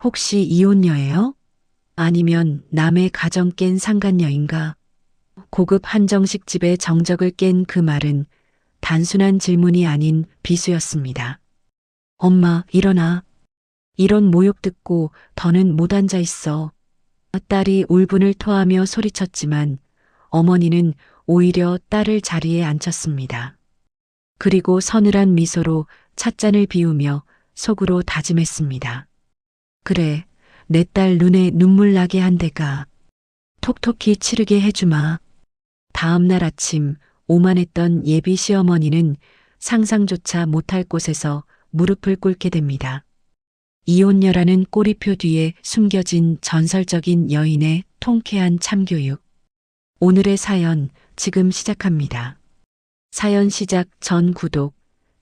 혹시 이혼녀예요? 아니면 남의 가정 깬 상간녀인가? 고급 한정식 집의 정적을 깬 그 말은 단순한 질문이 아닌 비수였습니다. 엄마, 일어나. 이런 모욕 듣고 더는 못 앉아 있어. 딸이 울분을 토하며 소리쳤지만 어머니는 오히려 딸을 자리에 앉혔습니다. 그리고 서늘한 미소로 찻잔을 비우며 속으로 다짐했습니다. 그래, 내 딸 눈에 눈물 나게 한 데가 톡톡히 치르게 해주마. 다음 날 아침 오만했던 예비 시어머니는 상상조차 못할 곳에서 무릎을 꿇게 됩니다. 이혼녀라는 꼬리표 뒤에 숨겨진 전설적인 여인의 통쾌한 참교육. 오늘의 사연 지금 시작합니다. 사연 시작 전 구독,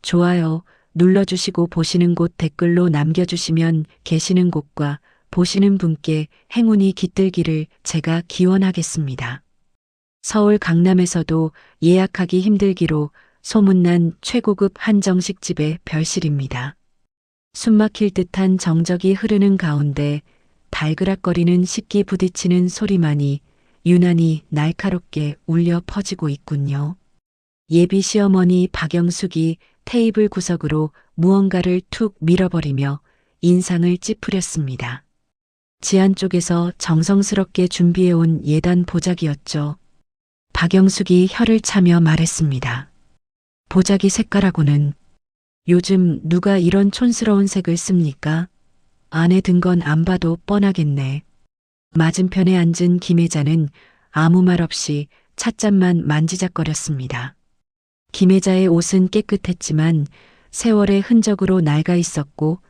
좋아요 눌러주시고 보시는 곳 댓글로 남겨주시면 계시는 곳과 보시는 분께 행운이 깃들기를 제가 기원하겠습니다. 서울 강남에서도 예약하기 힘들기로 소문난 최고급 한정식 집의 별실입니다. 숨막힐 듯한 정적이 흐르는 가운데 달그락거리는 식기 부딪히는 소리만이 유난히 날카롭게 울려 퍼지고 있군요. 예비 시어머니 박영숙이 테이블 구석으로 무언가를 툭 밀어버리며 인상을 찌푸렸습니다. 지안 쪽에서 정성스럽게 준비해온 예단 보자기였죠. 박영숙이 혀를 차며 말했습니다. 보자기 색깔하고는 요즘 누가 이런 촌스러운 색을 씁니까? 안에 든 건 안 봐도 뻔하겠네. 맞은편에 앉은 김혜자는 아무 말 없이 찻잔만 만지작거렸습니다. 김혜자의 옷은 깨끗했지만 세월의 흔적으로 낡아 있었고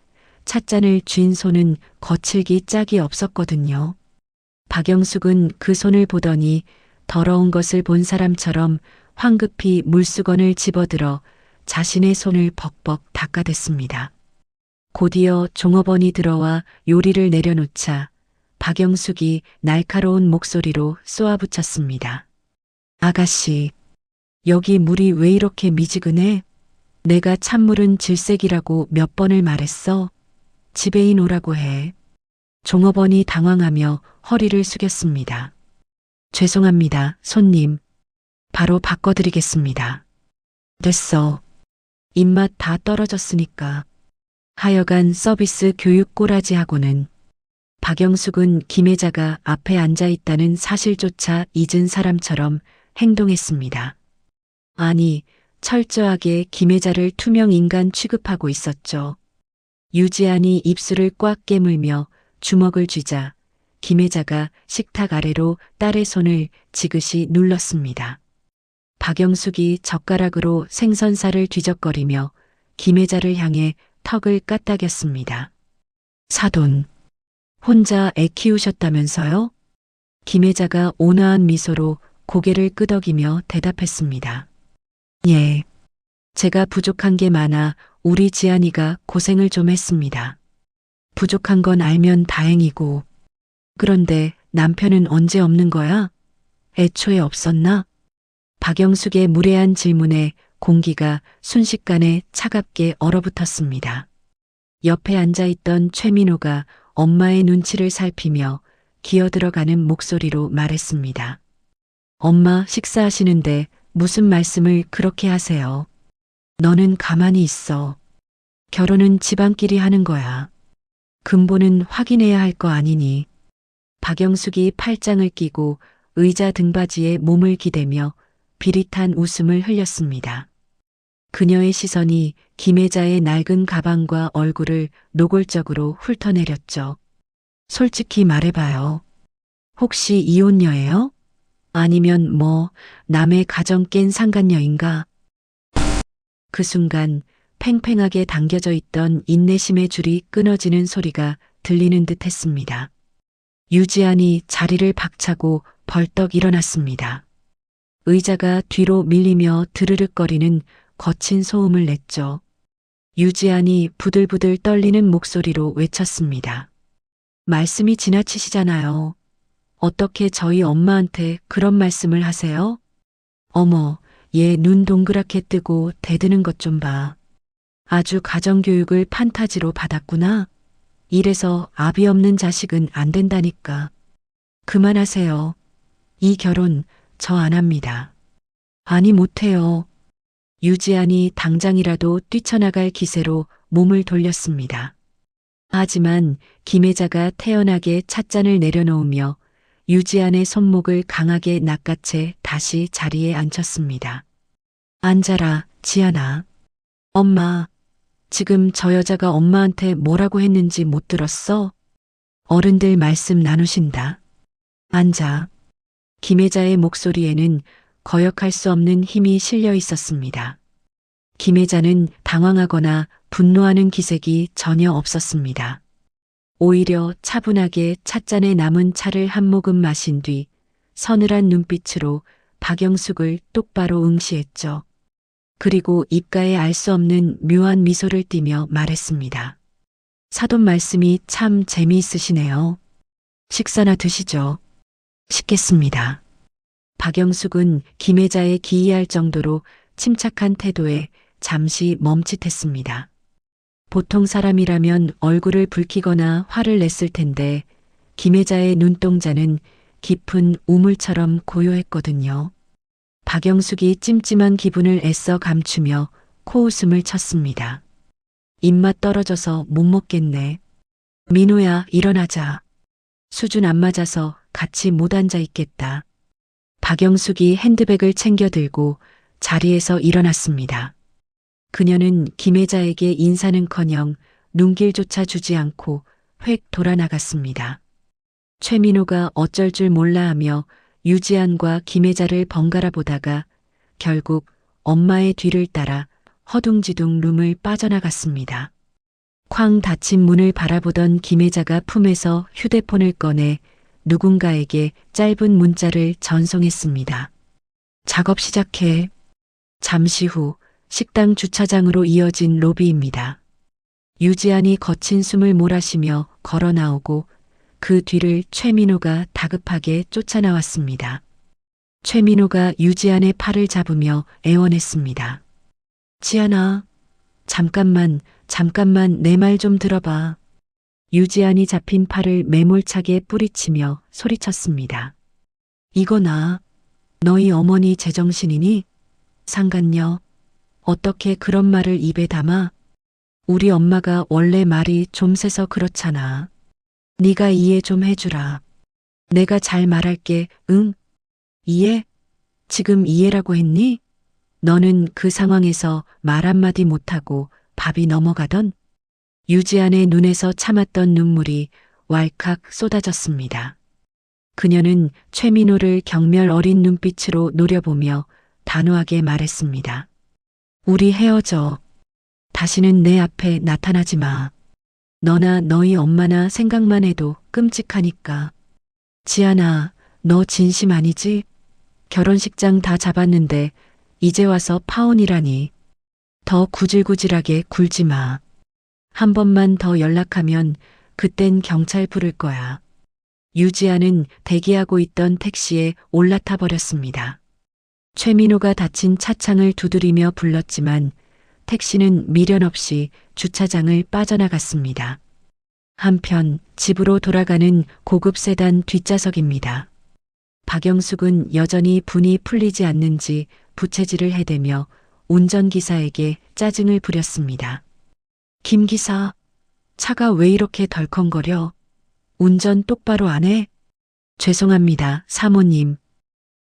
찻잔을 쥔 손은 거칠기 짝이 없었거든요. 박영숙은 그 손을 보더니 더러운 것을 본 사람처럼 황급히 물수건을 집어들어 자신의 손을 벅벅 닦아댔습니다. 곧이어 종업원이 들어와 요리를 내려놓자 박영숙이 날카로운 목소리로 쏘아붙였습니다. 아가씨, 여기 물이 왜 이렇게 미지근해? 내가 찬물은 질색이라고 몇 번을 말했어? 지배인 오라고 해. 종업원이 당황하며 허리를 숙였습니다. 죄송합니다, 손님. 바로 바꿔드리겠습니다. 됐어. 입맛 다 떨어졌으니까. 하여간 서비스 교육 꼬라지하고는 박영숙은 김혜자가 앞에 앉아있다는 사실조차 잊은 사람처럼 행동했습니다. 아니, 철저하게 김혜자를 투명 인간 취급하고 있었죠. 유지안이 입술을 꽉 깨물며 주먹을 쥐자 김혜자가 식탁 아래로 딸의 손을 지그시 눌렀습니다. 박영숙이 젓가락으로 생선살을 뒤적거리며 김혜자를 향해 턱을 까딱였습니다. 사돈, 혼자 애 키우셨다면서요? 김혜자가 온화한 미소로 고개를 끄덕이며 대답했습니다. 예, 제가 부족한 게 많아 우리 지안이가 고생을 좀 했습니다. 부족한 건 알면 다행이고, 그런데 남편은 언제 없는 거야? 애초에 없었나? 박영숙의 무례한 질문에 공기가 순식간에 차갑게 얼어붙었습니다. 옆에 앉아있던 최민호가 엄마의 눈치를 살피며 기어들어가는 목소리로 말했습니다. 엄마 식사하시는데 무슨 말씀을 그렇게 하세요? 너는 가만히 있어. 결혼은 집안끼리 하는 거야. 근본은 확인해야 할 거 아니니. 박영숙이 팔짱을 끼고 의자 등받이에 몸을 기대며 비릿한 웃음을 흘렸습니다. 그녀의 시선이 김혜자의 낡은 가방과 얼굴을 노골적으로 훑어내렸죠. 솔직히 말해봐요. 혹시 이혼녀예요? 아니면 남의 가정 깬 상간녀인가? 그 순간 팽팽하게 당겨져 있던 인내심의 줄이 끊어지는 소리가 들리는 듯 했습니다. 유지안이 자리를 박차고 벌떡 일어났습니다. 의자가 뒤로 밀리며 드르륵거리는 거친 소음을 냈죠. 유지안이 부들부들 떨리는 목소리로 외쳤습니다. 말씀이 지나치시잖아요. 어떻게 저희 엄마한테 그런 말씀을 하세요? 어머, 얘 눈 동그랗게 뜨고 대드는 것 좀 봐. 아주 가정교육을 판타지로 받았구나. 이래서 아비 없는 자식은 안 된다니까. 그만하세요. 이 결혼 저 안 합니다. 아니 못해요. 유지안이 당장이라도 뛰쳐나갈 기세로 몸을 돌렸습니다. 하지만 김혜자가 태연하게 찻잔을 내려놓으며 유지안의 손목을 강하게 낚아채 다시 자리에 앉혔습니다. 앉아라, 지안아. 엄마, 지금 저 여자가 엄마한테 뭐라고 했는지 못 들었어? 어른들 말씀 나누신다. 앉아. 김혜자의 목소리에는 거역할 수 없는 힘이 실려 있었습니다. 김혜자는 당황하거나 분노하는 기색이 전혀 없었습니다. 오히려 차분하게 찻잔에 남은 차를 한 모금 마신 뒤 서늘한 눈빛으로 박영숙을 똑바로 응시했죠. 그리고 입가에 알 수 없는 묘한 미소를 띠며 말했습니다. 사돈 말씀이 참 재미있으시네요. 식사나 드시죠. 식겠습니다. 박영숙은 김혜자에 기이할 정도로 침착한 태도에 잠시 멈칫했습니다. 보통 사람이라면 얼굴을 붉히거나 화를 냈을 텐데 김혜자의 눈동자는 깊은 우물처럼 고요했거든요. 박영숙이 찜찜한 기분을 애써 감추며 코웃음을 쳤습니다. 입맛 떨어져서 못 먹겠네. 민호야, 일어나자. 수준 안 맞아서 같이 못 앉아 있겠다. 박영숙이 핸드백을 챙겨 들고 자리에서 일어났습니다. 그녀는 김혜자에게 인사는커녕 눈길조차 주지 않고 획 돌아 나갔습니다. 최민호가 어쩔 줄 몰라 하며 유지안과 김혜자를 번갈아 보다가 결국 엄마의 뒤를 따라 허둥지둥 룸을 빠져나갔습니다. 쾅 닫힌 문을 바라보던 김혜자가 품에서 휴대폰을 꺼내 누군가에게 짧은 문자를 전송했습니다. 작업 시작해. 잠시 후 식당 주차장으로 이어진 로비입니다. 유지안이 거친 숨을 몰아쉬며 걸어 나오고 그 뒤를 최민호가 다급하게 쫓아나왔습니다. 최민호가 유지안의 팔을 잡으며 애원했습니다. 지안아, 잠깐만 내 말 좀 들어봐. 유지안이 잡힌 팔을 매몰차게 뿌리치며 소리쳤습니다. 이거 나, 너희 어머니 제정신이니? 상간녀, 어떻게 그런 말을 입에 담아? 우리 엄마가 원래 말이 좀 세서 그렇잖아. 네가 이해 좀 해주라. 내가 잘 말할게. 응? 이해? 지금 이해라고 했니? 너는 그 상황에서 말 한마디 못하고 밥이 넘어가던? 유지안의 눈에서 참았던 눈물이 왈칵 쏟아졌습니다. 그녀는 최민호를 경멸 어린 눈빛으로 노려보며 단호하게 말했습니다. 우리 헤어져. 다시는 내 앞에 나타나지 마. 너나 너희 엄마나 생각만 해도 끔찍하니까. 지안아, 너 진심 아니지? 결혼식장 다 잡았는데 이제 와서 파혼이라니. 더 구질구질하게 굴지 마. 한 번만 더 연락하면 그땐 경찰 부를 거야. 유지안은 대기하고 있던 택시에 올라타 버렸습니다. 최민호가 닫힌 차창을 두드리며 불렀지만 택시는 미련 없이 주차장을 빠져나갔습니다. 한편 집으로 돌아가는 고급 세단 뒷좌석입니다. 박영숙은 여전히 분이 풀리지 않는지 부채질을 해대며 운전기사에게 짜증을 부렸습니다. 김 기사, 차가 왜 이렇게 덜컹거려? 운전 똑바로 안 해? 죄송합니다, 사모님.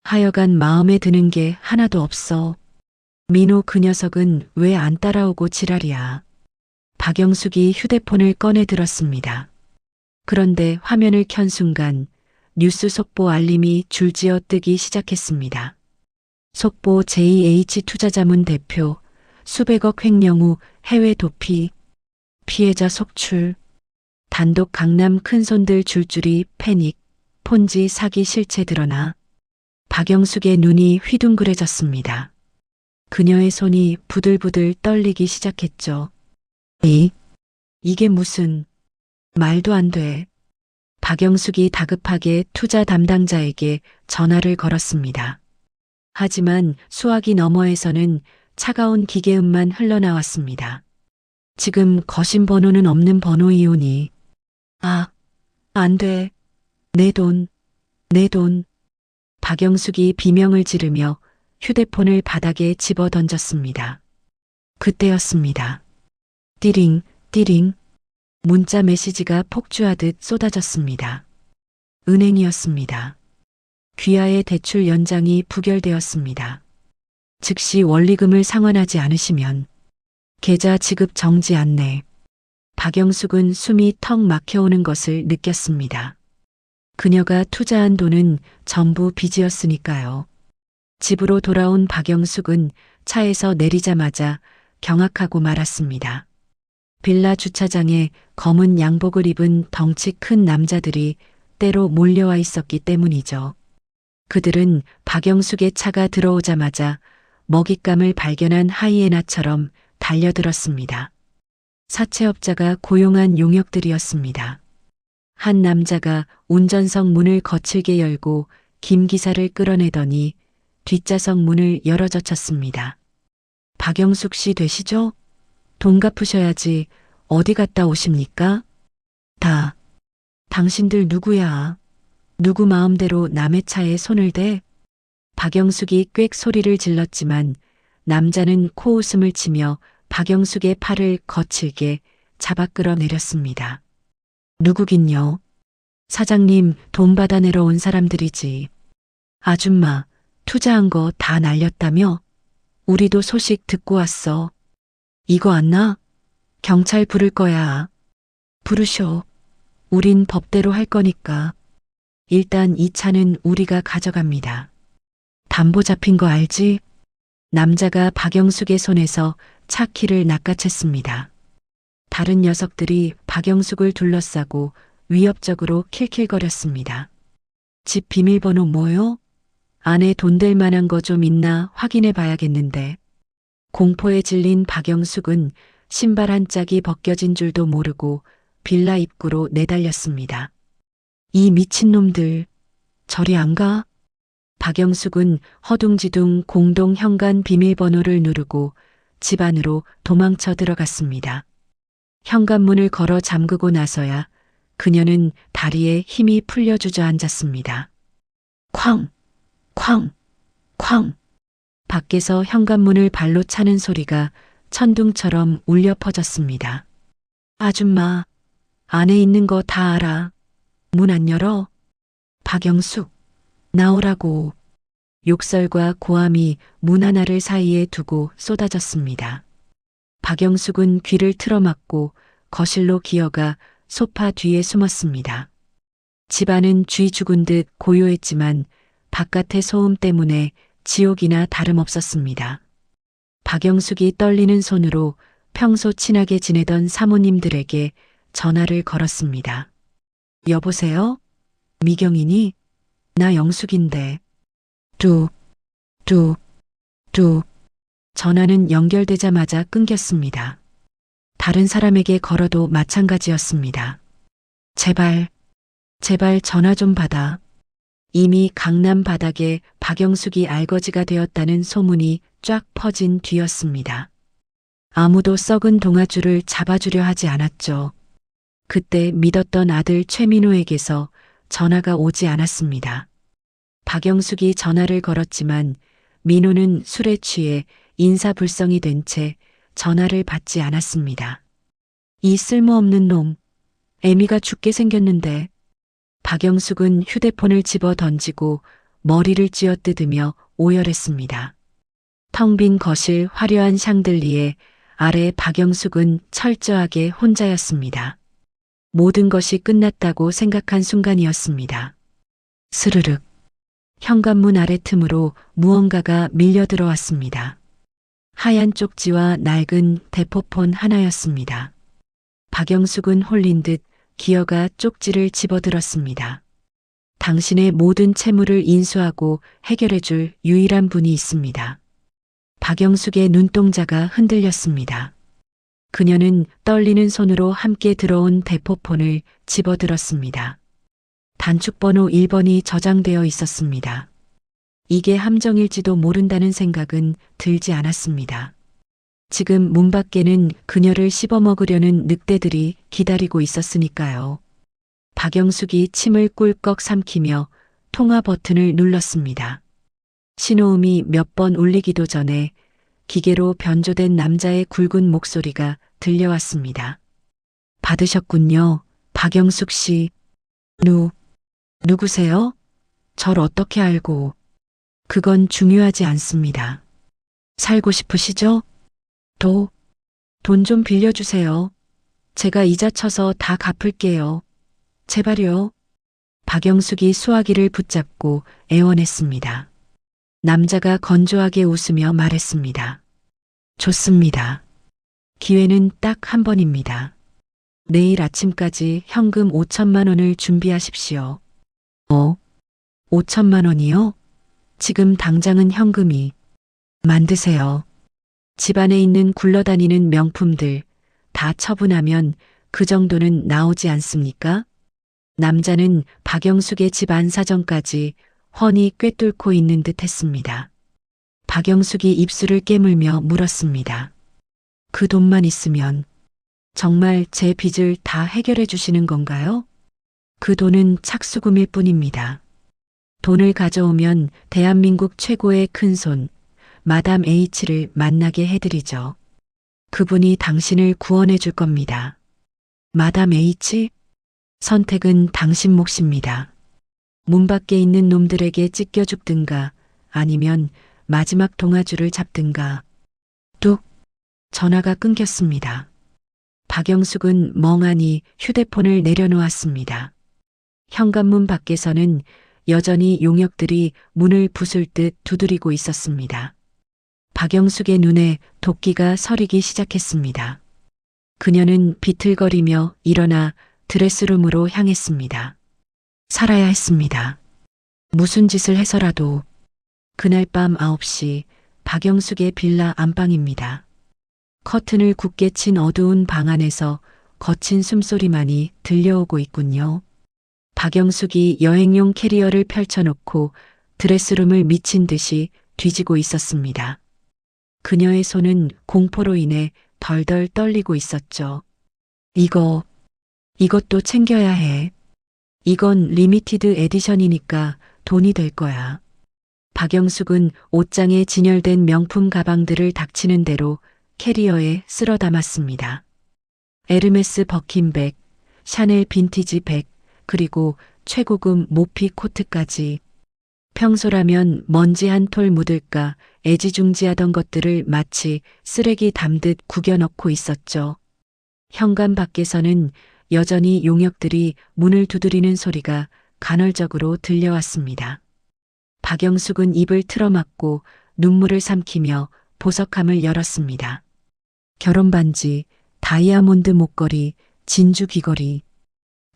하여간 마음에 드는 게 하나도 없어. 민호 그 녀석은 왜 안 따라오고 지랄이야. 박영숙이 휴대폰을 꺼내 들었습니다. 그런데 화면을 켠 순간 뉴스 속보 알림이 줄지어 뜨기 시작했습니다. 속보 JH투자자문 대표 수백억 횡령 후 해외 도피, 피해자 속출, 단독 강남 큰손들 줄줄이 패닉, 폰지 사기 실체 드러나. 박영숙의 눈이 휘둥그레졌습니다. 그녀의 손이 부들부들 떨리기 시작했죠. 이게 무슨, 말도 안 돼. 박영숙이 다급하게 투자 담당자에게 전화를 걸었습니다. 하지만 수화기 너머에서는 차가운 기계음만 흘러나왔습니다. 지금 거신 번호는 없는 번호이오니 아, 안 돼. 내 돈, 내 돈. 박영숙이 비명을 지르며 휴대폰을 바닥에 집어 던졌습니다. 그때였습니다. 띠링, 띠링. 문자 메시지가 폭주하듯 쏟아졌습니다. 은행이었습니다. 귀하의 대출 연장이 부결되었습니다. 즉시 원리금을 상환하지 않으시면 계좌 지급 정지 안내. 박영숙은 숨이 턱 막혀오는 것을 느꼈습니다. 그녀가 투자한 돈은 전부 빚이었으니까요. 집으로 돌아온 박영숙은 차에서 내리자마자 경악하고 말았습니다. 빌라 주차장에 검은 양복을 입은 덩치 큰 남자들이 때로 몰려와 있었기 때문이죠. 그들은 박영숙의 차가 들어오자마자 먹잇감을 발견한 하이에나처럼 달려들었습니다. 사채업자가 고용한 용역들이었습니다. 한 남자가 운전석 문을 거칠게 열고 김 기사를 끌어내더니 뒷좌석 문을 열어젖혔습니다. 박영숙 씨 되시죠? 돈 갚으셔야지 어디 갔다 오십니까? 다. 당신들 누구야? 누구 마음대로 남의 차에 손을 대? 박영숙이 꽥 소리를 질렀지만 남자는 코웃음을 치며 박영숙의 팔을 거칠게 잡아 끌어내렸습니다. 누구긴요? 사장님 돈 받아내러 온 사람들이지. 아줌마 투자한 거 다 날렸다며? 우리도 소식 듣고 왔어. 이거 안 나? 경찰 부를 거야. 부르쇼. 우린 법대로 할 거니까. 일단 이 차는 우리가 가져갑니다. 담보 잡힌 거 알지? 남자가 박영숙의 손에서 차 키를 낚아챘습니다. 다른 녀석들이 박영숙을 둘러싸고 위협적으로 킬킬거렸습니다. 집 비밀번호 뭐요? 안에 돈 될 만한 거 좀 있나 확인해 봐야겠는데. 공포에 질린 박영숙은 신발 한 짝이 벗겨진 줄도 모르고 빌라 입구로 내달렸습니다. 이 미친놈들, 저리 안 가? 박영숙은 허둥지둥 공동 현관 비밀번호를 누르고 집 안으로 도망쳐 들어갔습니다. 현관문을 걸어 잠그고 나서야 그녀는 다리에 힘이 풀려 주저앉았습니다. 쾅! 쾅! 쾅! 밖에서 현관문을 발로 차는 소리가 천둥처럼 울려 퍼졌습니다. 아줌마, 안에 있는 거 다 알아. 문 안 열어? 박영숙, 나오라고. 욕설과 고함이 문 하나를 사이에 두고 쏟아졌습니다. 박영숙은 귀를 틀어막고 거실로 기어가 소파 뒤에 숨었습니다. 집안은 쥐 죽은 듯 고요했지만 바깥의 소음 때문에 지옥이나 다름없었습니다. 박영숙이 떨리는 손으로 평소 친하게 지내던 사모님들에게 전화를 걸었습니다. 여보세요? 미경이니? 나 영숙인데. 뚝, 뚝, 뚝. 전화는 연결되자마자 끊겼습니다. 다른 사람에게 걸어도 마찬가지였습니다. 제발, 제발 전화 좀 받아. 이미 강남 바닥에 박영숙이 알거지가 되었다는 소문이 쫙 퍼진 뒤였습니다. 아무도 썩은 동아줄을 잡아주려 하지 않았죠. 그때 믿었던 아들 최민호에게서 전화가 오지 않았습니다. 박영숙이 전화를 걸었지만 민호는 술에 취해 인사불성이 된 채 전화를 받지 않았습니다. 이 쓸모없는 놈, 애미가 죽게 생겼는데. 박영숙은 휴대폰을 집어 던지고 머리를 쥐어뜯으며 오열했습니다. 텅 빈 거실 화려한 샹들리에 아래 박영숙은 철저하게 혼자였습니다. 모든 것이 끝났다고 생각한 순간이었습니다. 스르륵. 현관문 아래 틈으로 무언가가 밀려 들어왔습니다. 하얀 쪽지와 낡은 대포폰 하나였습니다. 박영숙은 홀린 듯 기어가 쪽지를 집어들었습니다. 당신의 모든 채무를 인수하고 해결해줄 유일한 분이 있습니다. 박영숙의 눈동자가 흔들렸습니다. 그녀는 떨리는 손으로 함께 들어온 대포폰을 집어들었습니다. 단축번호 1번이 저장되어 있었습니다. 이게 함정일지도 모른다는 생각은 들지 않았습니다. 지금 문 밖에는 그녀를 씹어먹으려는 늑대들이 기다리고 있었으니까요. 박영숙이 침을 꿀꺽 삼키며 통화 버튼을 눌렀습니다. 신호음이 몇 번 울리기도 전에 기계로 변조된 남자의 굵은 목소리가 들려왔습니다. 받으셨군요. 박영숙 씨. 누구세요? 절 어떻게 알고? 그건 중요하지 않습니다. 살고 싶으시죠? 돈 좀 빌려주세요. 제가 이자 쳐서 다 갚을게요. 제발요. 박영숙이 수화기를 붙잡고 애원했습니다. 남자가 건조하게 웃으며 말했습니다. 좋습니다. 기회는 딱 한 번입니다. 내일 아침까지 현금 5천만 원을 준비하십시오. 5천만 원이요? 지금 당장은 현금이. 만드세요. 집안에 있는 굴러다니는 명품들 다 처분하면 그 정도는 나오지 않습니까? 남자는 박영숙의 집 안사정까지 훤히 꿰뚫고 있는 듯 했습니다. 박영숙이 입술을 깨물며 물었습니다. 그 돈만 있으면 정말 제 빚을 다 해결해 주시는 건가요? 그 돈은 착수금일 뿐입니다. 돈을 가져오면 대한민국 최고의 큰손, 마담 H를 만나게 해드리죠. 그분이 당신을 구원해 줄 겁니다. 마담 H? 선택은 당신 몫입니다. 문 밖에 있는 놈들에게 찢겨 죽든가 아니면 마지막 동아줄을 잡든가. 뚝! 전화가 끊겼습니다. 박영숙은 멍하니 휴대폰을 내려놓았습니다. 현관문 밖에서는 여전히 용역들이 문을 부술 듯 두드리고 있었습니다. 박영숙의 눈에 도끼가 서리기 시작했습니다. 그녀는 비틀거리며 일어나 드레스룸으로 향했습니다. 살아야 했습니다. 무슨 짓을 해서라도. 그날 밤 9시 박영숙의 빌라 안방입니다. 커튼을 굳게 친 어두운 방 안에서 거친 숨소리만이 들려오고 있군요. 박영숙이 여행용 캐리어를 펼쳐놓고 드레스룸을 미친 듯이 뒤지고 있었습니다. 그녀의 손은 공포로 인해 덜덜 떨리고 있었죠. 이것도 챙겨야 해. 이건 리미티드 에디션이니까 돈이 될 거야. 박영숙은 옷장에 진열된 명품 가방들을 닥치는 대로 캐리어에 쓸어 담았습니다. 에르메스 버킨백, 샤넬 빈티지 백, 그리고 최고급 모피 코트까지. 평소라면 먼지 한 톨 묻을까 애지중지하던 것들을 마치 쓰레기 담듯 구겨넣고 있었죠. 현관 밖에서는 여전히 용역들이 문을 두드리는 소리가 간헐적으로 들려왔습니다. 박영숙은 입을 틀어막고 눈물을 삼키며 보석함을 열었습니다. 결혼반지, 다이아몬드 목걸이, 진주 귀걸이.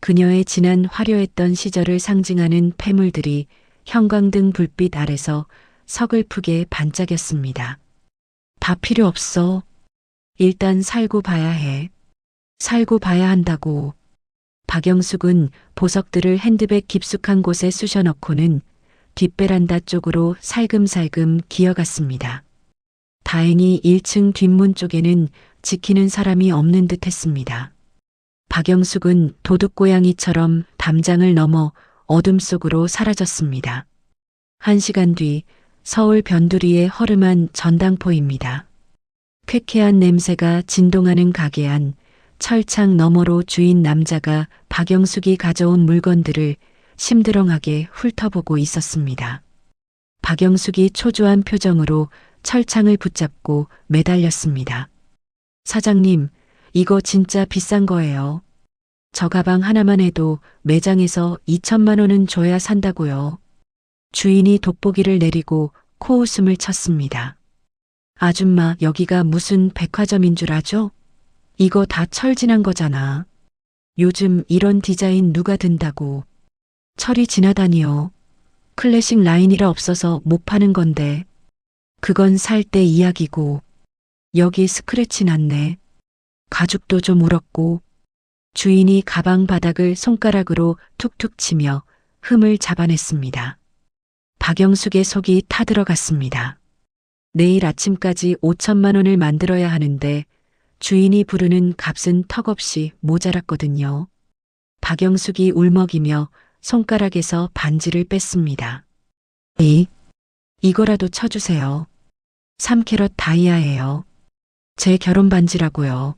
그녀의 지난 화려했던 시절을 상징하는 폐물들이 형광등 불빛 아래서 서글프게 반짝였습니다. 다 필요 없어. 일단 살고 봐야 해. 살고 봐야 한다고. 박영숙은 보석들을 핸드백 깊숙한 곳에 쑤셔넣고는 뒷베란다 쪽으로 살금살금 기어갔습니다. 다행히 1층 뒷문 쪽에는 지키는 사람이 없는 듯 했습니다. 박영숙은 도둑고양이처럼 담장을 넘어 어둠 속으로 사라졌습니다. 1시간 뒤 서울 변두리의 허름한 전당포입니다. 쾌쾌한 냄새가 진동하는 가게 안 철창 너머로 주인 남자가 박영숙이 가져온 물건들을 심드렁하게 훑어보고 있었습니다. 박영숙이 초조한 표정으로 철창을 붙잡고 매달렸습니다. 사장님, 이거 진짜 비싼 거예요. 저 가방 하나만 해도 매장에서 2천만 원은 줘야 산다고요. 주인이 돋보기를 내리고 코웃음을 쳤습니다. 아줌마, 여기가 무슨 백화점인 줄 아죠? 이거 다 철진한 거잖아. 요즘 이런 디자인 누가 든다고. 철이 지나다니요. 클래식 라인이라 없어서 못 파는 건데. 그건 살 때 이야기고. 여기 스크래치 났네. 가죽도 좀 울었고. 주인이 가방 바닥을 손가락으로 툭툭 치며 흠을 잡아냈습니다. 박영숙의 속이 타들어갔습니다. 내일 아침까지 5천만 원을 만들어야 하는데 주인이 부르는 값은 턱없이 모자랐거든요. 박영숙이 울먹이며 손가락에서 반지를 뺐습니다. 이거라도 쳐주세요. 3캐럿 다이아예요. 제 결혼 반지라고요.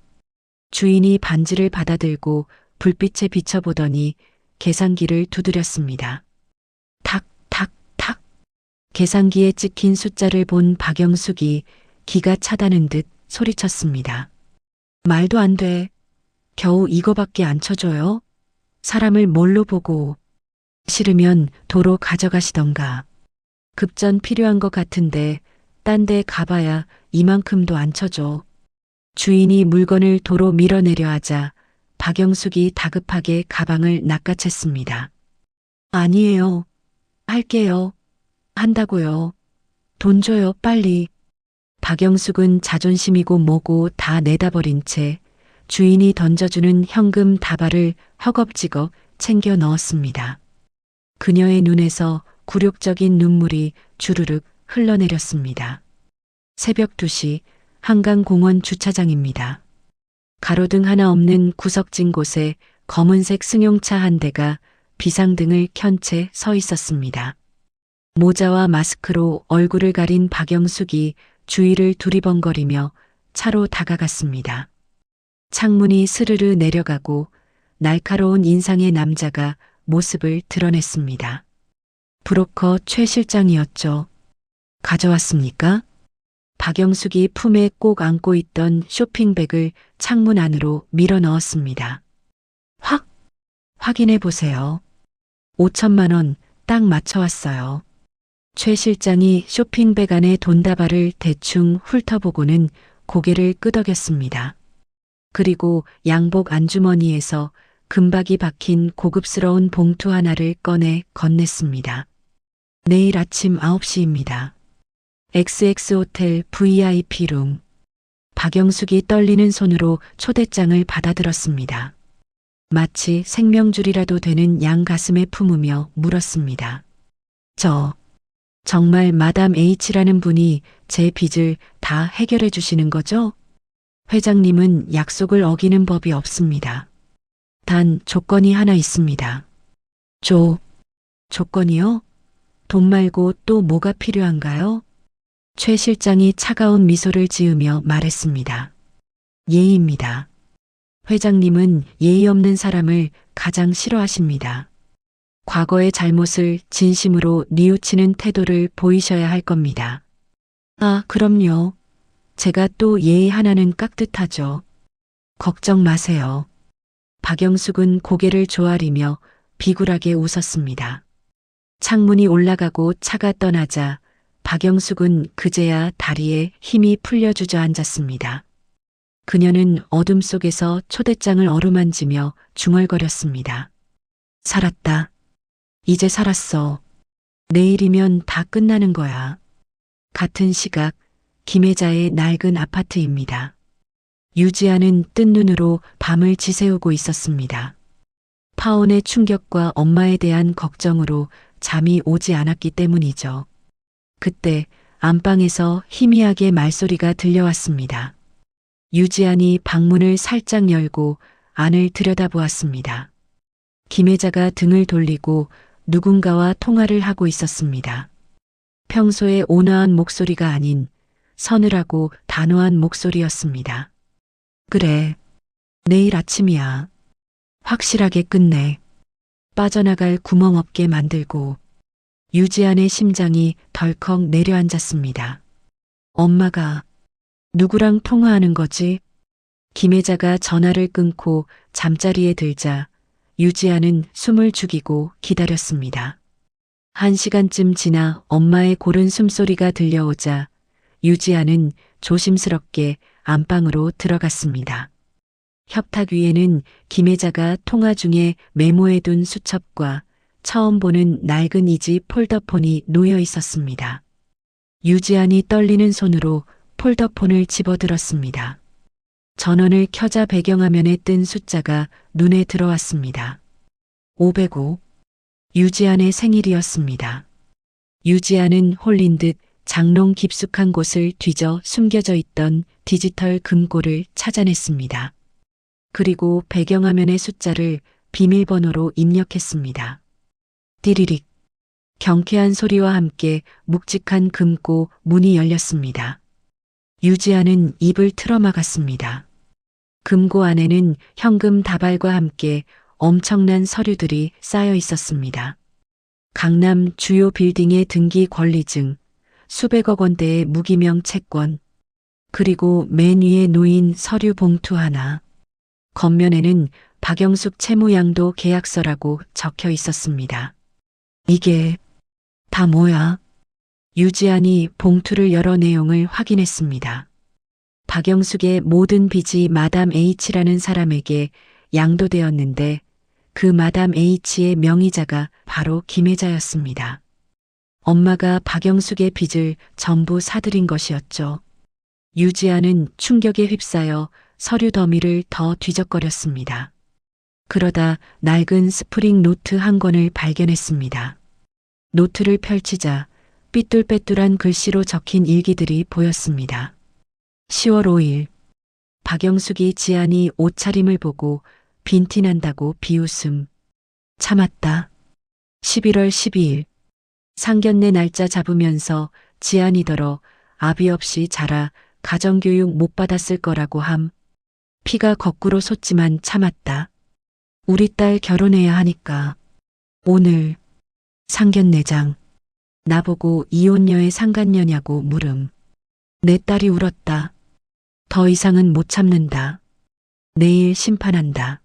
주인이 반지를 받아들고 불빛에 비춰보더니 계산기를 두드렸습니다. 탁, 탁, 탁. 계산기에 찍힌 숫자를 본 박영숙이 기가 차다는 듯 소리쳤습니다. 말도 안 돼. 겨우 이거밖에 안 쳐줘요? 사람을 뭘로 보고. 싫으면 도로 가져가시던가. 급전 필요한 것 같은데 딴 데 가봐야 이만큼도 안 쳐줘. 주인이 물건을 도로 밀어내려 하자 박영숙이 다급하게 가방을 낚아챘습니다. 아니에요. 할게요. 한다고요. 돈 줘요, 빨리. 박영숙은 자존심이고 뭐고 다 내다버린 채 주인이 던져주는 현금 다발을 허겁지겁 챙겨 넣었습니다. 그녀의 눈에서 굴욕적인 눈물이 주르륵 흘러내렸습니다. 새벽 2시 한강공원 주차장입니다. 가로등 하나 없는 구석진 곳에 검은색 승용차 한 대가 비상등을 켠 채 서 있었습니다. 모자와 마스크로 얼굴을 가린 박영숙이 주위를 두리번거리며 차로 다가갔습니다. 창문이 스르르 내려가고 날카로운 인상의 남자가 모습을 드러냈습니다. 브로커 최 실장이었죠. 가져왔습니까? 박영숙이 품에 꼭 안고 있던 쇼핑백을 창문 안으로 밀어 넣었습니다. 확인해 보세요. 5천만 원 딱 맞춰왔어요. 최 실장이 쇼핑백 안에 돈다발을 대충 훑어보고는 고개를 끄덕였습니다. 그리고 양복 안주머니에서 금박이 박힌 고급스러운 봉투 하나를 꺼내 건넸습니다. 내일 아침 9시입니다. XX 호텔 VIP룸. 박영숙이 떨리는 손으로 초대장을 받아들었습니다. 마치 생명줄이라도 되는 양 가슴에 품으며 물었습니다. 정말 마담 H라는 분이 제 빚을 다 해결해 주시는 거죠? 회장님은 약속을 어기는 법이 없습니다. 단 조건이 하나 있습니다. 조건이요? 돈 말고 또 뭐가 필요한가요? 최 실장이 차가운 미소를 지으며 말했습니다. 예의입니다. 회장님은 예의 없는 사람을 가장 싫어하십니다. 과거의 잘못을 진심으로 뉘우치는 태도를 보이셔야 할 겁니다. 아, 그럼요. 제가 또 예의 하나는 깍듯하죠. 걱정 마세요. 박영숙은 고개를 조아리며 비굴하게 웃었습니다. 창문이 올라가고 차가 떠나자 박영숙은 그제야 다리에 힘이 풀려 주저앉았습니다. 그녀는 어둠 속에서 초대장을 어루만지며 중얼거렸습니다. 살았다. 이제 살았어. 내일이면 다 끝나는 거야. 같은 시각 김혜자의 낡은 아파트입니다. 유지아는 뜬 눈으로 밤을 지새우고 있었습니다. 파혼의 충격과 엄마에 대한 걱정으로 잠이 오지 않았기 때문이죠. 그때 안방에서 희미하게 말소리가 들려왔습니다. 유지안이 방문을 살짝 열고 안을 들여다보았습니다. 김혜자가 등을 돌리고 누군가와 통화를 하고 있었습니다. 평소의 온화한 목소리가 아닌 서늘하고 단호한 목소리였습니다. 그래, 내일 아침이야. 확실하게 끝내. 빠져나갈 구멍 없게 만들고. 유지안의 심장이 덜컥 내려앉았습니다. 엄마가 누구랑 통화하는 거지? 김혜자가 전화를 끊고 잠자리에 들자 유지아는 숨을 죽이고 기다렸습니다. 1시간쯤 지나 엄마의 고른 숨소리가 들려오자 유지아는 조심스럽게 안방으로 들어갔습니다. 협탁 위에는 김혜자가 통화 중에 메모해둔 수첩과 처음 보는 낡은 이지 폴더폰이 놓여 있었습니다. 유지안이 떨리는 손으로 폴더폰을 집어들었습니다. 전원을 켜자 배경화면에 뜬 숫자가 눈에 들어왔습니다. 505. 유지안의 생일이었습니다. 유지안은 홀린 듯 장롱 깊숙한 곳을 뒤져 숨겨져 있던 디지털 금고를 찾아냈습니다. 그리고 배경화면의 숫자를 비밀번호로 입력했습니다. 띠리릭. 경쾌한 소리와 함께 묵직한 금고 문이 열렸습니다. 유지아는 입을 틀어막았습니다. 금고 안에는 현금 다발과 함께 엄청난 서류들이 쌓여 있었습니다. 강남 주요 빌딩의 등기 권리증, 수백억 원대의 무기명 채권, 그리고 맨 위에 놓인 서류 봉투 하나. 겉면에는 박영숙 채무양도 계약서라고 적혀 있었습니다. 이게 다 뭐야? 유지안이 봉투를 열어 내용을 확인했습니다. 박영숙의 모든 빚이 마담 H라는 사람에게 양도되었는데 그 마담 H의 명의자가 바로 김혜자였습니다. 엄마가 박영숙의 빚을 전부 사들인 것이었죠. 유지아는 충격에 휩싸여 서류 더미를 더 뒤적거렸습니다. 그러다 낡은 스프링 노트 한 권을 발견했습니다. 노트를 펼치자 삐뚤빼뚤한 글씨로 적힌 일기들이 보였습니다. 10월 5일 박영숙이 지안이 옷차림을 보고 빈티난다고 비웃음. 참았다. 11월 12일 상견례 날짜 잡으면서 지안이더러 아비 없이 자라 가정교육 못 받았을 거라고 함. 피가 거꾸로 솟지만 참았다. 우리 딸 결혼해야 하니까. 오늘 상견례장. 나보고 이혼녀의 상간녀냐고 물음. 내 딸이 울었다. 더 이상은 못 참는다. 내일 심판한다.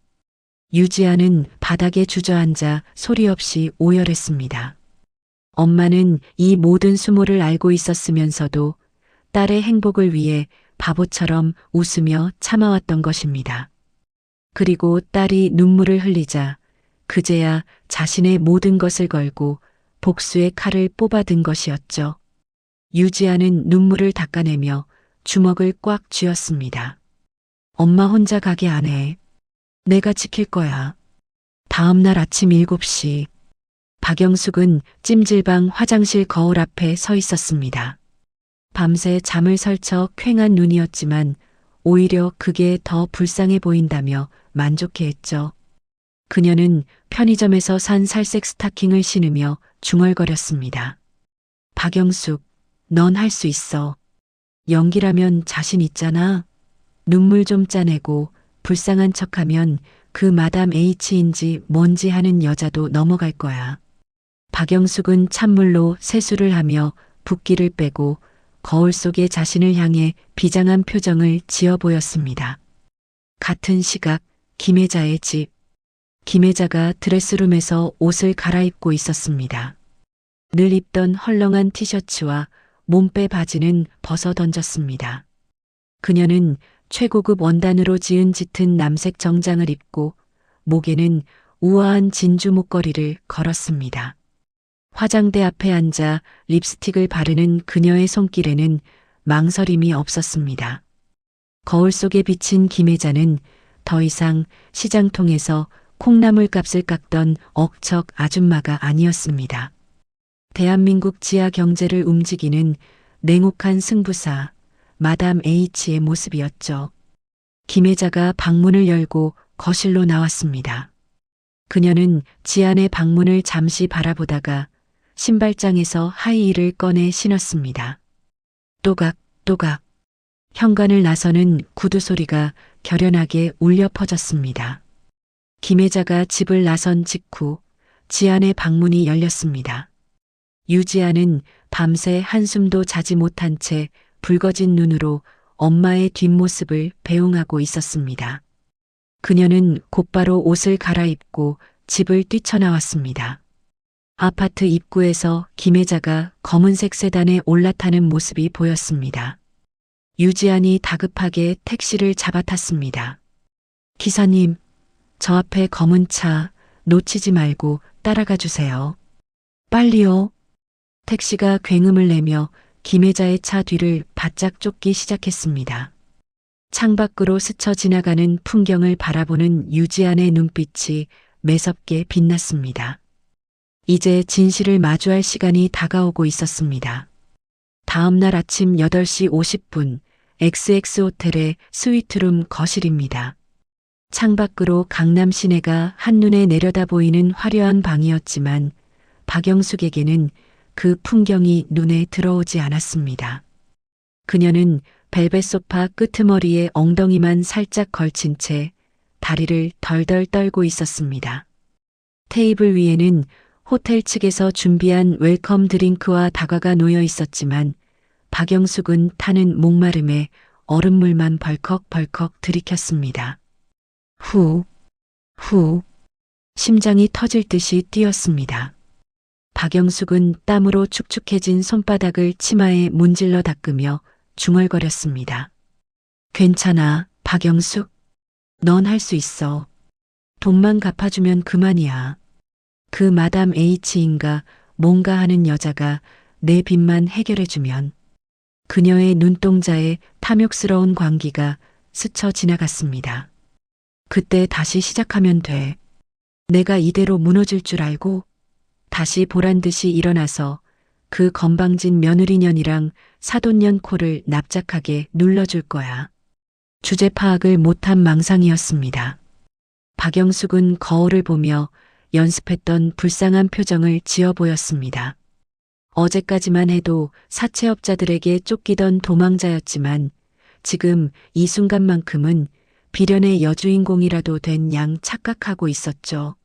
유지아는 바닥에 주저앉아 소리 없이 오열했습니다. 엄마는 이 모든 수모를 알고 있었으면서도 딸의 행복을 위해 바보처럼 웃으며 참아왔던 것입니다. 그리고 딸이 눈물을 흘리자 그제야 자신의 모든 것을 걸고 복수의 칼을 뽑아든 것이었죠. 유지아는 눈물을 닦아내며 주먹을 꽉 쥐었습니다. 엄마 혼자 가게 안 해. 내가 지킬 거야. 다음 날 아침 7시 박영숙은 찜질방 화장실 거울 앞에 서 있었습니다. 밤새 잠을 설쳐 퀭한 눈이었지만 오히려 그게 더 불쌍해 보인다며 만족해했죠. 그녀는 편의점에서 산 살색 스타킹을 신으며 중얼거렸습니다. 박영숙, 넌 할 수 있어. 연기라면 자신 있잖아. 눈물 좀 짜내고 불쌍한 척하면 그 마담 H인지 뭔지 하는 여자도 넘어갈 거야. 박영숙은 찬물로 세수를 하며 붓기를 빼고 거울 속의 자신을 향해 비장한 표정을 지어 보였습니다. 같은 시각 김혜자의 집. 김혜자가 드레스룸에서 옷을 갈아입고 있었습니다. 늘 입던 헐렁한 티셔츠와 몸빼 바지는 벗어 던졌습니다. 그녀는 최고급 원단으로 지은 짙은 남색 정장을 입고 목에는 우아한 진주 목걸이를 걸었습니다. 화장대 앞에 앉아 립스틱을 바르는 그녀의 손길에는 망설임이 없었습니다. 거울 속에 비친 김혜자는 더 이상 시장통에서 콩나물 값을 깎던 억척 아줌마가 아니었습니다. 대한민국 지하 경제를 움직이는 냉혹한 승부사 마담 H의 모습이었죠. 김혜자가 방문을 열고 거실로 나왔습니다. 그녀는 지안의 방문을 잠시 바라보다가 신발장에서 하이힐을 꺼내 신었습니다. 또각또각 현관을 나서는 구두 소리가 결연하게 울려 퍼졌습니다. 김혜자가 집을 나선 직후 지안의 방문이 열렸습니다. 유지아는 밤새 한숨도 자지 못한 채 붉어진 눈으로 엄마의 뒷모습을 배웅하고 있었습니다. 그녀는 곧바로 옷을 갈아입고 집을 뛰쳐나왔습니다. 아파트 입구에서 김혜자가 검은색 세단에 올라타는 모습이 보였습니다. 유지안이 다급하게 택시를 잡아탔습니다. 기사님, 저 앞에 검은 차 놓치지 말고 따라가 주세요. 빨리요. 택시가 굉음을 내며 김혜자의 차 뒤를 바짝 쫓기 시작했습니다. 창밖으로 스쳐 지나가는 풍경을 바라보는 유지안의 눈빛이 매섭게 빛났습니다. 이제 진실을 마주할 시간이 다가오고 있었습니다. 다음 날 아침 8시 50분 XX 호텔의 스위트룸 거실입니다. 창밖으로 강남 시내가 한눈에 내려다 보이는 화려한 방이었지만 박영숙에게는 그 풍경이 눈에 들어오지 않았습니다. 그녀는 벨벳 소파 끄트머리에 엉덩이만 살짝 걸친 채 다리를 덜덜 떨고 있었습니다. 테이블 위에는 호텔 측에서 준비한 웰컴 드링크와 다과가 놓여 있었지만 박영숙은 타는 목마름에 얼음물만 벌컥벌컥 들이켰습니다. 후, 후, 심장이 터질 듯이 뛰었습니다. 박영숙은 땀으로 축축해진 손바닥을 치마에 문질러 닦으며 중얼거렸습니다. 괜찮아, 박영숙. 넌 할 수 있어. 돈만 갚아주면 그만이야. 그 마담 H인가 뭔가 하는 여자가 내 빚만 해결해주면. 그녀의 눈동자에 탐욕스러운 광기가 스쳐 지나갔습니다. 그때 다시 시작하면 돼. 내가 이대로 무너질 줄 알고 다시 보란듯이 일어나서 그 건방진 며느리년이랑 사돈년 코를 납작하게 눌러줄 거야. 주제 파악을 못한 망상이었습니다. 박영숙은 거울을 보며 연습했던 불쌍한 표정을 지어 보였습니다. 어제까지만 해도 사채업자들에게 쫓기던 도망자였지만 지금 이 순간만큼은 비련의 여주인공이라도 된 양 착각하고 있었죠.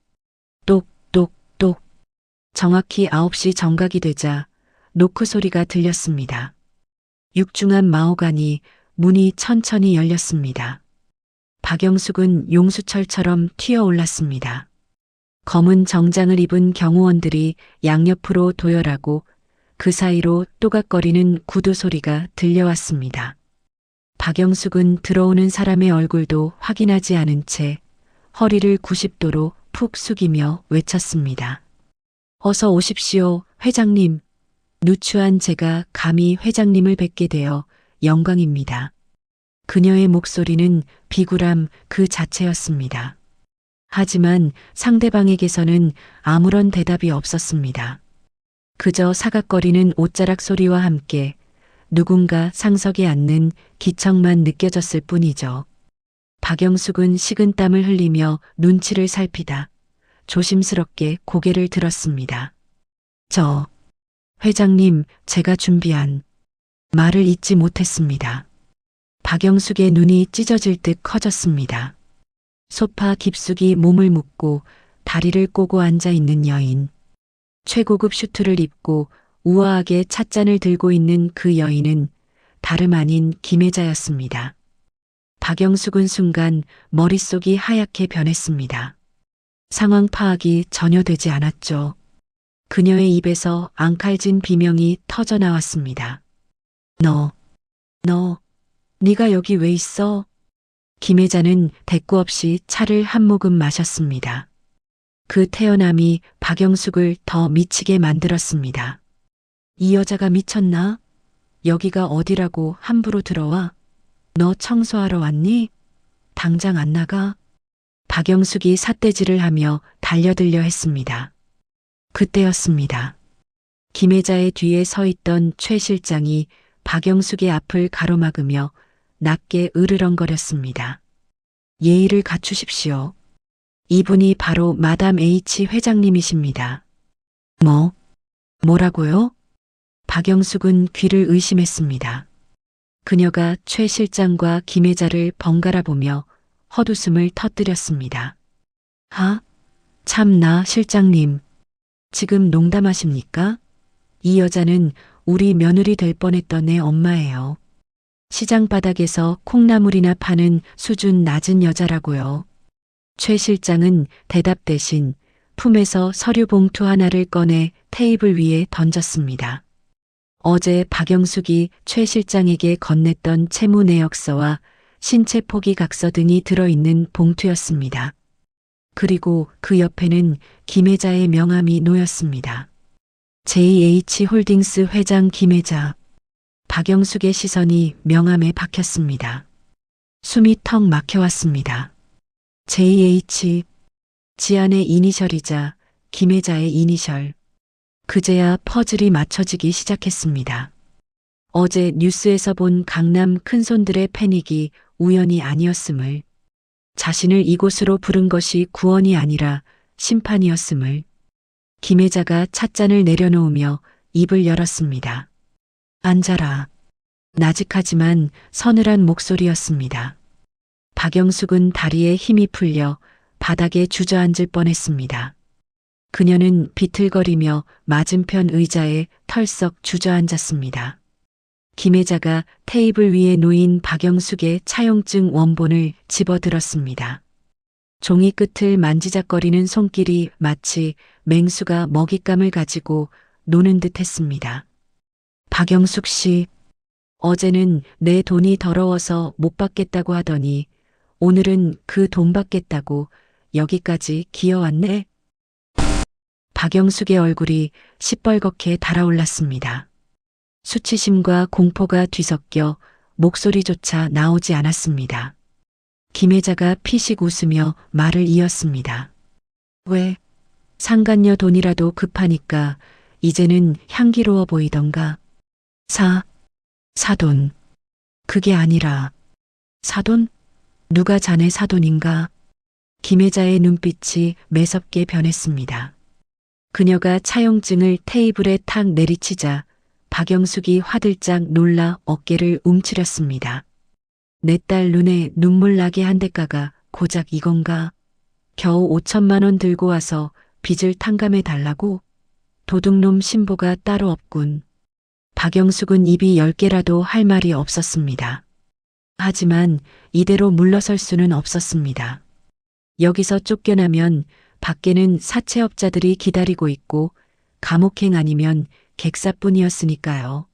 똑똑똑. 정확히 9시 정각이 되자 노크 소리가 들렸습니다. 육중한 마호가니 문이 천천히 열렸습니다. 박영숙은 용수철처럼 튀어올랐습니다. 검은 정장을 입은 경호원들이 양옆으로 도열하고 그 사이로 또각거리는 구두 소리가 들려왔습니다. 박영숙은 들어오는 사람의 얼굴도 확인하지 않은 채 허리를 90도로 푹 숙이며 외쳤습니다. 어서 오십시오, 회장님. 누추한 제가 감히 회장님을 뵙게 되어 영광입니다. 그녀의 목소리는 비굴함 그 자체였습니다. 하지만 상대방에게서는 아무런 대답이 없었습니다. 그저 사각거리는 옷자락 소리와 함께 누군가 상석에 앉는 기척만 느껴졌을 뿐이죠. 박영숙은 식은땀을 흘리며 눈치를 살피다 조심스럽게 고개를 들었습니다. 회장님, 제가 준비한 말을 잊지 못했습니다. 박영숙의 눈이 찢어질 듯 커졌습니다. 소파 깊숙이 몸을 묶고 다리를 꼬고 앉아 있는 여인. 최고급 슈트를 입고 우아하게 찻잔을 들고 있는 그 여인은 다름 아닌 김혜자였습니다. 박영숙은 순간 머릿속이 하얗게 변했습니다. 상황 파악이 전혀 되지 않았죠. 그녀의 입에서 앙칼진 비명이 터져 나왔습니다. 네가 여기 왜 있어? 김혜자는 대꾸 없이 차를 한 모금 마셨습니다. 그 태어남이 박영숙을 더 미치게 만들었습니다. 이 여자가 미쳤나? 여기가 어디라고 함부로 들어와? 너 청소하러 왔니? 당장 안 나가? 박영숙이 삿대질을 하며 달려들려 했습니다. 그때였습니다. 김혜자의 뒤에 서 있던 최 실장이 박영숙의 앞을 가로막으며 낮게 으르렁거렸습니다. 예의를 갖추십시오. 이분이 바로 마담 H 회장님이십니다. 뭐라고요? 박영숙은 귀를 의심했습니다. 그녀가 최 실장과 김혜자를 번갈아 보며 헛웃음을 터뜨렸습니다. 참나 실장님. 지금 농담하십니까? 이 여자는 우리 며느리 될 뻔했던 애 엄마예요. 시장 바닥에서 콩나물이나 파는 수준 낮은 여자라고요. 최 실장은 대답 대신 품에서 서류 봉투 하나를 꺼내 테이블 위에 던졌습니다. 어제 박영숙이 최 실장에게 건넸던 채무 내역서와 신체 포기 각서 등이 들어있는 봉투였습니다. 그리고 그 옆에는 김혜자의 명함이 놓였습니다. JH홀딩스 회장 김혜자. 박영숙의 시선이 명함에 박혔습니다. 숨이 턱 막혀왔습니다. JH, 지안의 이니셜이자 김혜자의 이니셜. 그제야 퍼즐이 맞춰지기 시작했습니다. 어제 뉴스에서 본 강남 큰손들의 패닉이 우연이 아니었음을. 자신을 이곳으로 부른 것이 구원이 아니라 심판이었음을. 김혜자가 찻잔을 내려놓으며 입을 열었습니다. 앉아라. 나직하지만 서늘한 목소리였습니다. 박영숙은 다리에 힘이 풀려 바닥에 주저앉을 뻔했습니다. 그녀는 비틀거리며 맞은편 의자에 털썩 주저앉았습니다. 김혜자가 테이블 위에 놓인 박영숙의 차용증 원본을 집어들었습니다. 종이 끝을 만지작거리는 손길이 마치 맹수가 먹잇감을 가지고 노는 듯 했습니다. 박영숙 씨, 어제는 내 돈이 더러워서 못 받겠다고 하더니 오늘은 그 돈 받겠다고 여기까지 기어왔네? 박영숙의 얼굴이 시뻘겋게 달아올랐습니다. 수치심과 공포가 뒤섞여 목소리조차 나오지 않았습니다. 김혜자가 피식 웃으며 말을 이었습니다. 왜? 상간녀 돈이라도 급하니까 이제는 향기로워 보이던가. 사돈. 그게 아니라. 사돈? 누가 자네 사돈인가? 김혜자의 눈빛이 매섭게 변했습니다. 그녀가 차용증을 테이블에 탁 내리치자 박영숙이 화들짝 놀라 어깨를 움츠렸습니다. 내 딸 눈에 눈물 나게 한 대가가 고작 이건가? 겨우 5천만 원 들고 와서 빚을 탕감해 달라고? 도둑놈 신보가 따로 없군. 박영숙은 입이 10개라도 할 말이 없었습니다. 하지만 이대로 물러설 수는 없었습니다. 여기서 쫓겨나면 밖에는 사채업자들이 기다리고 있고 감옥행 아니면 객사뿐이었으니까요.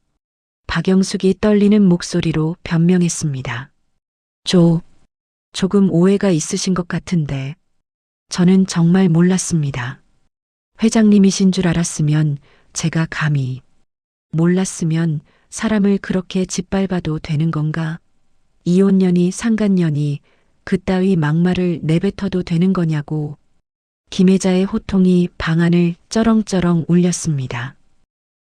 박영숙이 떨리는 목소리로 변명했습니다. 조금 오해가 있으신 것 같은데 저는 정말 몰랐습니다. 회장님이신 줄 알았으면 제가 감히, 몰랐으면 사람을 그렇게 짓밟아도 되는 건가? 이혼년이 상간년이 그따위 막말을 내뱉어도 되는 거냐고. 김혜자의 호통이 방 안을 쩌렁쩌렁 울렸습니다.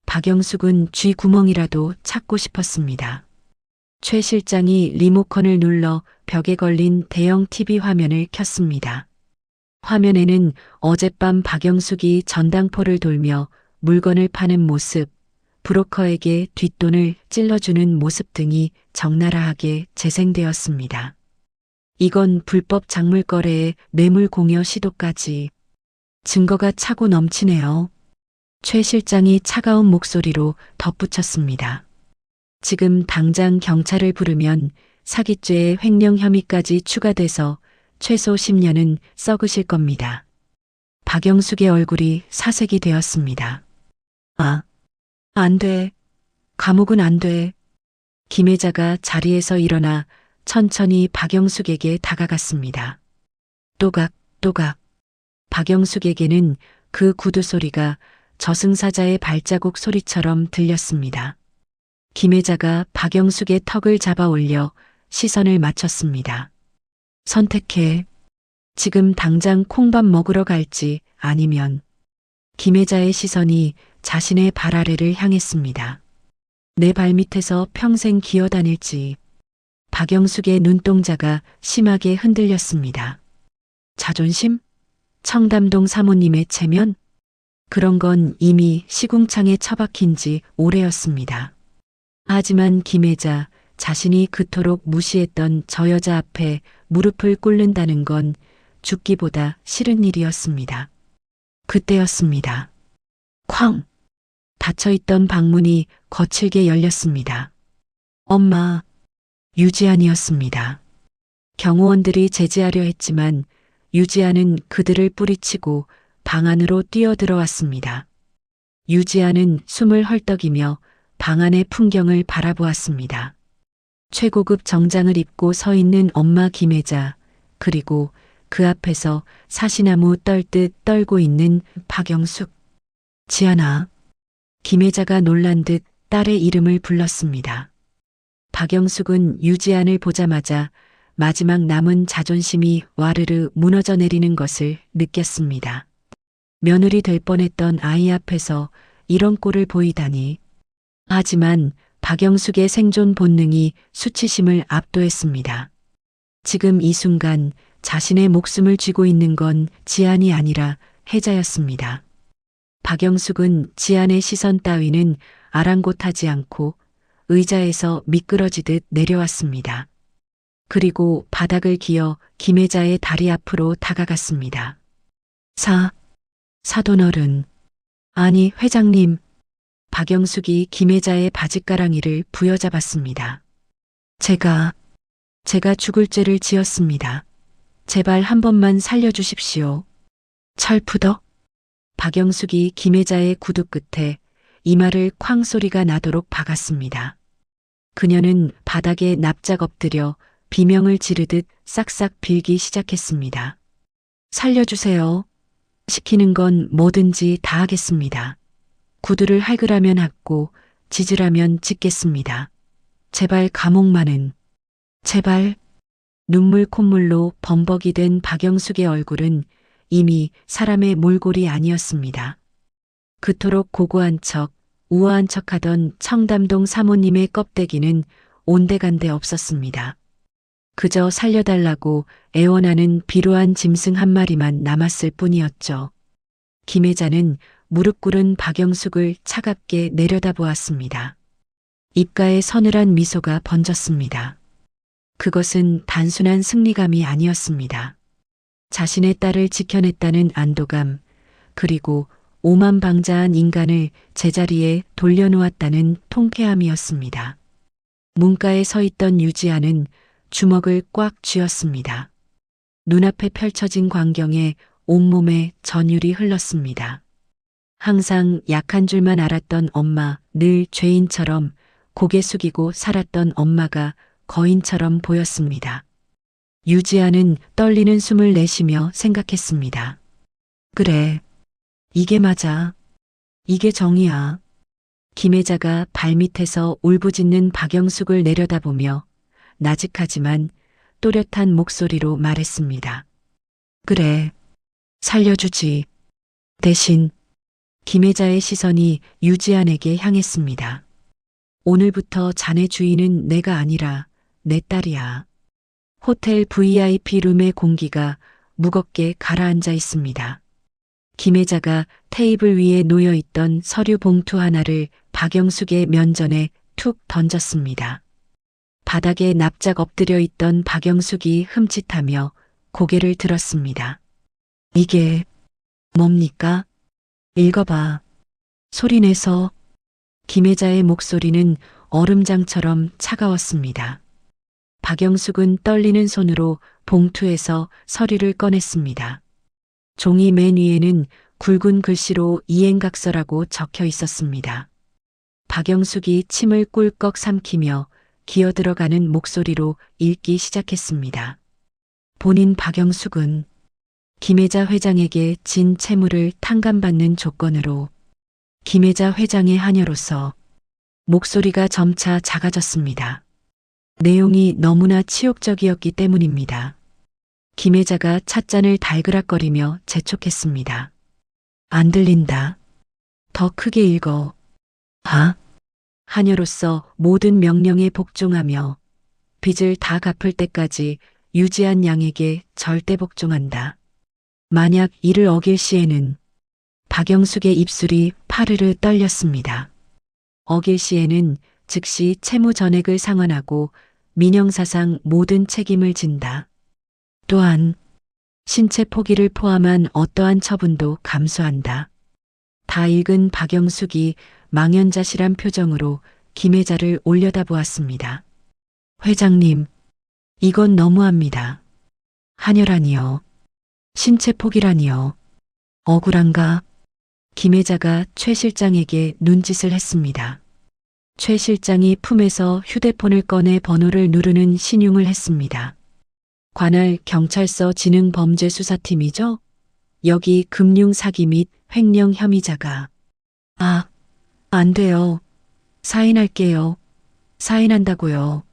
박영숙은 쥐 구멍이라도 찾고 싶었습니다. 최 실장이 리모컨을 눌러 벽에 걸린 대형 TV 화면을 켰습니다. 화면에는 어젯밤 박영숙이 전당포를 돌며 물건을 파는 모습, 브로커에게 뒷돈을 찔러주는 모습 등이 적나라하게 재생되었습니다. 이건 불법 작물 거래에 뇌물 공여 시도까지. 증거가 차고 넘치네요. 최 실장이 차가운 목소리로 덧붙였습니다. 지금 당장 경찰을 부르면 사기죄의 횡령 혐의까지 추가돼서 최소 10년은 썩으실 겁니다. 박영숙의 얼굴이 사색이 되었습니다. 안 돼. 감옥은 안 돼. 김혜자가 자리에서 일어나 천천히 박영숙에게 다가갔습니다. 또각. 박영숙에게는 그 구두 소리가 저승사자의 발자국 소리처럼 들렸습니다. 김혜자가 박영숙의 턱을 잡아 올려 시선을 맞췄습니다. 선택해. 지금 당장 콩밥 먹으러 갈지 아니면. 김혜자의 시선이 자신의 발 아래를 향했습니다. 내 발밑에서 평생 기어다닐지. 박영숙의 눈동자가 심하게 흔들렸습니다. 자존심? 청담동 사모님의 체면? 그런 건 이미 시궁창에 처박힌 지 오래였습니다. 하지만 김혜자 자신이 그토록 무시했던 저 여자 앞에 무릎을 꿇는다는 건 죽기보다 싫은 일이었습니다. 그때였습니다. 쾅! 닫혀있던 방문이 거칠게 열렸습니다. 엄마, 유지안이었습니다. 경호원들이 제지하려 했지만 유지안은 그들을 뿌리치고 방 안으로 뛰어들어왔습니다. 유지안은 숨을 헐떡이며 방 안의 풍경을 바라보았습니다. 최고급 정장을 입고 서 있는 엄마 김혜자, 그리고 그 앞에서 사시나무 떨듯 떨고 있는 박영숙. 지안아. 김혜자가 놀란 듯 딸의 이름을 불렀습니다. 박영숙은 유지안을 보자마자 마지막 남은 자존심이 와르르 무너져 내리는 것을 느꼈습니다. 며느리 될 뻔했던 아이 앞에서 이런 꼴을 보이다니. 하지만 박영숙의 생존 본능이 수치심을 압도했습니다. 지금 이 순간 자신의 목숨을 쥐고 있는 건 지안이 아니라 혜자였습니다. 박영숙은 지안의 시선 따위는 아랑곳하지 않고 의자에서 미끄러지듯 내려왔습니다. 그리고 바닥을 기어 김혜자의 다리 앞으로 다가갔습니다. 사돈어른. 아니, 회장님. 박영숙이 김혜자의 바짓가랑이를 부여잡았습니다. 제가 죽을 죄를 지었습니다. 제발 한 번만 살려주십시오. 철푸덕. 박영숙이 김혜자의 구두 끝에 이마를 쾅 소리가 나도록 박았습니다. 그녀는 바닥에 납작 엎드려 비명을 지르듯 싹싹 빌기 시작했습니다. 살려주세요. 시키는 건 뭐든지 다 하겠습니다. 구두를 할그라면 할고 짖으라면 짖겠습니다. 제발 감옥만은. 제발. 눈물 콧물로 범벅이 된 박영숙의 얼굴은 이미 사람의 몰골이 아니었습니다. 그토록 고고한 척, 우아한 척하던 청담동 사모님의 껍데기는 온데간데 없었습니다. 그저 살려달라고 애원하는 비루한 짐승 한 마리만 남았을 뿐이었죠. 김혜자는 무릎 꿇은 박영숙을 차갑게 내려다보았습니다. 입가에 서늘한 미소가 번졌습니다. 그것은 단순한 승리감이 아니었습니다. 자신의 딸을 지켜냈다는 안도감, 그리고 오만방자한 인간을 제자리에 돌려놓았다는 통쾌함이었습니다. 문가에 서 있던 유지아는 주먹을 꽉 쥐었습니다. 눈앞에 펼쳐진 광경에 온몸에 전율이 흘렀습니다. 항상 약한 줄만 알았던 엄마, 늘 죄인처럼 고개 숙이고 살았던 엄마가 거인처럼 보였습니다. 유지아는 떨리는 숨을 내쉬며 생각했습니다. 그래, 이게 맞아. 이게 정이야. 김혜자가 발밑에서 울부짖는 박영숙을 내려다보며 나직하지만 또렷한 목소리로 말했습니다. 그래, 살려주지. 대신 김혜자의 시선이 유지안에게 향했습니다. 오늘부터 자네 주인은 내가 아니라 내 딸이야. 호텔 VIP 룸의 공기가 무겁게 가라앉아 있습니다. 김혜자가 테이블 위에 놓여있던 서류 봉투 하나를 박영숙의 면전에 툭 던졌습니다. 바닥에 납작 엎드려 있던 박영숙이 흠칫하며 고개를 들었습니다. 이게 뭡니까? 읽어봐. 소리내서. 김혜자의 목소리는 얼음장처럼 차가웠습니다. 박영숙은 떨리는 손으로 봉투에서 서류를 꺼냈습니다. 종이 맨 위에는 굵은 글씨로 이행각서라고 적혀 있었습니다. 박영숙이 침을 꿀꺽 삼키며 기어들어가는 목소리로 읽기 시작했습니다. 본인 박영숙은 김혜자 회장에게 진 채무를 탕감받는 조건으로 김혜자 회장의 하녀로서. 목소리가 점차 작아졌습니다. 내용이 너무나 치욕적이었기 때문입니다. 김혜자가 찻잔을 달그락거리며 재촉했습니다. 안 들린다. 더 크게 읽어. 하녀로서 모든 명령에 복종하며 빚을 다 갚을 때까지 유지한 양에게 절대 복종한다. 만약 이를 어길 시에는. 박영숙의 입술이 파르르 떨렸습니다. 어길 시에는 즉시 채무 전액을 상환하고 민형사상 모든 책임을 진다. 또한 신체 포기를 포함한 어떠한 처분도 감수한다. 다 읽은 박영숙이 망연자실한 표정으로 김혜자를 올려다보았습니다. 회장님, 이건 너무합니다. 하녀라니요. 신체 포기라니요. 억울한가? 김혜자가 최 실장에게 눈짓을 했습니다. 최 실장이 품에서 휴대폰을 꺼내 번호를 누르는 신용을 했습니다. 관할 경찰서 지능범죄수사팀이죠? 여기 금융 사기 및 횡령 혐의자가. 안 돼요. 사인할게요. 사인한다고요.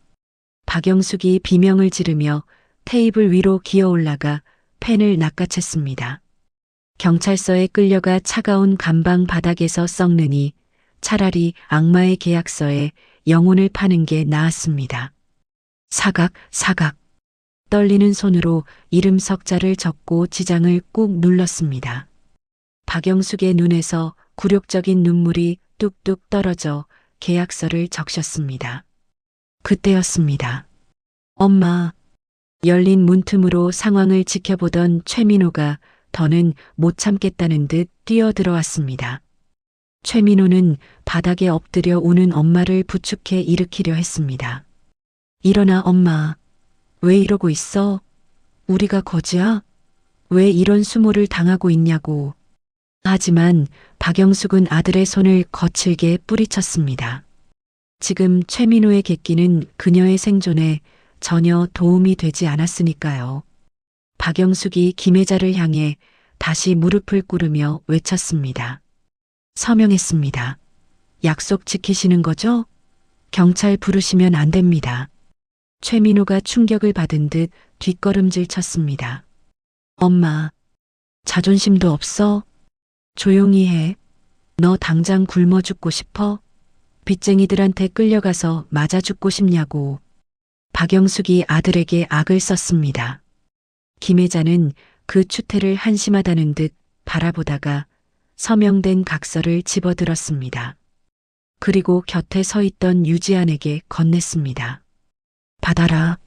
박영숙이 비명을 지르며 테이블 위로 기어 올라가 펜을 낚아챘습니다. 경찰서에 끌려가 차가운 감방 바닥에서 썩느니 차라리 악마의 계약서에 영혼을 파는 게 나았습니다. 사각. 떨리는 손으로 이름 석자를 적고 지장을 꾹 눌렀습니다. 박영숙의 눈에서 굴욕적인 눈물이 뚝뚝 떨어져 계약서를 적셨습니다. 그때였습니다. 엄마. 열린 문틈으로 상황을 지켜보던 최민호가 더는 못 참겠다는 듯 뛰어들어왔습니다. 최민호는 바닥에 엎드려 우는 엄마를 부축해 일으키려 했습니다. 일어나 엄마. 왜 이러고 있어? 우리가 거지야? 왜 이런 수모를 당하고 있냐고. 하지만 박영숙은 아들의 손을 거칠게 뿌리쳤습니다. 지금 최민호의 객기는 그녀의 생존에 전혀 도움이 되지 않았으니까요. 박영숙이 김혜자를 향해 다시 무릎을 꿇으며 외쳤습니다. 서명했습니다. 약속 지키시는 거죠? 경찰 부르시면 안 됩니다. 최민호가 충격을 받은 듯 뒷걸음질 쳤습니다. 엄마, 자존심도 없어? 조용히 해. 너 당장 굶어 죽고 싶어? 빚쟁이들한테 끌려가서 맞아 죽고 싶냐고. 박영숙이 아들에게 악을 썼습니다. 김혜자는 그 추태를 한심하다는 듯 바라보다가 서명된 각서를 집어들었습니다. 그리고 곁에 서 있던 유지안에게 건넸습니다. 받아라.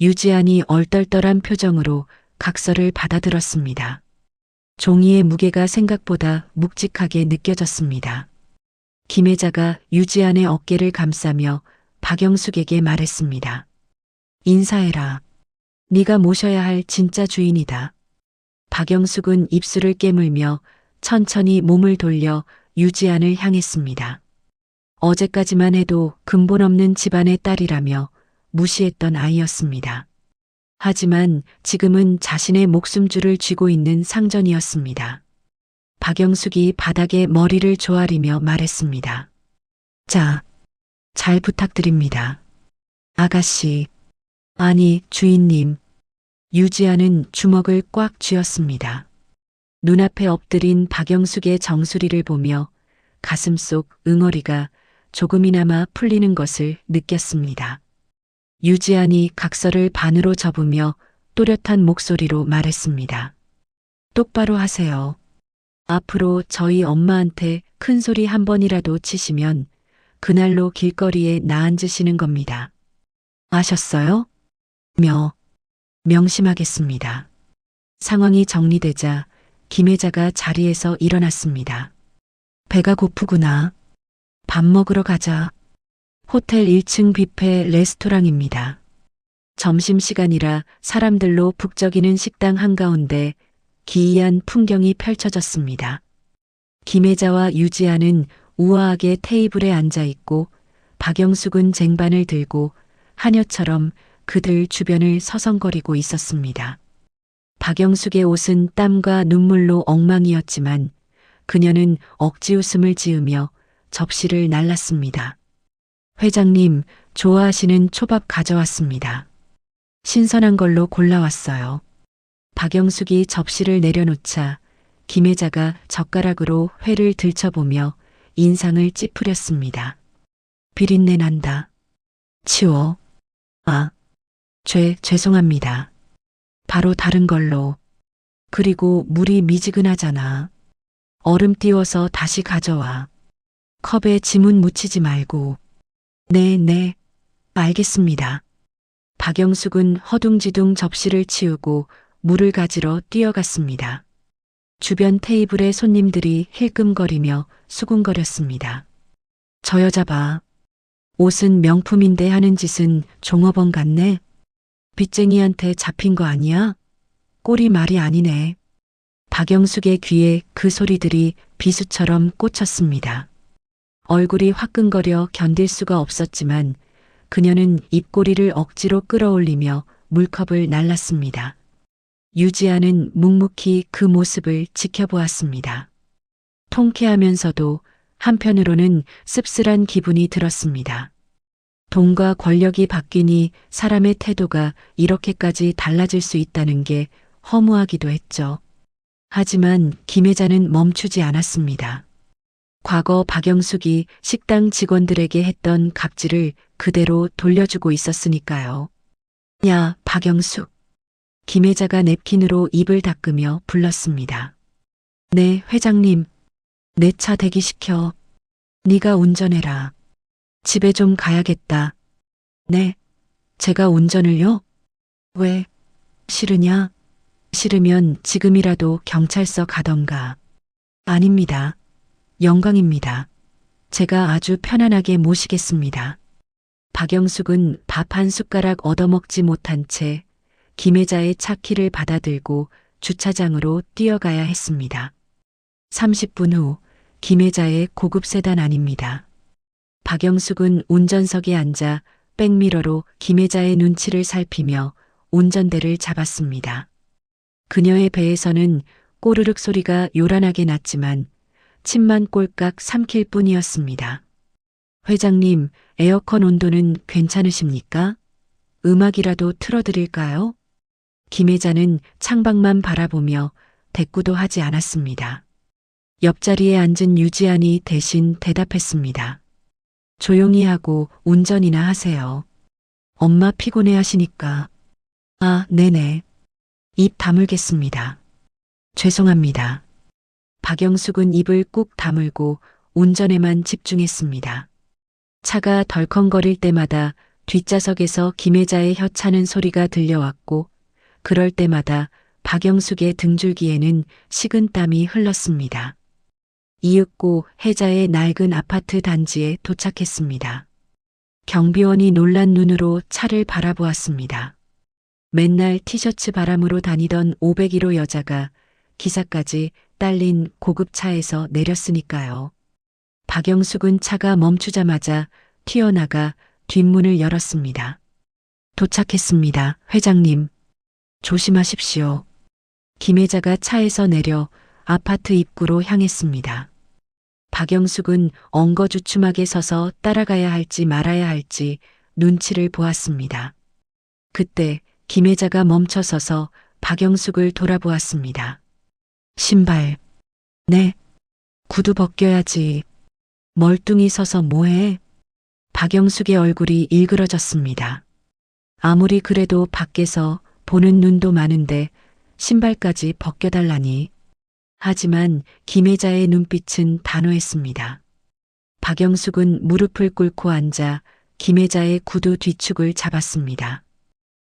유지안이 얼떨떨한 표정으로 각서를 받아들었습니다. 종이의 무게가 생각보다 묵직하게 느껴졌습니다. 김혜자가 유지안의 어깨를 감싸며 박영숙에게 말했습니다. 인사해라. 네가 모셔야 할 진짜 주인이다. 박영숙은 입술을 깨물며 천천히 몸을 돌려 유지안을 향했습니다. 어제까지만 해도 근본 없는 집안의 딸이라며 무시했던 아이였습니다. 하지만 지금은 자신의 목숨줄을 쥐고 있는 상전이었습니다. 박영숙이 바닥에 머리를 조아리며 말했습니다. 자, 잘 부탁드립니다. 아가씨, 아니 주인님. 유지아는 주먹을 꽉 쥐었습니다. 눈앞에 엎드린 박영숙의 정수리를 보며 가슴속 응어리가 조금이나마 풀리는 것을 느꼈습니다. 유지안이 각서를 반으로 접으며 또렷한 목소리로 말했습니다. 똑바로 하세요. 앞으로 저희 엄마한테 큰 소리 한 번이라도 치시면 그날로 길거리에 나앉으시는 겁니다. 아셨어요? 명심하겠습니다. 상황이 정리되자 김혜자가 자리에서 일어났습니다. 배가 고프구나. 밥 먹으러 가자. 호텔 1층 뷔페 레스토랑입니다. 점심시간이라 사람들로 북적이는 식당 한가운데 기이한 풍경이 펼쳐졌습니다. 김혜자와 유지아는 우아하게 테이블에 앉아있고 박영숙은 쟁반을 들고 하녀처럼 그들 주변을 서성거리고 있었습니다. 박영숙의 옷은 땀과 눈물로 엉망이었지만 그녀는 억지 웃음을 지으며 접시를 날랐습니다. 회장님, 좋아하시는 초밥 가져왔습니다. 신선한 걸로 골라왔어요. 박영숙이 접시를 내려놓자 김혜자가 젓가락으로 회를 들춰보며 인상을 찌푸렸습니다. 비린내 난다. 치워. 아, 죄송합니다. 바로 다른 걸로. 그리고 물이 미지근하잖아. 얼음 띄워서 다시 가져와. 컵에 지문 묻히지 말고. 네, 알겠습니다. 박영숙은 허둥지둥 접시를 치우고 물을 가지러 뛰어갔습니다. 주변 테이블의 손님들이 힐끔거리며 수군거렸습니다. 저 여자 봐. 옷은 명품인데 하는 짓은 종업원 같네. 빚쟁이한테 잡힌 거 아니야? 꼴이 말이 아니네. 박영숙의 귀에 그 소리들이 비수처럼 꽂혔습니다. 얼굴이 화끈거려 견딜 수가 없었지만 그녀는 입꼬리를 억지로 끌어올리며 물컵을 날랐습니다. 유지아는 묵묵히 그 모습을 지켜보았습니다. 통쾌하면서도 한편으로는 씁쓸한 기분이 들었습니다. 돈과 권력이 바뀌니 사람의 태도가 이렇게까지 달라질 수 있다는 게 허무하기도 했죠. 하지만 김혜자는 멈추지 않았습니다. 과거 박영숙이 식당 직원들에게 했던 갑질을 그대로 돌려주고 있었으니까요. 야, 박영숙. 김혜자가 냅킨으로 입을 닦으며 불렀습니다. 네, 회장님. 내 차 대기시켜. 네가 운전해라. 집에 좀 가야겠다. 네. 제가 운전을요? 왜? 싫으냐? 싫으면 지금이라도 경찰서 가던가. 아닙니다. 영광입니다. 제가 아주 편안하게 모시겠습니다. 박영숙은 밥 한 숟가락 얻어먹지 못한 채 김혜자의 차 키를 받아들고 주차장으로 뛰어가야 했습니다. 30분 후 김혜자의 고급 세단 안입니다. 박영숙은 운전석에 앉아 백미러로 김혜자의 눈치를 살피며 운전대를 잡았습니다. 그녀의 배에서는 꼬르륵 소리가 요란하게 났지만 침만 꼴깍 삼킬 뿐이었습니다. 회장님, 에어컨 온도는 괜찮으십니까? 음악이라도 틀어드릴까요? 김혜자는 창밖만 바라보며 대꾸도 하지 않았습니다. 옆자리에 앉은 유지안이 대신 대답했습니다. 조용히 하고 운전이나 하세요. 엄마 피곤해 하시니까. 아, 네네. 입 다물겠습니다. 죄송합니다. 박영숙은 입을 꾹 다물고 운전에만 집중했습니다. 차가 덜컹거릴 때마다 뒷좌석에서 김혜자의 혀 차는 소리가 들려왔고 그럴 때마다 박영숙의 등줄기에는 식은땀이 흘렀습니다. 이윽고 혜자의 낡은 아파트 단지에 도착했습니다. 경비원이 놀란 눈으로 차를 바라보았습니다. 맨날 티셔츠 바람으로 다니던 501호 여자가 기사까지 딸린 고급차에서 내렸으니까요. 박영숙은 차가 멈추자마자 튀어나가 뒷문을 열었습니다. 도착했습니다, 회장님. 조심하십시오. 김혜자가 차에서 내려 아파트 입구로 향했습니다. 박영숙은 엉거주춤하게 서서 따라가야 할지 말아야 할지 눈치를 보았습니다. 그때 김혜자가 멈춰서서 박영숙을 돌아보았습니다. 신발. 네. 구두 벗겨야지. 멀뚱히 서서 뭐해? 박영숙의 얼굴이 일그러졌습니다. 아무리 그래도 밖에서 보는 눈도 많은데 신발까지 벗겨달라니. 하지만 김혜자의 눈빛은 단호했습니다. 박영숙은 무릎을 꿇고 앉아 김혜자의 구두 뒤축을 잡았습니다.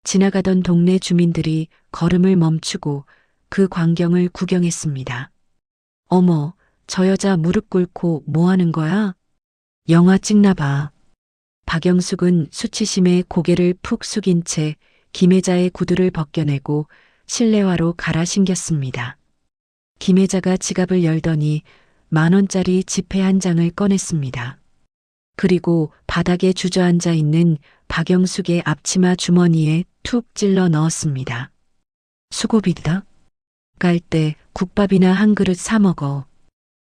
지나가던 동네 주민들이 걸음을 멈추고 그 광경을 구경했습니다. 어머, 저 여자 무릎 꿇고 뭐 하는 거야? 영화 찍나 봐. 박영숙은 수치심에 고개를 푹 숙인 채 김혜자의 구두를 벗겨내고 실내화로 갈아 신겼습니다. 김혜자가 지갑을 열더니 10,000원짜리 지폐 한 장을 꺼냈습니다. 그리고 바닥에 주저앉아 있는 박영숙의 앞치마 주머니에 툭 찔러 넣었습니다. 수고비다. 갈 때 국밥이나 한 그릇 사 먹어.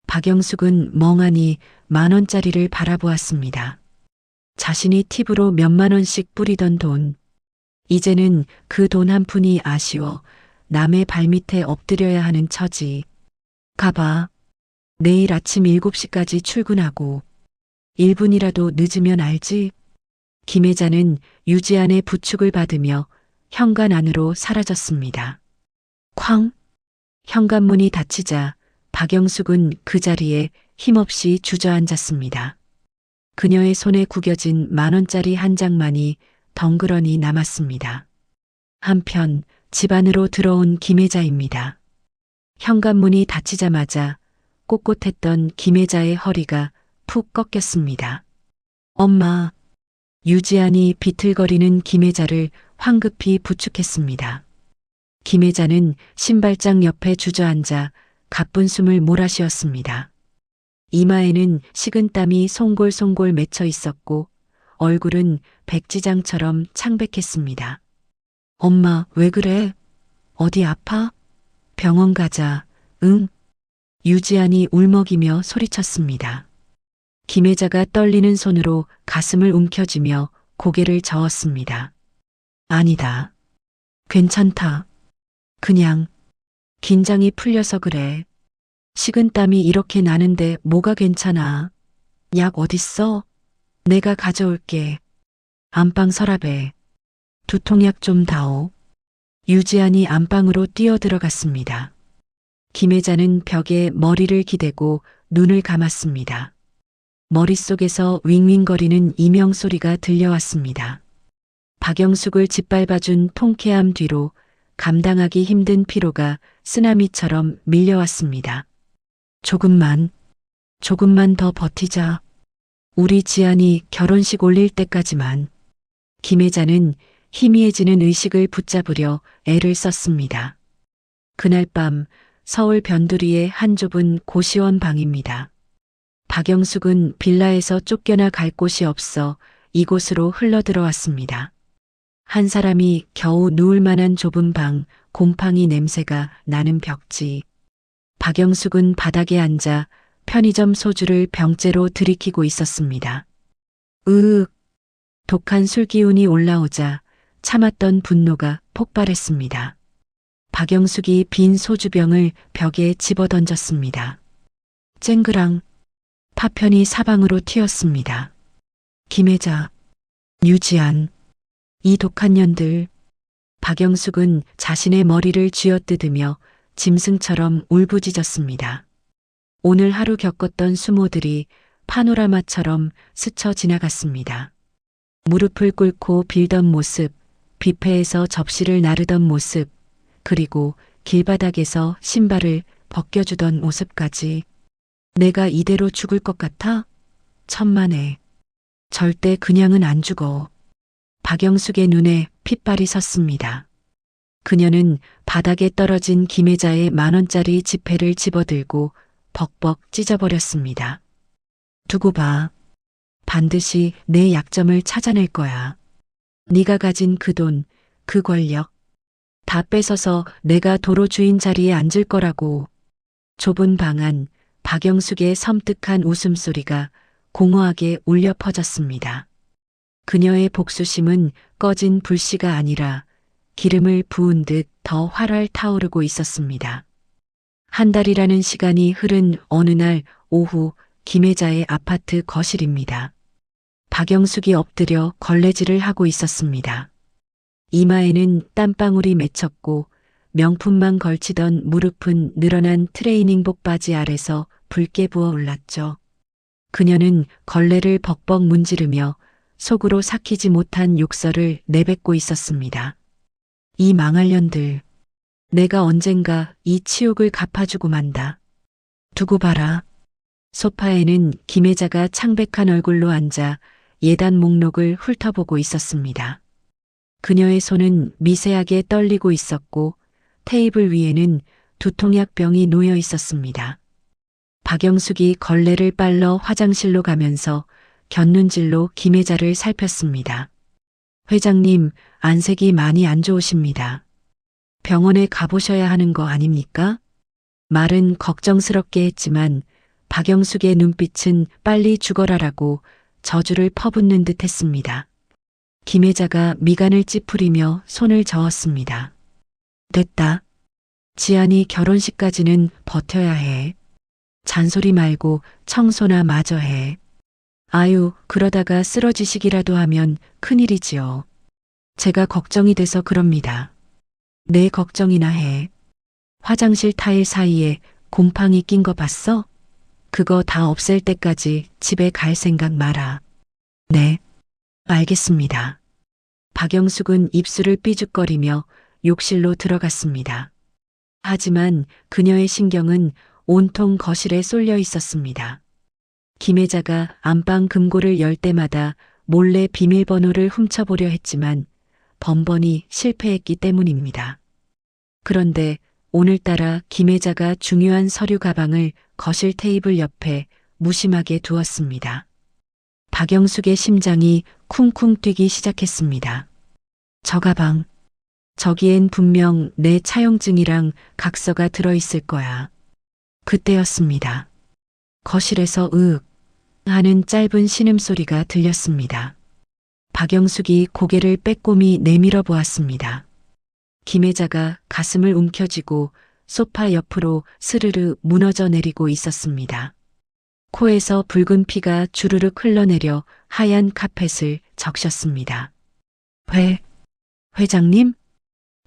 박영숙은 멍하니 10,000원짜리를 바라보았습니다. 자신이 팁으로 몇만 원씩 뿌리던 돈. 이제는 그 돈 한 푼이 아쉬워 남의 발밑에 엎드려야 하는 처지. 가봐. 내일 아침 7시까지 출근하고 1분이라도 늦으면 알지? 김혜자는 유지안의 부축을 받으며 현관 안으로 사라졌습니다. 쾅! 현관문이 닫히자 박영숙은 그 자리에 힘없이 주저앉았습니다. 그녀의 손에 구겨진 10,000원짜리 한 장만이 덩그러니 남았습니다. 한편 집 안으로 들어온 김혜자입니다. 현관문이 닫히자마자 꼿꼿했던 김혜자의 허리가 푹 꺾였습니다. 엄마. 유지안이 비틀거리는 김혜자를 황급히 부축했습니다. 김혜자는 신발장 옆에 주저앉아 가쁜 숨을 몰아쉬었습니다. 이마에는 식은땀이 송골송골 맺혀 있었고 얼굴은 백지장처럼 창백했습니다. 엄마, 왜 그래? 어디 아파? 병원 가자. 응? 유지안이 울먹이며 소리쳤습니다. 김혜자가 떨리는 손으로 가슴을 움켜쥐며 고개를 저었습니다. 아니다. 괜찮다. 그냥 긴장이 풀려서 그래. 식은땀이 이렇게 나는데 뭐가 괜찮아. 약 어딨어? 내가 가져올게. 안방 서랍에. 두통약 좀 다오. 유지안이 안방으로 뛰어들어갔습니다. 김혜자는 벽에 머리를 기대고 눈을 감았습니다. 머릿속에서 윙윙거리는 이명 소리가 들려왔습니다. 박영숙을 짓밟아준 통쾌함 뒤로 감당하기 힘든 피로가 쓰나미처럼 밀려왔습니다. 조금만 더 버티자. 우리 지안이 결혼식 올릴 때까지만. 김혜자는 희미해지는 의식을 붙잡으려 애를 썼습니다. 그날 밤 서울 변두리의 한 좁은 고시원 방입니다. 박영숙은 빌라에서 쫓겨나 갈 곳이 없어 이곳으로 흘러들어왔습니다. 한 사람이 겨우 누울 만한 좁은 방, 곰팡이 냄새가 나는 벽지. 박영숙은 바닥에 앉아 편의점 소주를 병째로 들이키고 있었습니다. 으윽. 독한 술 기운이 올라오자 참았던 분노가 폭발했습니다. 박영숙이 빈 소주병을 벽에 집어던졌습니다. 쨍그랑 파편이 사방으로 튀었습니다. 김혜자, 유지안, 이 독한 년들. 박영숙은 자신의 머리를 쥐어뜯으며 짐승처럼 울부짖었습니다. 오늘 하루 겪었던 수모들이 파노라마처럼 스쳐 지나갔습니다. 무릎을 꿇고 빌던 모습, 뷔페에서 접시를 나르던 모습, 그리고 길바닥에서 신발을 벗겨주던 모습까지. 내가 이대로 죽을 것 같아? 천만에. 절대 그냥은 안 죽어. 박영숙의 눈에 핏발이 섰습니다. 그녀는 바닥에 떨어진 김혜자의 10,000원짜리 지폐를 집어들고 벅벅 찢어버렸습니다. 두고 봐. 반드시 내 약점을 찾아낼 거야. 네가 가진 그 돈, 그 권력 다 뺏어서 내가 도로 주인 자리에 앉을 거라고. 좁은 방 안 박영숙의 섬뜩한 웃음소리가 공허하게 울려 퍼졌습니다. 그녀의 복수심은 꺼진 불씨가 아니라 기름을 부은 듯 더 활활 타오르고 있었습니다. 한 달이라는 시간이 흐른 어느 날 오후 김혜자의 아파트 거실입니다. 박영숙이 엎드려 걸레질을 하고 있었습니다. 이마에는 땀방울이 맺혔고 명품만 걸치던 무릎은 늘어난 트레이닝복 바지 아래서 붉게 부어 올랐죠. 그녀는 걸레를 벅벅 문지르며 속으로 삭히지 못한 욕설을 내뱉고 있었습니다. 이 망할 년들. 내가 언젠가 이 치욕을 갚아주고 만다. 두고 봐라. 소파에는 김혜자가 창백한 얼굴로 앉아 예단 목록을 훑어보고 있었습니다. 그녀의 손은 미세하게 떨리고 있었고 테이블 위에는 두통약병이 놓여 있었습니다. 박영숙이 걸레를 빨러 화장실로 가면서 곁눈질로 김혜자를 살폈습니다. 회장님, 안색이 많이 안 좋으십니다. 병원에 가보셔야 하는 거 아닙니까? 말은 걱정스럽게 했지만 박영숙의 눈빛은 빨리 죽어라라고 저주를 퍼붓는 듯 했습니다. 김혜자가 미간을 찌푸리며 손을 저었습니다. 됐다. 지안이 결혼식까지는 버텨야 해. 잔소리 말고 청소나 마저 해. 아유, 그러다가 쓰러지시기라도 하면 큰일이지요. 제가 걱정이 돼서 그럽니다. 내 걱정이나 해. 화장실 타일 사이에 곰팡이 낀 거 봤어? 그거 다 없앨 때까지 집에 갈 생각 마라. 네, 알겠습니다. 박영숙은 입술을 삐죽거리며 욕실로 들어갔습니다. 하지만 그녀의 신경은 온통 거실에 쏠려 있었습니다. 김혜자가 안방 금고를 열 때마다 몰래 비밀번호를 훔쳐보려 했지만 번번이 실패했기 때문입니다. 그런데 오늘따라 김혜자가 중요한 서류 가방을 거실 테이블 옆에 무심하게 두었습니다. 박영숙의 심장이 쿵쿵 뛰기 시작했습니다. 저 가방, 저기엔 분명 내 차용증이랑 각서가 들어있을 거야. 그때였습니다. 거실에서 으윽 하는 짧은 신음소리가 들렸습니다. 박영숙이 고개를 빼꼼히 내밀어 보았습니다. 김혜자가 가슴을 움켜쥐고 소파 옆으로 스르르 무너져 내리고 있었습니다. 코에서 붉은 피가 주르륵 흘러내려 하얀 카펫을 적셨습니다. 회장님?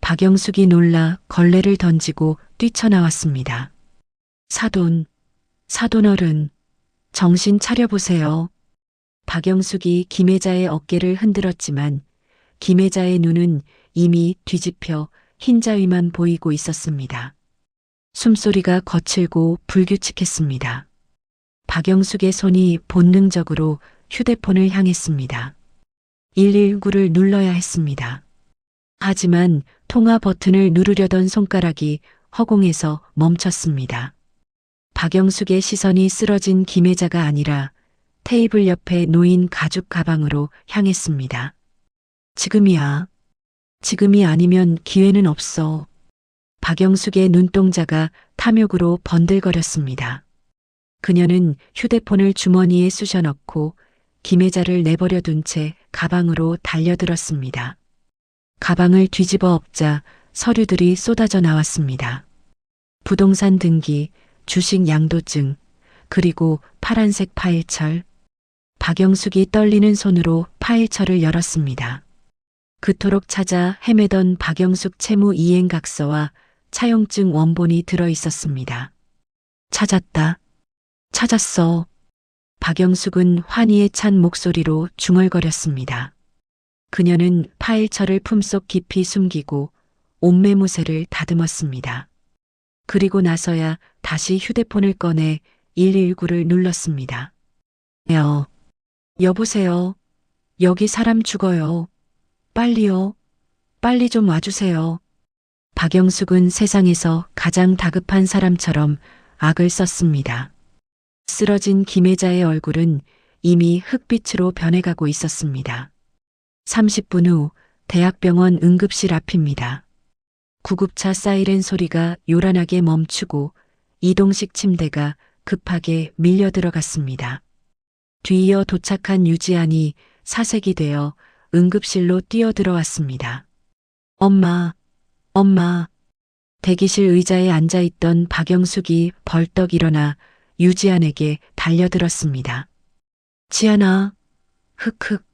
박영숙이 놀라 걸레를 던지고 뛰쳐나왔습니다. 사돈, 사돈어른, 정신 차려보세요. 박영숙이 김혜자의 어깨를 흔들었지만 김혜자의 눈은 이미 뒤집혀 흰자위만 보이고 있었습니다. 숨소리가 거칠고 불규칙했습니다. 박영숙의 손이 본능적으로 휴대폰을 향했습니다. 119를 눌러야 했습니다. 하지만 통화 버튼을 누르려던 손가락이 허공에서 멈췄습니다. 박영숙의 시선이 쓰러진 김혜자가 아니라 테이블 옆에 놓인 가죽 가방으로 향했습니다. 지금이야. 지금이 아니면 기회는 없어. 박영숙의 눈동자가 탐욕으로 번들거렸습니다. 그녀는 휴대폰을 주머니에 쑤셔넣고 김혜자를 내버려 둔 채 가방으로 달려들었습니다. 가방을 뒤집어 엎자 서류들이 쏟아져 나왔습니다. 부동산 등기, 주식 양도증, 그리고 파란색 파일철. 박영숙이 떨리는 손으로 파일철을 열었습니다. 그토록 찾아 헤매던 박영숙 채무 이행각서와 차용증 원본이 들어 있었습니다. 찾았다. 찾았어. 박영숙은 환희에 찬 목소리로 중얼거렸습니다. 그녀는 파일철을 품속 깊이 숨기고 옷매무새를 다듬었습니다. 그리고 나서야 다시 휴대폰을 꺼내 119를 눌렀습니다. 여보세요. 여기 사람 죽어요. 빨리요. 빨리 좀 와주세요. 박영숙은 세상에서 가장 다급한 사람처럼 악을 썼습니다. 쓰러진 김혜자의 얼굴은 이미 흑빛으로 변해가고 있었습니다. 30분 후 대학병원 응급실 앞입니다. 구급차 사이렌 소리가 요란하게 멈추고 이동식 침대가 급하게 밀려 들어갔습니다. 뒤이어 도착한 유지안이 사색이 되어 응급실로 뛰어들어왔습니다. 엄마, 엄마. 대기실 의자에 앉아있던 박영숙이 벌떡 일어나 유지안에게 달려들었습니다. 지안아, 흑흑.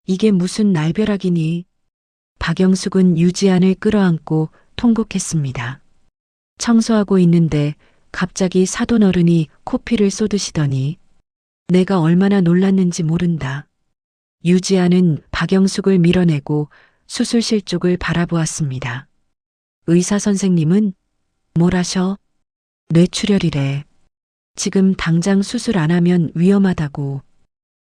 이게 무슨 날벼락이니? 박영숙은 유지안을 끌어안고 통곡했습니다. 청소하고 있는데 갑자기 사돈어른이 코피를 쏟으시더니 내가 얼마나 놀랐는지 모른다. 유지안은 박영숙을 밀어내고 수술실 쪽을 바라보았습니다. 의사 선생님은 뭘 하셔? 뇌출혈이래. 지금 당장 수술 안 하면 위험하다고.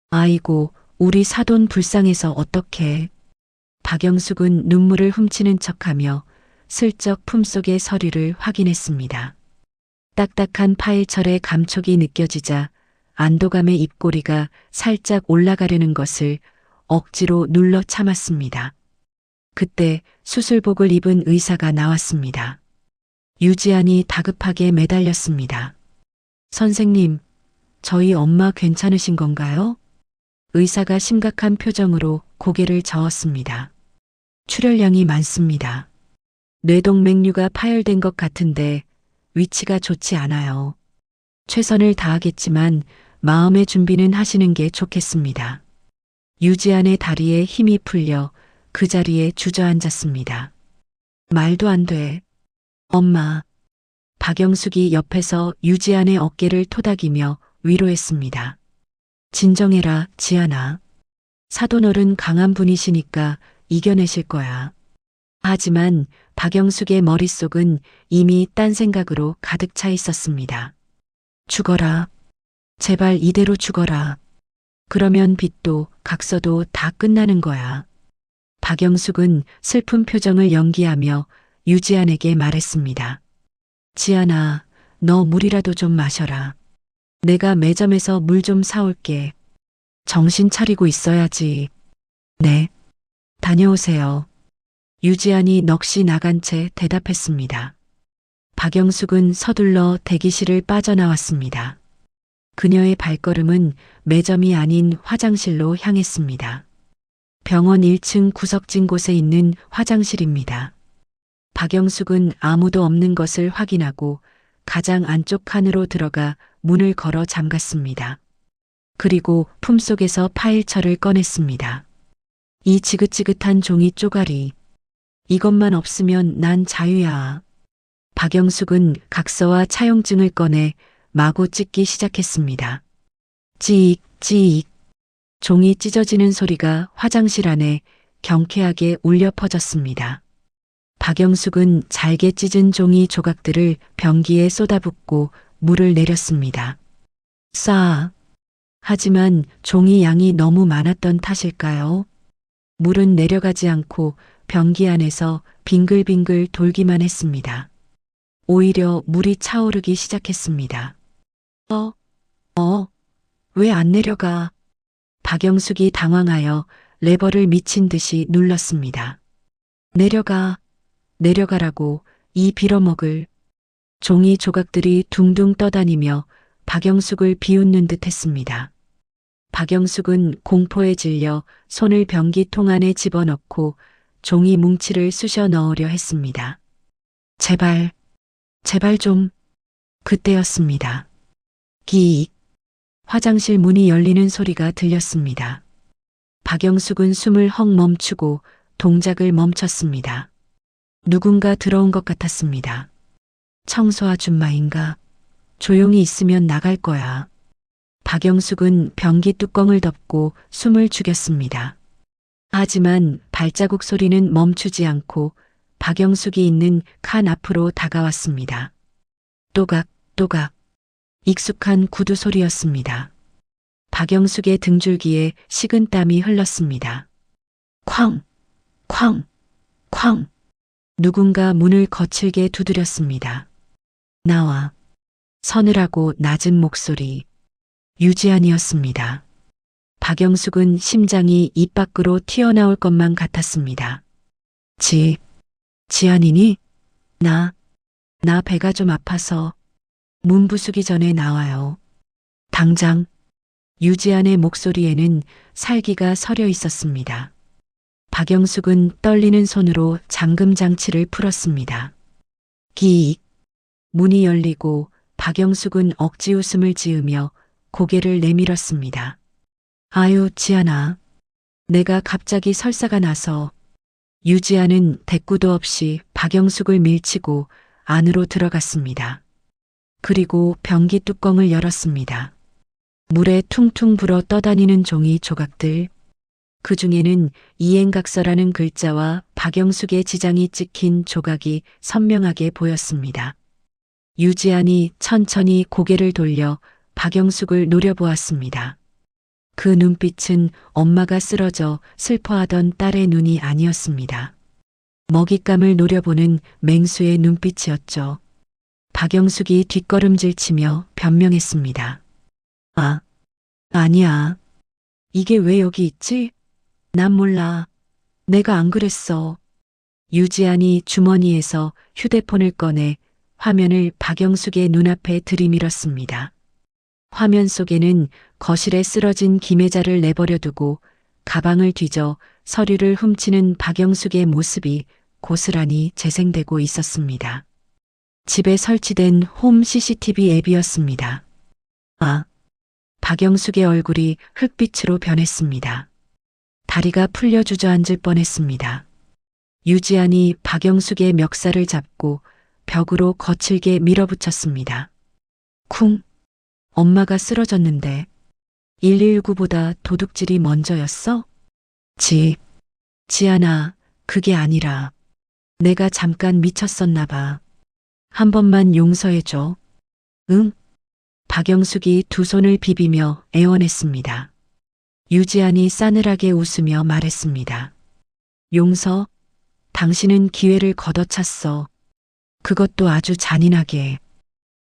아이고, 우리 사돈 불쌍해서 어떡해. 박영숙은 눈물을 훔치는 척하며 슬쩍 품속의 서류를 확인했습니다. 딱딱한 파일철의 감촉이 느껴지자 안도감의 입꼬리가 살짝 올라가려는 것을 억지로 눌러 참았습니다. 그때 수술복을 입은 의사가 나왔습니다. 유지안이 다급하게 매달렸습니다. 선생님, 저희 엄마 괜찮으신 건가요? 의사가 심각한 표정으로 고개를 저었습니다. 출혈량이 많습니다. 뇌동맥류가 파열된 것 같은데 위치가 좋지 않아요. 최선을 다하겠지만 마음의 준비는 하시는 게 좋겠습니다. 유지안의 다리에 힘이 풀려 그 자리에 주저앉았습니다. 말도 안 돼. 엄마. 박영숙이 옆에서 유지안의 어깨를 토닥이며 위로했습니다. 진정해라, 지안아. 사돈어른 강한 분이시니까 이겨내실 거야. 하지만 박영숙의 머릿속은 이미 딴 생각으로 가득 차 있었습니다. 죽어라. 제발 이대로 죽어라. 그러면 빚도 각서도 다 끝나는 거야. 박영숙은 슬픈 표정을 연기하며 유지안에게 말했습니다. 지안아, 너 물이라도 좀 마셔라. 내가 매점에서 물 좀 사올게. 정신 차리고 있어야지. 네. 다녀오세요. 유지안이 넋이 나간 채 대답했습니다. 박영숙은 서둘러 대기실을 빠져나왔습니다. 그녀의 발걸음은 매점이 아닌 화장실로 향했습니다. 병원 1층 구석진 곳에 있는 화장실입니다. 박영숙은 아무도 없는 것을 확인하고 가장 안쪽 칸으로 들어가 문을 걸어 잠갔습니다. 그리고 품속에서 파일철을 꺼냈습니다. 이 지긋지긋한 종이 쪼가리, 이것만 없으면 난 자유야. 박영숙은 각서와 차용증을 꺼내 마구 찢기 시작했습니다. 찌익, 찌익. 종이 찢어지는 소리가 화장실 안에 경쾌하게 울려 퍼졌습니다. 박영숙은 잘게 찢은 종이 조각들을 변기에 쏟아붓고 물을 내렸습니다. 싸. 하지만 종이 양이 너무 많았던 탓일까요? 물은 내려가지 않고 변기 안에서 빙글빙글 돌기만 했습니다. 오히려 물이 차오르기 시작했습니다. 왜 안 내려가? 박영숙이 당황하여 레버를 미친 듯이 눌렀습니다. 내려가라고 이 빌어먹을. 종이 조각들이 둥둥 떠다니며 박영숙을 비웃는 듯 했습니다. 박영숙은 공포에 질려 손을 변기통 안에 집어넣고 종이 뭉치를 쑤셔 넣으려 했습니다. 제발 좀. 그때였습니다. 기익. 화장실 문이 열리는 소리가 들렸습니다. 박영숙은 숨을 헉 멈추고 동작을 멈췄습니다. 누군가 들어온 것 같았습니다. 청소 아줌마인가? 조용히 있으면 나갈 거야. 박영숙은 변기 뚜껑을 덮고 숨을 죽였습니다. 하지만 발자국 소리는 멈추지 않고 박영숙이 있는 칸 앞으로 다가왔습니다. 또각. 익숙한 구두 소리였습니다. 박영숙의 등줄기에 식은 땀이 흘렀습니다. 쾅. 누군가 문을 거칠게 두드렸습니다. 나와. 서늘하고 낮은 목소리. 유지안이었습니다. 박영숙은 심장이 입 밖으로 튀어나올 것만 같았습니다. 지안이니? 나 배가 좀 아파서 문 부수기 전에 나와요. 당장. 유지안의 목소리에는 살기가 서려 있었습니다. 박영숙은 떨리는 손으로 잠금 장치를 풀었습니다. 기익. 문이 열리고 박영숙은 억지 웃음을 지으며 고개를 내밀었습니다. 아유, 지안아. 내가 갑자기 설사가 나서. 유지안은 대꾸도 없이 박영숙을 밀치고 안으로 들어갔습니다. 그리고 변기 뚜껑을 열었습니다. 물에 퉁퉁 불어 떠다니는 종이 조각들. 그 중에는 이행각서라는 글자와 박영숙의 지장이 찍힌 조각이 선명하게 보였습니다. 유지안이 천천히 고개를 돌려 박영숙을 노려보았습니다. 그 눈빛은 엄마가 쓰러져 슬퍼하던 딸의 눈이 아니었습니다. 먹잇감을 노려보는 맹수의 눈빛이었죠. 박영숙이 뒷걸음질치며 변명했습니다. 아니야. 이게 왜 여기 있지? 난 몰라. 내가 안 그랬어. 유지안이 주머니에서 휴대폰을 꺼내 화면을 박영숙의 눈앞에 들이밀었습니다. 화면 속에는 거실에 쓰러진 김혜자를 내버려 두고 가방을 뒤져 서류를 훔치는 박영숙의 모습이 고스란히 재생되고 있었습니다. 집에 설치된 홈 CCTV 앱이었습니다. 박영숙의 얼굴이 흙빛으로 변했습니다. 다리가 풀려 주저앉을 뻔했습니다. 유지안이 박영숙의 멱살을 잡고 벽으로 거칠게 밀어붙였습니다. 쿵. 엄마가 쓰러졌는데 119보다 도둑질이 먼저였어? 지안아, 그게 아니라 내가 잠깐 미쳤었나 봐. 한 번만 용서해줘. 응? 박영숙이 두 손을 비비며 애원했습니다. 유지안이 싸늘하게 웃으며 말했습니다. 용서? 당신은 기회를 걷어찼어. 그것도 아주 잔인하게.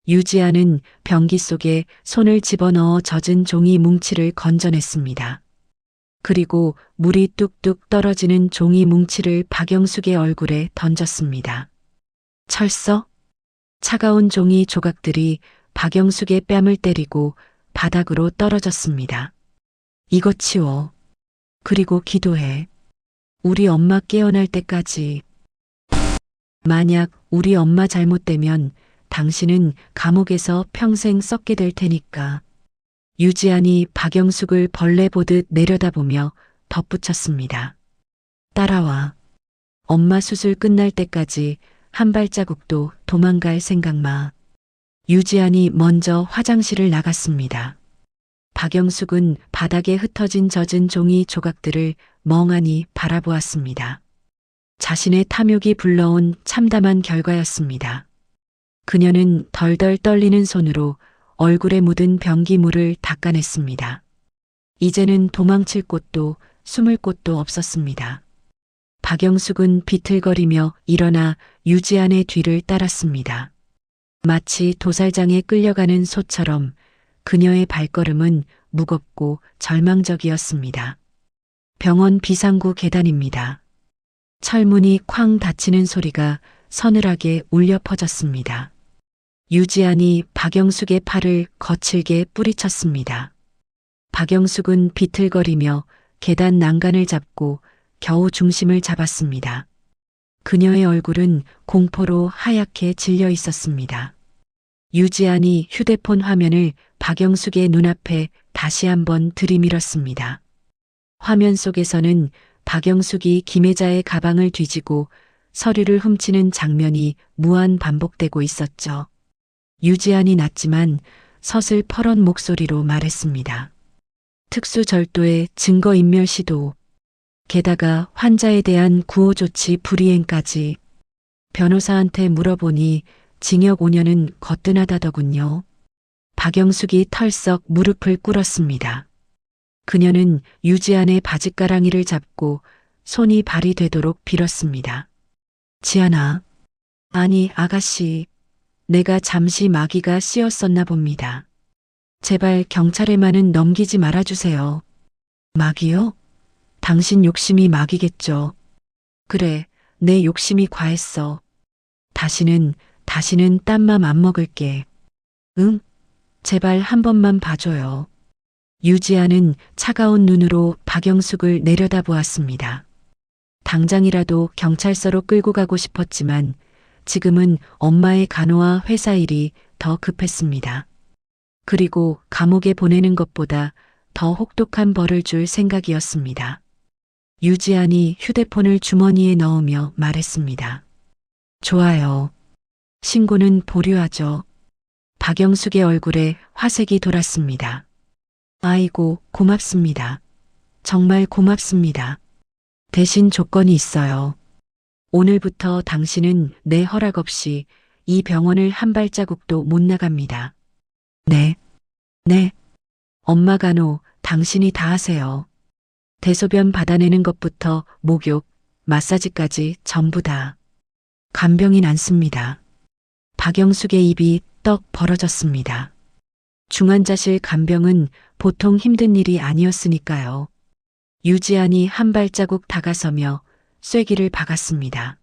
유지안은 변기 속에 손을 집어넣어 젖은 종이 뭉치를 건져냈습니다. 그리고 물이 뚝뚝 떨어지는 종이 뭉치를 박영숙의 얼굴에 던졌습니다. 철서? 차가운 종이 조각들이 박영숙의 뺨을 때리고 바닥으로 떨어졌습니다. 이거 치워. 그리고 기도해. 우리 엄마 깨어날 때까지. 만약 우리 엄마 잘못되면 당신은 감옥에서 평생 썩게 될 테니까. 유지안이 박영숙을 벌레 보듯 내려다보며 덧붙였습니다. 따라와. 엄마 수술 끝날 때까지 한 발자국도 도망갈 생각 마. 유지안이 먼저 화장실을 나갔습니다. 박영숙은 바닥에 흩어진 젖은 종이 조각들을 멍하니 바라보았습니다. 자신의 탐욕이 불러온 참담한 결과였습니다. 그녀는 덜덜 떨리는 손으로 얼굴에 묻은 변기물을 닦아냈습니다. 이제는 도망칠 곳도 숨을 곳도 없었습니다. 박영숙은 비틀거리며 일어나 유지안의 뒤를 따랐습니다. 마치 도살장에 끌려가는 소처럼 그녀의 발걸음은 무겁고 절망적이었습니다. 병원 비상구 계단입니다. 철문이 쾅 닫히는 소리가 서늘하게 울려 퍼졌습니다. 유지안이 박영숙의 팔을 거칠게 뿌리쳤습니다. 박영숙은 비틀거리며 계단 난간을 잡고 겨우 중심을 잡았습니다. 그녀의 얼굴은 공포로 하얗게 질려 있었습니다. 유지안이 휴대폰 화면을 박영숙의 눈앞에 다시 한번 들이밀었습니다. 화면 속에서는 박영숙이 김혜자의 가방을 뒤지고 서류를 훔치는 장면이 무한 반복되고 있었죠. 유지안이 낮지만 서슬퍼런 목소리로 말했습니다. 특수절도의 증거인멸 시도, 게다가 환자에 대한 구호조치 불이행까지. 변호사한테 물어보니 징역 5년은 거뜬하다더군요. 박영숙이 털썩 무릎을 꿇었습니다. 그녀는 유지안의 바짓가랑이를 잡고 손이 발이 되도록 빌었습니다. 지안아, 아니 아가씨, 내가 잠시 마귀가 씌었었나 봅니다. 제발 경찰에만은 넘기지 말아주세요. 마귀요? 당신 욕심이 마귀겠죠. 그래, 내 욕심이 과했어. 다시는 딴 맘 안 먹을게. 응? 제발 한 번만 봐줘요. 유지안은 차가운 눈으로 박영숙을 내려다보았습니다. 당장이라도 경찰서로 끌고 가고 싶었지만 지금은 엄마의 간호와 회사 일이 더 급했습니다. 그리고 감옥에 보내는 것보다 더 혹독한 벌을 줄 생각이었습니다. 유지안이 휴대폰을 주머니에 넣으며 말했습니다. 좋아요. 신고는 보류하죠. 박영숙의 얼굴에 화색이 돌았습니다. 아이고, 고맙습니다. 정말 고맙습니다. 대신 조건이 있어요. 오늘부터 당신은 내 허락 없이 이 병원을 한 발자국도 못 나갑니다. 네. 엄마 간호 당신이 다 하세요. 대소변 받아내는 것부터 목욕, 마사지까지 전부 다. 간병인 안 씁니다. 박영숙의 입이 떡 벌어졌습니다. 중환자실 간병은 보통 힘든 일이 아니었으니까요. 유지안이 한 발자국 다가서며 쐐기를 박았습니다.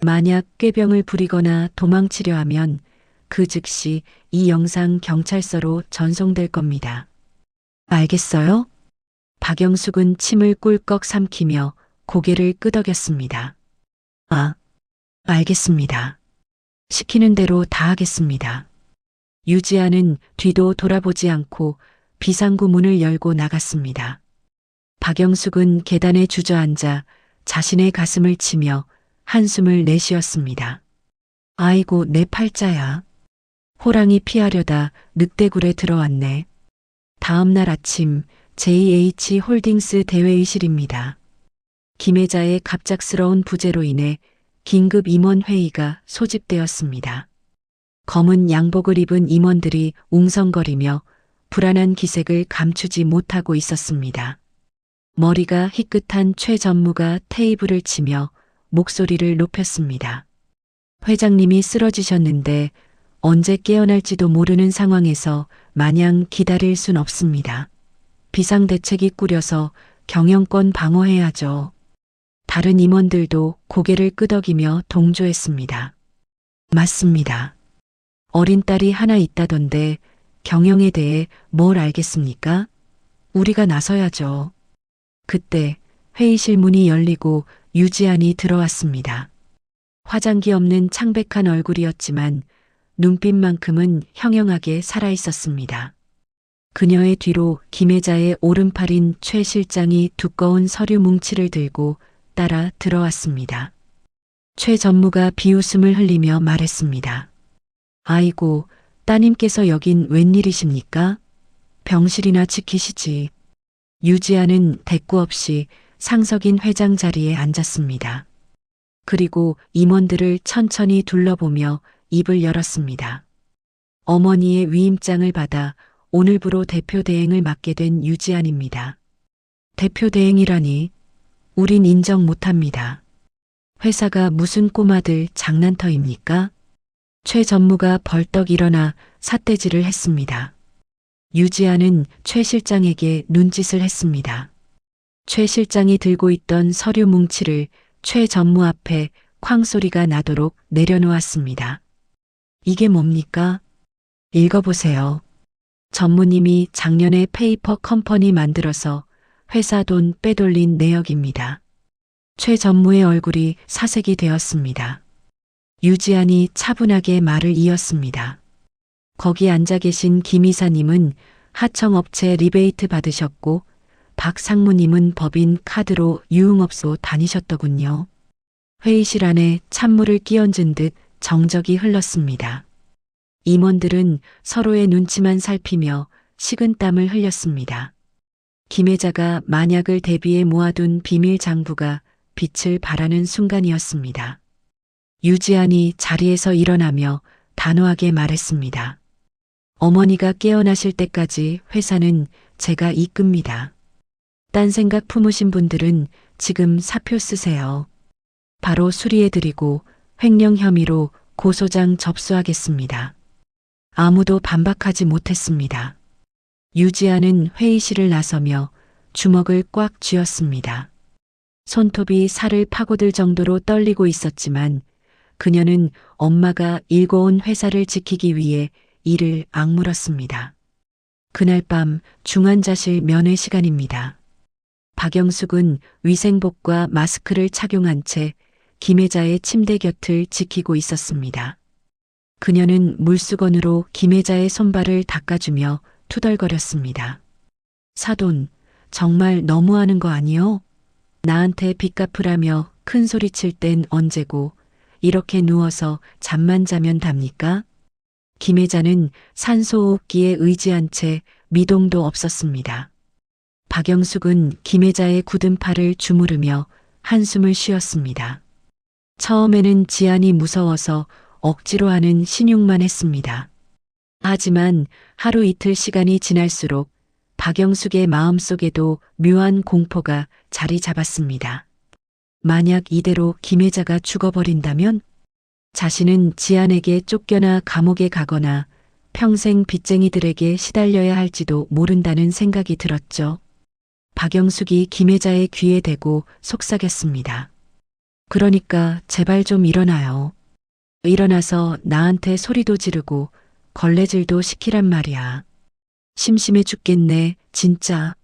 만약 꾀병을 부리거나 도망치려 하면 그 즉시 이 영상 경찰서로 전송될 겁니다. 알겠어요? 박영숙은 침을 꿀꺽 삼키며 고개를 끄덕였습니다. 아, 알겠습니다. 시키는 대로 다 하겠습니다. 유지안은 뒤도 돌아보지 않고 비상구 문을 열고 나갔습니다. 박영숙은 계단에 주저앉아 자신의 가슴을 치며 한숨을 내쉬었습니다. 아이고, 내 팔자야. 호랑이 피하려다 늑대굴에 들어왔네. 다음 날 아침 JH홀딩스 대회의실입니다. 김혜자의 갑작스러운 부재로 인해 긴급 임원회의가 소집되었습니다. 검은 양복을 입은 임원들이 웅성거리며 불안한 기색을 감추지 못하고 있었습니다. 머리가 희끗한 최 전무가 테이블을 치며 목소리를 높였습니다. 회장님이 쓰러지셨는데 언제 깨어날지도 모르는 상황에서 마냥 기다릴 순 없습니다. 비상대책이 꾸려서 경영권 방어해야죠. 다른 임원들도 고개를 끄덕이며 동조했습니다. 맞습니다. 어린 딸이 하나 있다던데 경영에 대해 뭘 알겠습니까? 우리가 나서야죠. 그때 회의실 문이 열리고 유지안이 들어왔습니다. 화장기 없는 창백한 얼굴이었지만 눈빛만큼은 형형하게 살아있었습니다. 그녀의 뒤로 김혜자의 오른팔인 최 실장이 두꺼운 서류 뭉치를 들고 따라 들어왔습니다. 최 전무가 비웃음을 흘리며 말했습니다. 아이고, 따님께서 여긴 웬일이십니까? 병실이나 지키시지. 유지아는 대꾸 없이 상석인 회장 자리에 앉았습니다. 그리고 임원들을 천천히 둘러보며 입을 열었습니다. 어머니의 위임장을 받아 오늘부로 대표 대행을 맡게 된 유지안입니다. 대표 대행이라니 우린 인정 못합니다. 회사가 무슨 꼬마들 장난터입니까? 최 전무가 벌떡 일어나 삿대질을 했습니다. 유지아는 최 실장에게 눈짓을 했습니다. 최 실장이 들고 있던 서류 뭉치를 최 전무 앞에 쾅 소리가 나도록 내려놓았습니다. 이게 뭡니까? 읽어보세요. 전무님이 작년에 페이퍼 컴퍼니 만들어서 회사 돈 빼돌린 내역입니다. 최 전무의 얼굴이 사색이 되었습니다. 유지안이 차분하게 말을 이었습니다. 거기 앉아 계신 김 이사님은 하청업체 리베이트 받으셨고 박 상무님은 법인 카드로 유흥업소 다니셨더군요. 회의실 안에 찬물을 끼얹은 듯 정적이 흘렀습니다. 임원들은 서로의 눈치만 살피며 식은땀을 흘렸습니다. 김 회자가 만약을 대비해 모아둔 비밀 장부가 빛을 발하는 순간이었습니다. 유지안이 자리에서 일어나며 단호하게 말했습니다. 어머니가 깨어나실 때까지 회사는 제가 이끕니다. 딴 생각 품으신 분들은 지금 사표 쓰세요. 바로 수리해드리고 횡령 혐의로 고소장 접수하겠습니다. 아무도 반박하지 못했습니다. 유지아는 회의실을 나서며 주먹을 꽉 쥐었습니다. 손톱이 살을 파고들 정도로 떨리고 있었지만 그녀는 엄마가 일궈온 회사를 지키기 위해 이를 악물었습니다. 그날 밤 중환자실 면회 시간입니다. 박영숙은 위생복과 마스크를 착용한 채 김혜자의 침대 곁을 지키고 있었습니다. 그녀는 물수건으로 김혜자의 손발을 닦아주며 투덜거렸습니다. 사돈, 정말 너무하는 거 아니요? 나한테 빚 갚으라며 큰 소리 칠 땐 언제고 이렇게 누워서 잠만 자면 답니까? 김혜자는 산소호흡기에 의지한 채 미동도 없었습니다. 박영숙은 김혜자의 굳은 팔을 주무르며 한숨을 쉬었습니다. 처음에는 지안이 무서워서 억지로 하는 신용만 했습니다. 하지만 하루 이틀 시간이 지날수록 박영숙의 마음속에도 묘한 공포가 자리 잡았습니다. 만약 이대로 김혜자가 죽어버린다면 자신은 지안에게 쫓겨나 감옥에 가거나 평생 빚쟁이들에게 시달려야 할지도 모른다는 생각이 들었죠. 박영숙이 김혜자의 귀에 대고 속삭였습니다. 그러니까 제발 좀 일어나요. 일어나서 나한테 소리도 지르고 걸레질도 시키란 말이야. 심심해 죽겠네, 진짜.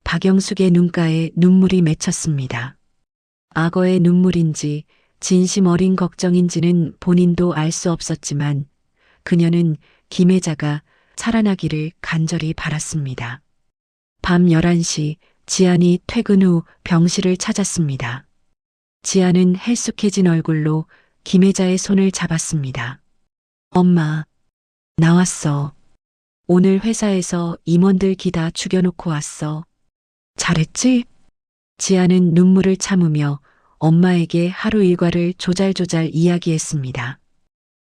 박영숙의 눈가에 눈물이 맺혔습니다. 악어의 눈물인지 진심 어린 걱정인지는 본인도 알 수 없었지만 그녀는 김혜자가 살아나기를 간절히 바랐습니다. 밤 11시 지안이 퇴근 후 병실을 찾았습니다. 지안은 헬쑥해진 얼굴로 김혜자의 손을 잡았습니다. 엄마, 나왔어. 오늘 회사에서 임원들 기다 죽여놓고 왔어. 잘했지? 지안은 눈물을 참으며 엄마에게 하루 일과를 조잘조잘 이야기했습니다.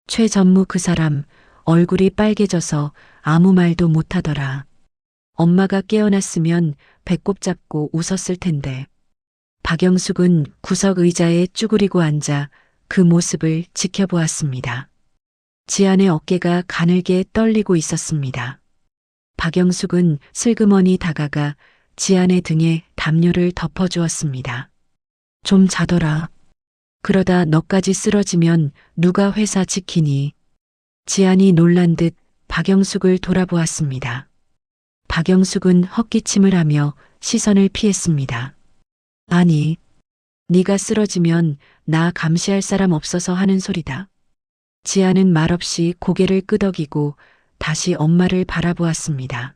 최 전무 그 사람 얼굴이 빨개져서 아무 말도 못하더라. 엄마가 깨어났으면 배꼽 잡고 웃었을 텐데. 박영숙은 구석 의자에 쭈그리고 앉아 그 모습을 지켜보았습니다. 지안의 어깨가 가늘게 떨리고 있었습니다. 박영숙은 슬그머니 다가가 지안의 등에 담요를 덮어주었습니다. 좀 자더라. 그러다 너까지 쓰러지면 누가 회사 지키니? 지안이 놀란 듯 박영숙을 돌아보았습니다. 박영숙은 헛기침을 하며 시선을 피했습니다. 아니, 네가 쓰러지면 나 감시할 사람 없어서 하는 소리다. 지안은 말없이 고개를 끄덕이고 다시 엄마를 바라보았습니다.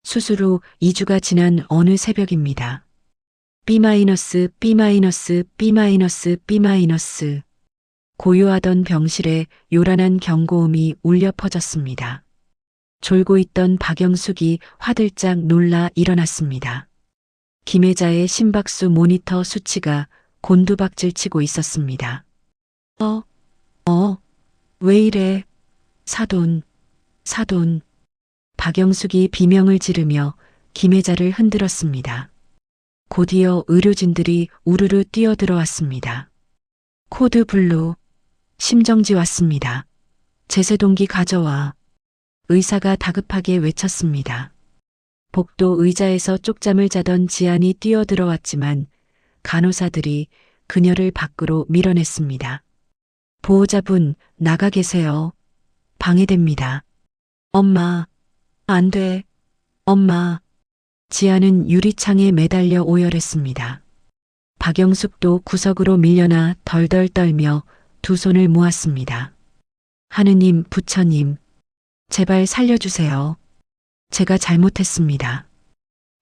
수술 후 2주가 지난 어느 새벽입니다. B-, B-, B-, B-. 고요하던 병실에 요란한 경고음이 울려 퍼졌습니다. 졸고 있던 박영숙이 화들짝 놀라 일어났습니다. 김혜자의 심박수 모니터 수치가 곤두박질 치고 있었습니다. 왜 이래? 사돈. 박영숙이 비명을 지르며 김혜자를 흔들었습니다. 곧이어 의료진들이 우르르 뛰어들어왔습니다. 코드 블루. 심정지 왔습니다. 제세동기 가져와. 의사가 다급하게 외쳤습니다. 복도 의자에서 쪽잠을 자던 지안이 뛰어들어왔지만 간호사들이 그녀를 밖으로 밀어냈습니다. 보호자분, 나가 계세요. 방해됩니다. 엄마, 안 돼. 엄마. 지안은 유리창에 매달려 오열했습니다. 박영숙도 구석으로 밀려나 덜덜 떨며 두 손을 모았습니다. 하느님, 부처님, 제발 살려주세요. 제가 잘못했습니다.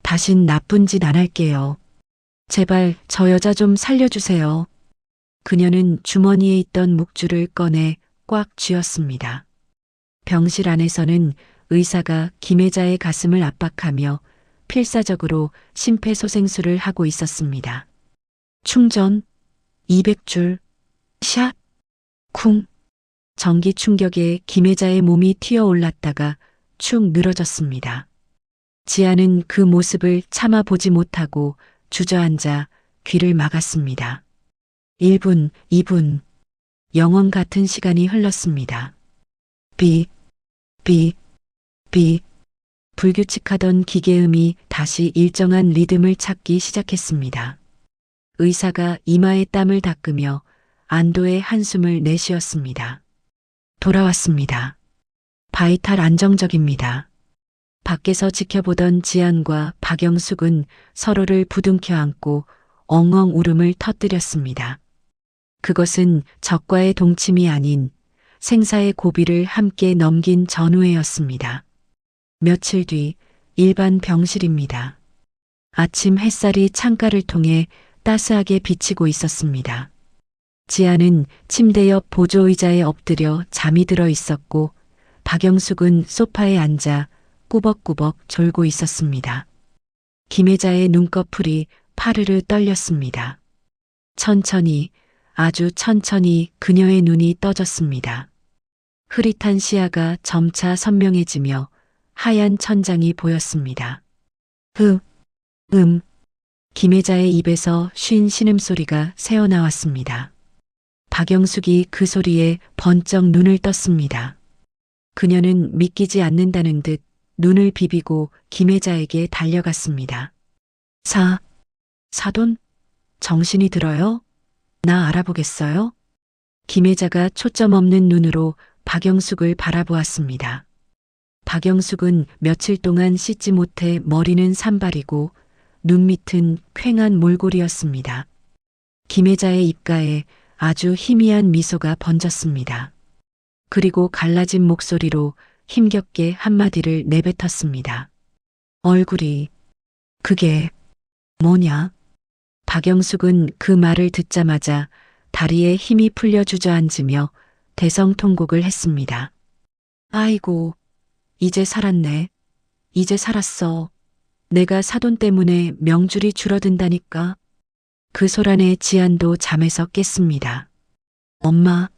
다신 나쁜 짓 안 할게요. 제발 저 여자 좀 살려주세요. 그녀는 주머니에 있던 묵주를 꺼내 꽉 쥐었습니다. 병실 안에서는 의사가 김혜자의 가슴을 압박하며 필사적으로 심폐소생술을 하고 있었습니다. 충전, 200줄, 샷, 쿵. 전기 충격에 김혜자의 몸이 튀어올랐다가 축 늘어졌습니다. 지아는 그 모습을 참아보지 못하고 주저앉아 귀를 막았습니다. 1분, 2분. 영원 같은 시간이 흘렀습니다. 비. 불규칙하던 기계음이 다시 일정한 리듬을 찾기 시작했습니다. 의사가 이마에 땀을 닦으며 안도의 한숨을 내쉬었습니다. 돌아왔습니다. 바이탈 안정적입니다. 밖에서 지켜보던 지안과 박영숙은 서로를 부둥켜 안고 엉엉 울음을 터뜨렸습니다. 그것은 적과의 동침이 아닌 생사의 고비를 함께 넘긴 전후회였습니다. 며칠 뒤 일반 병실입니다. 아침 햇살이 창가를 통해 따스하게 비치고 있었습니다. 지아는 침대 옆 보조의자에 엎드려 잠이 들어 있었고 박영숙은 소파에 앉아 꾸벅꾸벅 졸고 있었습니다. 김혜자의 눈꺼풀이 파르르 떨렸습니다. 천천히, 아주 천천히 그녀의 눈이 떠졌습니다. 흐릿한 시야가 점차 선명해지며 하얀 천장이 보였습니다. 김혜자의 입에서 쉰 신음소리가 새어나왔습니다. 박영숙이 그 소리에 번쩍 눈을 떴습니다. 그녀는 믿기지 않는다는 듯 눈을 비비고 김혜자에게 달려갔습니다. 사돈? 정신이 들어요? 나 알아보겠어요? 김혜자가 초점 없는 눈으로 박영숙을 바라보았습니다. 박영숙은 며칠 동안 씻지 못해 머리는 산발이고 눈밑은 퀭한 몰골이었습니다. 김혜자의 입가에 아주 희미한 미소가 번졌습니다. 그리고 갈라진 목소리로 힘겹게 한마디를 내뱉었습니다. 얼굴이, 그게 뭐냐? 박영숙은 그 말을 듣자마자 다리에 힘이 풀려 주저앉으며 대성통곡을 했습니다. 아이고, 이제 살았네. 이제 살았어. 내가 사돈 때문에 명줄이 줄어든다니까. 그 소란에 지안도 잠에서 깼습니다. 엄마.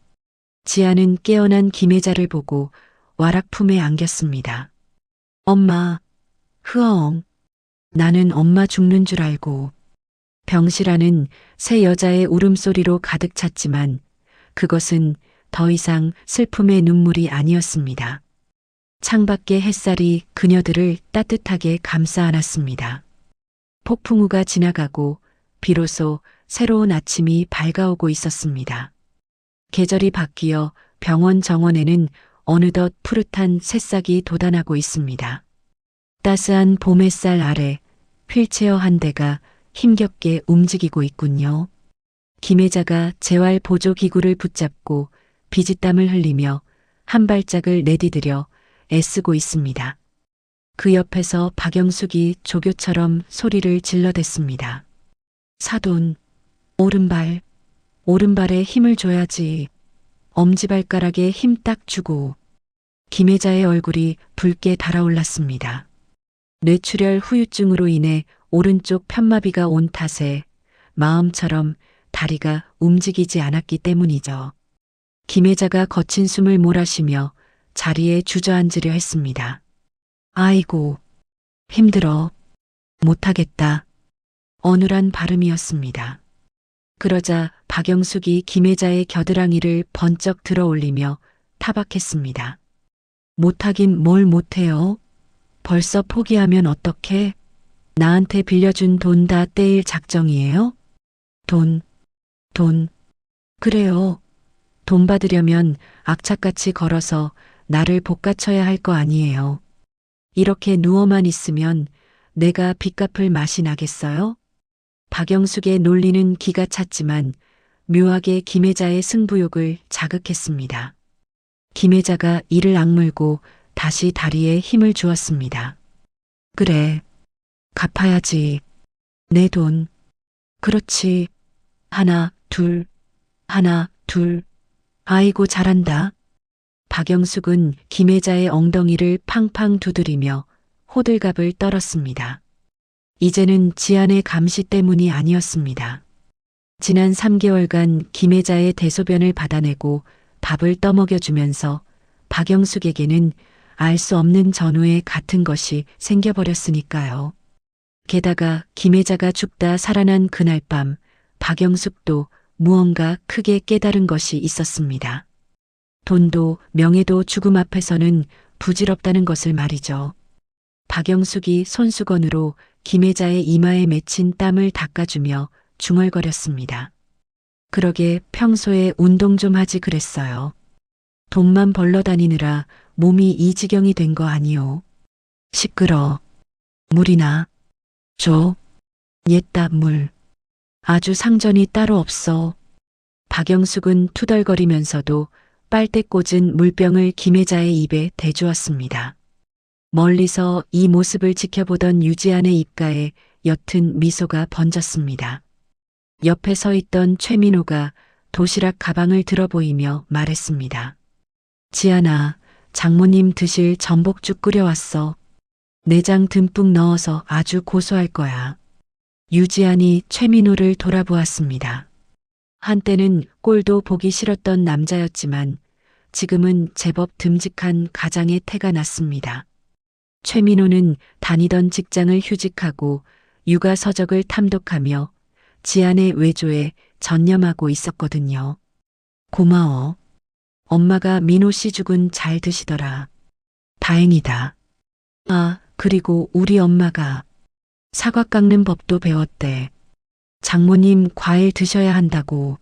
지안은 깨어난 김혜자를 보고 와락 품에 안겼습니다. 엄마. 흐엉. 나는 엄마 죽는 줄 알고. 병실 안은 새 여자의 울음소리로 가득 찼지만 그것은 더 이상 슬픔의 눈물이 아니었습니다. 창밖의 햇살이 그녀들을 따뜻하게 감싸 안았습니다. 폭풍우가 지나가고 비로소 새로운 아침이 밝아오고 있었습니다. 계절이 바뀌어 병원 정원에는 어느덧 푸릇한 새싹이 돋아나고 있습니다. 따스한 봄 햇살 아래 휠체어 한 대가 힘겹게 움직이고 있군요. 김혜자가 재활 보조 기구를 붙잡고 비지땀을 흘리며 한 발짝을 내디디려 애쓰고 있습니다. 그 옆에서 박영숙이 조교처럼 소리를 질러댔습니다. 사돈, 오른발, 오른발에 힘을 줘야지. 엄지발가락에 힘 딱 주고. 김혜자의 얼굴이 붉게 달아올랐습니다. 뇌출혈 후유증으로 인해 오른쪽 편마비가 온 탓에 마음처럼 다리가 움직이지 않았기 때문이죠. 김혜자가 거친 숨을 몰아쉬며 자리에 주저앉으려 했습니다. 아이고, 힘들어. 못하겠다. 어눌한 발음이었습니다. 그러자 박영숙이 김혜자의 겨드랑이를 번쩍 들어 올리며 타박했습니다. 못하긴 뭘 못해요? 벌써 포기하면 어떡해? 나한테 빌려준 돈 다 떼일 작정이에요? 돈. 그래요. 돈 받으려면 악착같이 걸어서 나를 볶아쳐야 할 거 아니에요. 이렇게 누워만 있으면 내가 빚 갚을 맛이 나겠어요? 박영숙의 논리는 기가 찼지만 묘하게 김혜자의 승부욕을 자극했습니다. 김혜자가 이를 악물고 다시 다리에 힘을 주었습니다. 그래, 갚아야지. 내 돈. 그렇지. 하나, 둘. 아이고 잘한다. 박영숙은 김혜자의 엉덩이를 팡팡 두드리며 호들갑을 떨었습니다. 이제는 지안의 감시 때문이 아니었습니다. 지난 3개월간 김혜자의 대소변을 받아내고 밥을 떠먹여주면서 박영숙에게는 알 수 없는 전후에 같은 것이 생겨버렸으니까요. 게다가 김혜자가 죽다 살아난 그날 밤 박영숙도 무언가 크게 깨달은 것이 있었습니다. 돈도 명예도 죽음 앞에서는 부질없다는 것을 말이죠. 박영숙이 손수건으로 김혜자의 이마에 맺힌 땀을 닦아주며 중얼거렸습니다. 그러게 평소에 운동 좀 하지 그랬어요. 돈만 벌러 다니느라 몸이 이 지경이 된 거 아니오. 시끄러. 물이나 줘. 옛답 물. 아주 상전이 따로 없어. 박영숙은 투덜거리면서도 빨대 꽂은 물병을 김혜자의 입에 대주었습니다. 멀리서 이 모습을 지켜보던 유지안의 입가에 옅은 미소가 번졌습니다. 옆에 서 있던 최민호가 도시락 가방을 들어 보이며 말했습니다. 지안아, 장모님 드실 전복죽 끓여왔어. 내장 듬뿍 넣어서 아주 고소할 거야. 유지안이 최민호를 돌아보았습니다. 한때는 꼴도 보기 싫었던 남자였지만 지금은 제법 듬직한 가장의 태가 났습니다. 최민호는 다니던 직장을 휴직하고 육아 서적을 탐독하며 지안의 외조에 전념하고 있었거든요. 고마워. 엄마가 민호 씨 죽은 잘 드시더라. 다행이다. 아, 그리고 우리 엄마가 사과 깎는 법도 배웠대. 장모님 과일 드셔야 한다고.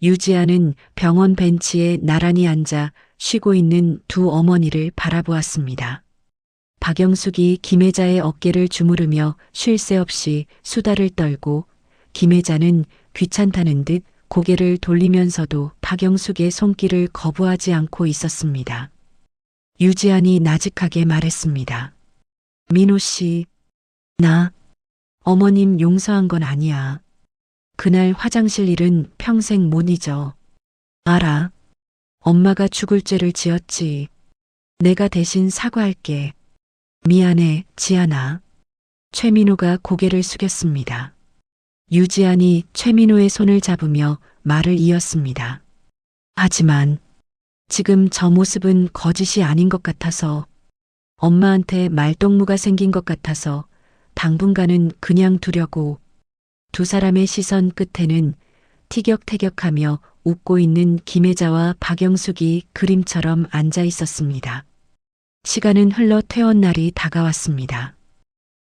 유지아는 병원 벤치에 나란히 앉아 쉬고 있는 두 어머니를 바라보았습니다. 박영숙이 김혜자의 어깨를 주무르며 쉴 새 없이 수다를 떨고 김혜자는 귀찮다는 듯 고개를 돌리면서도 박영숙의 손길을 거부하지 않고 있었습니다. 유지안이 나직하게 말했습니다. 민호 씨, 나 어머님 용서한 건 아니야. 그날 화장실 일은 평생 못 잊어. 알아. 엄마가 죽을 죄를 지었지. 내가 대신 사과할게. 미안해, 지안아. 최민호가 고개를 숙였습니다. 유지안이 최민호의 손을 잡으며 말을 이었습니다. 하지만 지금 저 모습은 거짓이 아닌 것 같아서, 엄마한테 말동무가 생긴 것 같아서 당분간은 그냥 두려고. 두 사람의 시선 끝에는 티격태격하며 웃고 있는 김혜자와 박영숙이 그림처럼 앉아 있었습니다. 시간은 흘러 퇴원 날이 다가왔습니다.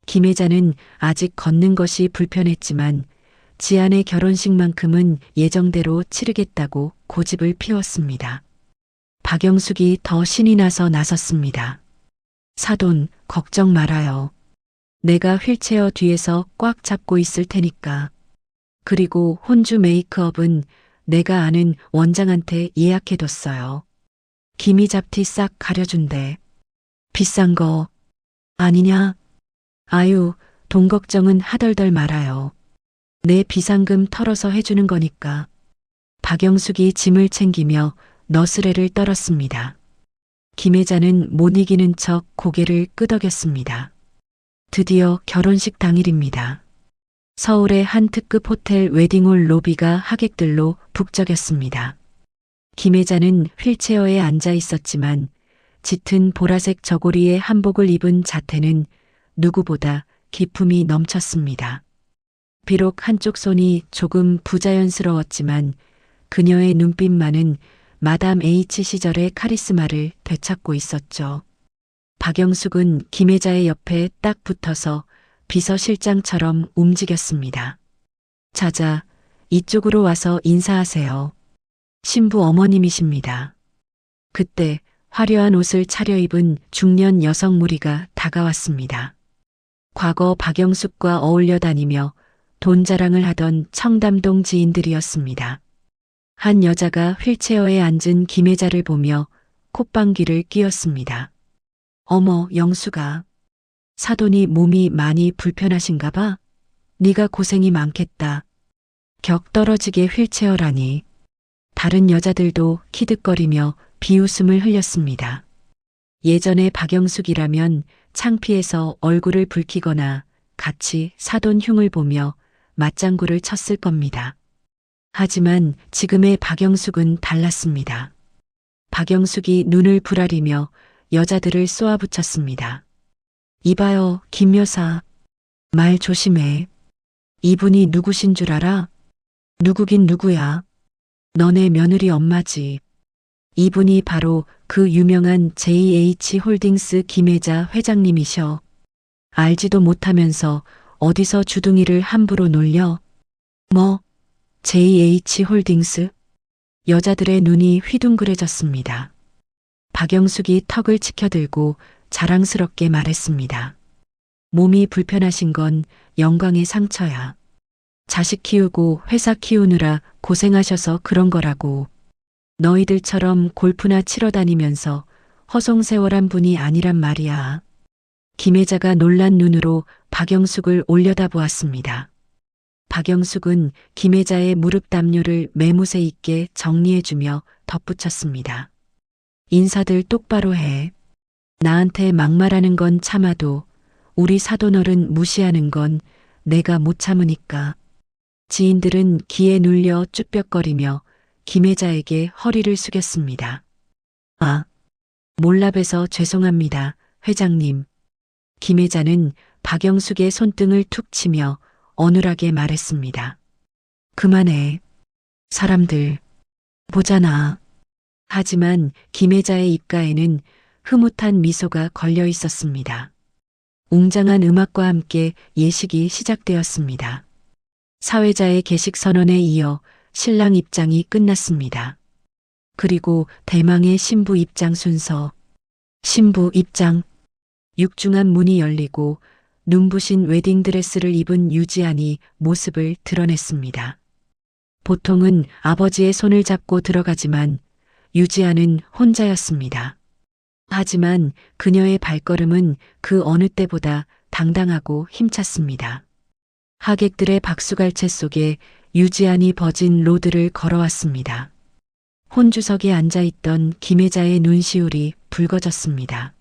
김혜자는 아직 걷는 것이 불편했지만 지안의 결혼식만큼은 예정대로 치르겠다고 고집을 피웠습니다. 박영숙이 더 신이 나서 나섰습니다. 사돈, 걱정 말아요. 내가 휠체어 뒤에서 꽉 잡고 있을 테니까. 그리고 혼주 메이크업은 내가 아는 원장한테 예약해뒀어요. 기미 잡티 싹 가려준대. 비싼 거 아니냐? 아유, 돈 걱정은 하덜덜 말아요. 내 비상금 털어서 해주는 거니까. 박영숙이 짐을 챙기며 너스레를 떨었습니다. 김혜자는 못 이기는 척 고개를 끄덕였습니다. 드디어 결혼식 당일입니다. 서울의 한 특급 호텔 웨딩홀 로비가 하객들로 북적였습니다. 김혜자는 휠체어에 앉아 있었지만 짙은 보라색 저고리의 한복을 입은 자태는 누구보다 기품이 넘쳤습니다. 비록 한쪽 손이 조금 부자연스러웠지만 그녀의 눈빛만은 마담 H 시절의 카리스마를 되찾고 있었죠. 박영숙은 김혜자의 옆에 딱 붙어서 비서실장처럼 움직였습니다. 자자, 이쪽으로 와서 인사하세요. 신부 어머님이십니다. 그때 화려한 옷을 차려입은 중년 여성 무리가 다가왔습니다. 과거 박영숙과 어울려 다니며 돈 자랑을 하던 청담동 지인들이었습니다. 한 여자가 휠체어에 앉은 김혜자를 보며 콧방귀를 뀌었습니다. 어머, 영수가. 사돈이 몸이 많이 불편하신가 봐? 네가 고생이 많겠다. 격 떨어지게 휠체어라니. 다른 여자들도 키득거리며 비웃음을 흘렸습니다. 예전에 박영숙이라면 창피해서 얼굴을 붉히거나 같이 사돈 흉을 보며 맞장구를 쳤을 겁니다. 하지만 지금의 박영숙은 달랐습니다. 박영숙이 눈을 부라리며 여자들을 쏘아붙였습니다. 이봐요, 김 여사. 말 조심해. 이분이 누구신 줄 알아? 누구긴 누구야. 너네 며느리 엄마지. 이분이 바로 그 유명한 JH홀딩스 김혜자 회장님이셔. 알지도 못하면서 어디서 주둥이를 함부로 놀려? 뭐? JH홀딩스? 여자들의 눈이 휘둥그레졌습니다. 박영숙이 턱을 치켜들고 자랑스럽게 말했습니다. 몸이 불편하신 건 영광의 상처야. 자식 키우고 회사 키우느라 고생하셔서 그런 거라고. 너희들처럼 골프나 치러 다니면서 허송세월한 분이 아니란 말이야. 김혜자가 놀란 눈으로 박영숙을 올려다보았습니다. 박영숙은 김혜자의 무릎 담요를 매무새 있게 정리해주며 덧붙였습니다. 인사들 똑바로 해. 나한테 막말하는 건 참아도 우리 사돈어른 무시하는 건 내가 못 참으니까. 지인들은 기에 눌려 쭈뼛거리며 김혜자에게 허리를 숙였습니다. 아, 몰라봬서 죄송합니다, 회장님. 김혜자는 박영숙의 손등을 툭 치며 어눌하게 말했습니다. 그만해. 사람들 보잖아. 하지만 김혜자의 입가에는 흐뭇한 미소가 걸려 있었습니다. 웅장한 음악과 함께 예식이 시작되었습니다. 사회자의 개식 선언에 이어 신랑 입장이 끝났습니다. 그리고 대망의 신부 입장 순서. 신부 입장. 육중한 문이 열리고 눈부신 웨딩드레스를 입은 유지안이 모습을 드러냈습니다. 보통은 아버지의 손을 잡고 들어가지만 유지안은 혼자였습니다. 하지만 그녀의 발걸음은 그 어느 때보다 당당하고 힘찼습니다. 하객들의 박수갈채 속에 유지안이 버진 로드를 걸어왔습니다. 혼주석에 앉아있던 김혜자의 눈시울이 붉어졌습니다.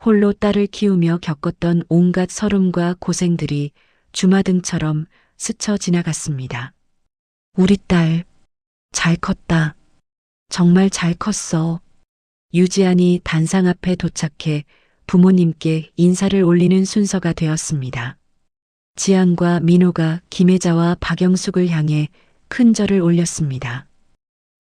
홀로 딸을 키우며 겪었던 온갖 서름과 고생들이 주마등처럼 스쳐 지나갔습니다. 우리 딸, 잘 컸다. 정말 잘 컸어. 유지안이 단상 앞에 도착해 부모님께 인사를 올리는 순서가 되었습니다. 지안과 민호가 김혜자와 박영숙을 향해 큰 절을 올렸습니다.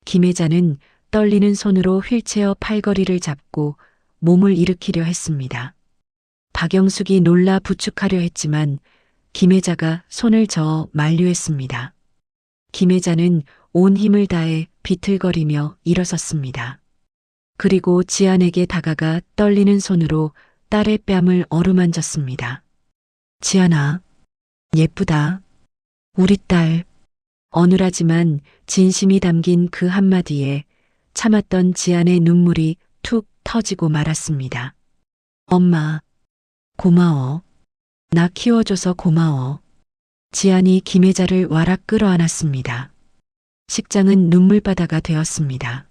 김혜자는 떨리는 손으로 휠체어 팔걸이를 잡고 몸을 일으키려 했습니다. 박영숙이 놀라 부축하려 했지만 김혜자가 손을 저어 만류했습니다. 김혜자는 온 힘을 다해 비틀거리며 일어섰습니다. 그리고 지안에게 다가가 떨리는 손으로 딸의 뺨을 어루만졌습니다. 지안아, 예쁘다. 우리 딸. 어눌하지만 진심이 담긴 그 한마디에 참았던 지안의 눈물이 툭 터지고 말았습니다. 엄마, 고마워. 나 키워줘서 고마워. 지안이 김혜자를 와락 끌어안았습니다. 식장은 눈물바다가 되었습니다.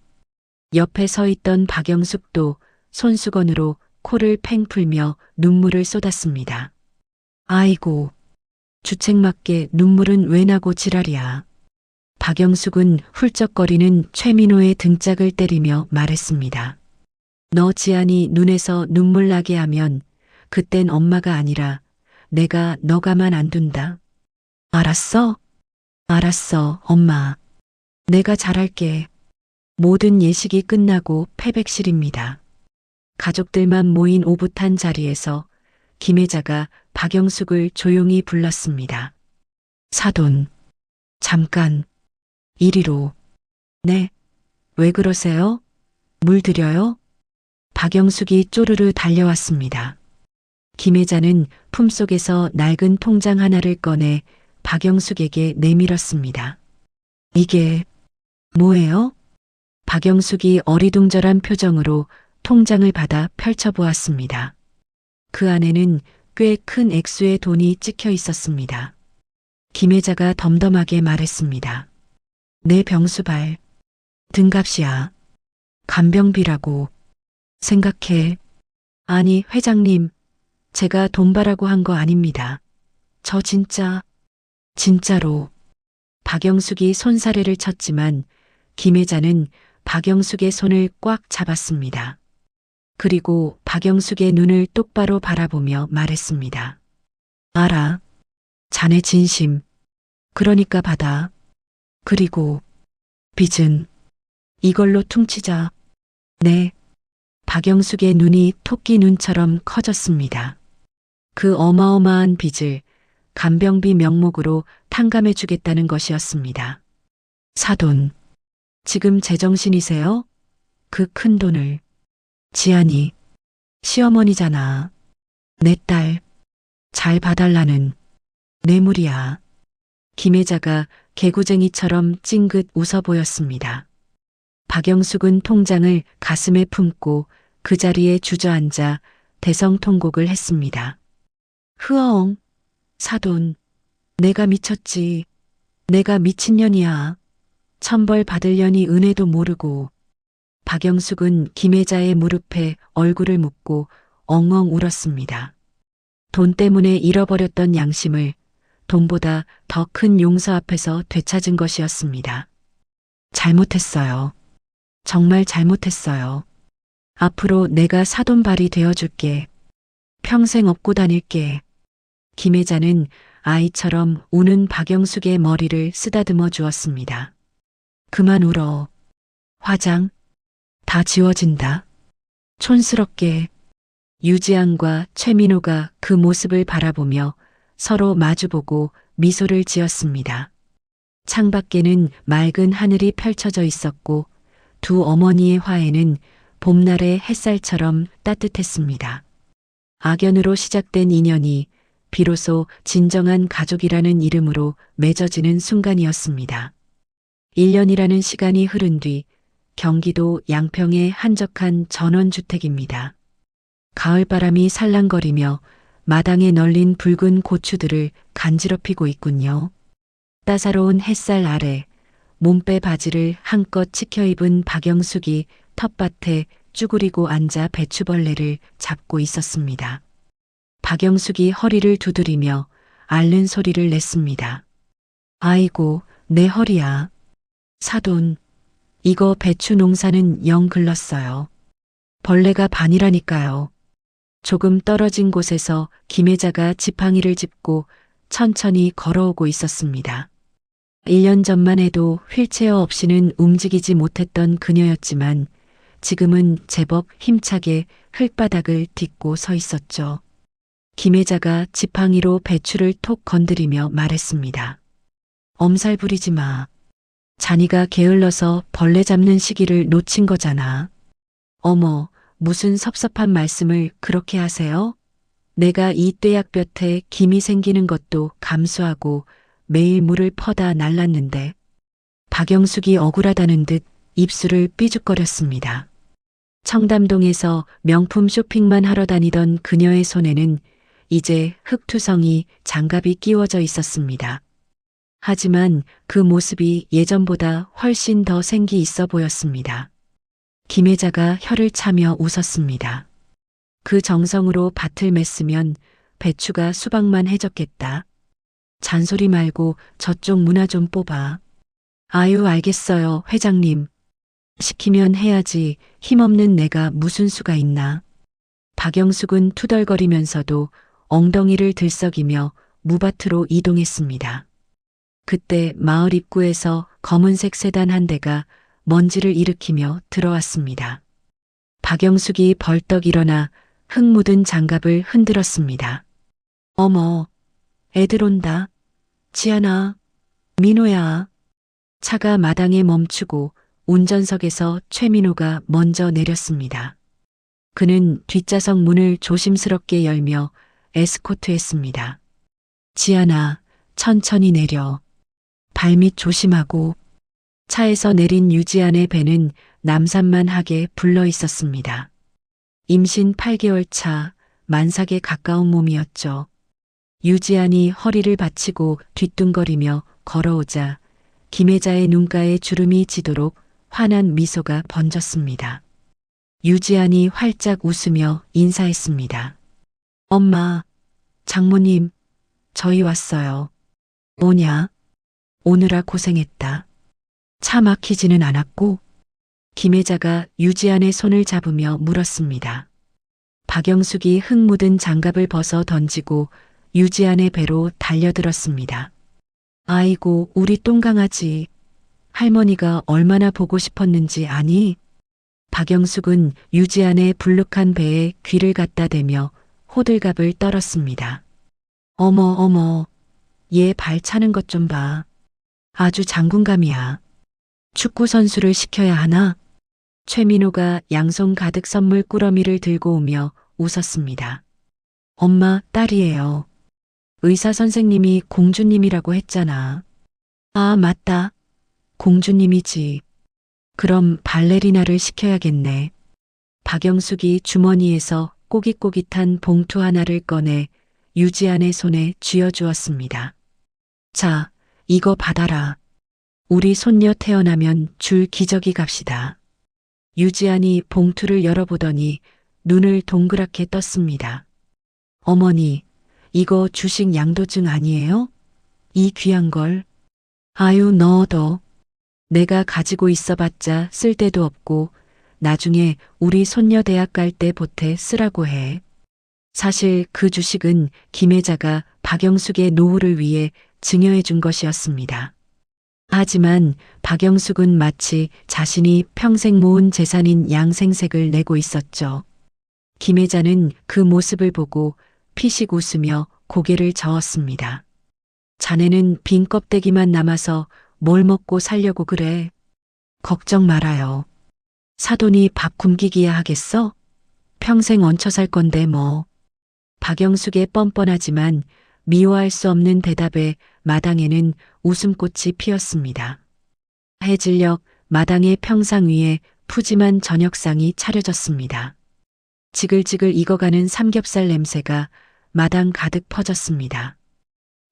옆에 서 있던 박영숙도 손수건으로 코를 팽 풀며 눈물을 쏟았습니다. 아이고, 주책맞게 눈물은 왜 나고 지랄이야. 박영숙은 훌쩍거리는 최민호의 등짝을 때리며 말했습니다. 너 지안이 눈에서 눈물 나게 하면 그땐 엄마가 아니라 내가 너 가만 안 둔다. 알았어? 알았어, 엄마. 내가 잘할게. 모든 예식이 끝나고 패백실입니다. 가족들만 모인 오붓한 자리에서 김혜자가 박영숙을 조용히 불렀습니다. 사돈, 잠깐, 이리로. 네, 왜 그러세요? 물 드려요? 박영숙이 쪼르르 달려왔습니다. 김혜자는 품속에서 낡은 통장 하나를 꺼내 박영숙에게 내밀었습니다. 이게 뭐예요? 박영숙이 어리둥절한 표정으로 통장을 받아 펼쳐보았습니다. 그 안에는 꽤 큰 액수의 돈이 찍혀 있었습니다. 김혜자가 덤덤하게 말했습니다. 내 병수발, 등값이야. 간병비라고. 생각해. 아니, 회장님, 제가 돈 바라고 한 거 아닙니다. 저 진짜로. 박영숙이 손사래를 쳤지만 김혜자는 박영숙의 손을 꽉 잡았습니다. 그리고 박영숙의 눈을 똑바로 바라보며 말했습니다. 알아. 자네 진심. 그러니까 받아. 그리고 빚은 이걸로 퉁치자. 네. 박영숙의 눈이 토끼 눈처럼 커졌습니다. 그 어마어마한 빚을 간병비 명목으로 탕감해 주겠다는 것이었습니다. 사돈, 지금 제정신이세요? 그 큰 돈을. 지안이, 시어머니잖아. 내 딸, 잘 봐달라는 뇌물이야. 김혜자가 개구쟁이처럼 찡긋 웃어 보였습니다. 박영숙은 통장을 가슴에 품고 그 자리에 주저앉아 대성통곡을 했습니다. 흐엉, 사돈, 내가 미쳤지. 내가 미친년이야. 천벌 받으려니 은혜도 모르고. 박영숙은 김혜자의 무릎에 얼굴을 묻고 엉엉 울었습니다. 돈 때문에 잃어버렸던 양심을 돈보다 더 큰 용서 앞에서 되찾은 것이었습니다. 잘못했어요. 정말 잘못했어요. 앞으로 내가 사돈발이 되어줄게. 평생 업고 다닐게. 김혜자는 아이처럼 우는 박영숙의 머리를 쓰다듬어 주었습니다. 그만 울어. 화장 다 지워진다. 촌스럽게. 유지안과 최민호가 그 모습을 바라보며 서로 마주보고 미소를 지었습니다. 창밖에는 맑은 하늘이 펼쳐져 있었고 두 어머니의 화해는 봄날의 햇살처럼 따뜻했습니다. 악연으로 시작된 인연이 비로소 진정한 가족이라는 이름으로 맺어지는 순간이었습니다. 1년이라는 시간이 흐른 뒤 경기도 양평의 한적한 전원주택입니다. 가을바람이 살랑거리며 마당에 널린 붉은 고추들을 간지럽히고 있군요. 따사로운 햇살 아래 몸빼 바지를 한껏 치켜입은 박영숙이 텃밭에 쭈그리고 앉아 배추벌레를 잡고 있었습니다. 박영숙이 허리를 두드리며 앓는 소리를 냈습니다. 아이고, 내 허리야. 사돈, 이거 배추 농사는 영 글렀어요. 벌레가 반이라니까요. 조금 떨어진 곳에서 김혜자가 지팡이를 짚고 천천히 걸어오고 있었습니다. 1년 전만 해도 휠체어 없이는 움직이지 못했던 그녀였지만 지금은 제법 힘차게 흙바닥을 딛고 서 있었죠. 김혜자가 지팡이로 배추를 톡 건드리며 말했습니다. 엄살 부리지 마. 자니가 게을러서 벌레 잡는 시기를 놓친 거잖아. 어머, 무슨 섭섭한 말씀을 그렇게 하세요? 내가 이 떼약볕에 김이 생기는 것도 감수하고 매일 물을 퍼다 날랐는데. 박영숙이 억울하다는 듯 입술을 삐죽거렸습니다. 청담동에서 명품 쇼핑만 하러 다니던 그녀의 손에는 이제 흙투성이 장갑이 끼워져 있었습니다. 하지만 그 모습이 예전보다 훨씬 더 생기 있어 보였습니다. 김혜자가 혀를 차며 웃었습니다. 그 정성으로 밭을 맸으면 배추가 수박만 해졌겠다. 잔소리 말고 저쪽 문화 좀 뽑아. 아유, 알겠어요, 회장님. 시키면 해야지. 힘없는 내가 무슨 수가 있나. 박영숙은 투덜거리면서도 엉덩이를 들썩이며 무밭으로 이동했습니다. 그때 마을 입구에서 검은색 세단 한 대가 먼지를 일으키며 들어왔습니다. 박영숙이 벌떡 일어나 흙 묻은 장갑을 흔들었습니다. 어머, 애들 온다. 지안아, 민호야. 차가 마당에 멈추고 운전석에서 최민호가 먼저 내렸습니다. 그는 뒷좌석 문을 조심스럽게 열며 에스코트했습니다. 지안아, 천천히 내려. 발밑 조심하고. 차에서 내린 유지안의 배는 남산만하게 불러 있었습니다. 임신 8개월 차, 만삭에 가까운 몸이었죠. 유지안이 허리를 받치고 뒤뚱거리며 걸어오자 김혜자의 눈가에 주름이 지도록 환한 미소가 번졌습니다. 유지안이 활짝 웃으며 인사했습니다. 엄마, 장모님, 저희 왔어요. 뭐냐? 오느라 고생했다. 차 막히지는 않았고? 김혜자가 유지안의 손을 잡으며 물었습니다. 박영숙이 흙 묻은 장갑을 벗어 던지고 유지안의 배로 달려들었습니다. 아이고, 우리 똥강아지. 할머니가 얼마나 보고 싶었는지 아니? 박영숙은 유지안의 불룩한 배에 귀를 갖다 대며 호들갑을 떨었습니다. 어머, 어머, 얘 발 차는 것 좀 봐. 아주 장군감이야. 축구 선수를 시켜야 하나? 최민호가 양손 가득 선물 꾸러미를 들고 오며 웃었습니다. 엄마, 딸이에요. 의사 선생님이 공주님이라고 했잖아. 아, 맞다. 공주님이지. 그럼 발레리나를 시켜야겠네. 박영숙이 주머니에서 꼬깃꼬깃한 봉투 하나를 꺼내 유지안의 손에 쥐어주었습니다. 자, 이거 받아라. 우리 손녀 태어나면 줄 기저귀 갑시다. 유지안이 봉투를 열어보더니 눈을 동그랗게 떴습니다. 어머니, 이거 주식 양도증 아니에요? 이 귀한 걸. 아유, 넣어둬. 내가 가지고 있어봤자 쓸데도 없고 나중에 우리 손녀 대학 갈 때 보태 쓰라고 해. 사실 그 주식은 김혜자가 박영숙의 노후를 위해 증여해 준 것이었습니다. 하지만 박영숙은 마치 자신이 평생 모은 재산인 양생색을 내고 있었죠. 김혜자는 그 모습을 보고 피식 웃으며 고개를 저었습니다. 자네는 빈 껍데기만 남아서 뭘 먹고 살려고 그래? 걱정 말아요. 사돈이 밥 굶기기야 하겠어? 평생 얹혀 살 건데 뭐. 박영숙의 뻔뻔하지만 미워할 수 없는 대답에 마당에는 웃음꽃이 피었습니다. 해질녘 마당의 평상 위에 푸짐한 저녁상이 차려졌습니다. 지글지글 익어가는 삼겹살 냄새가 마당 가득 퍼졌습니다.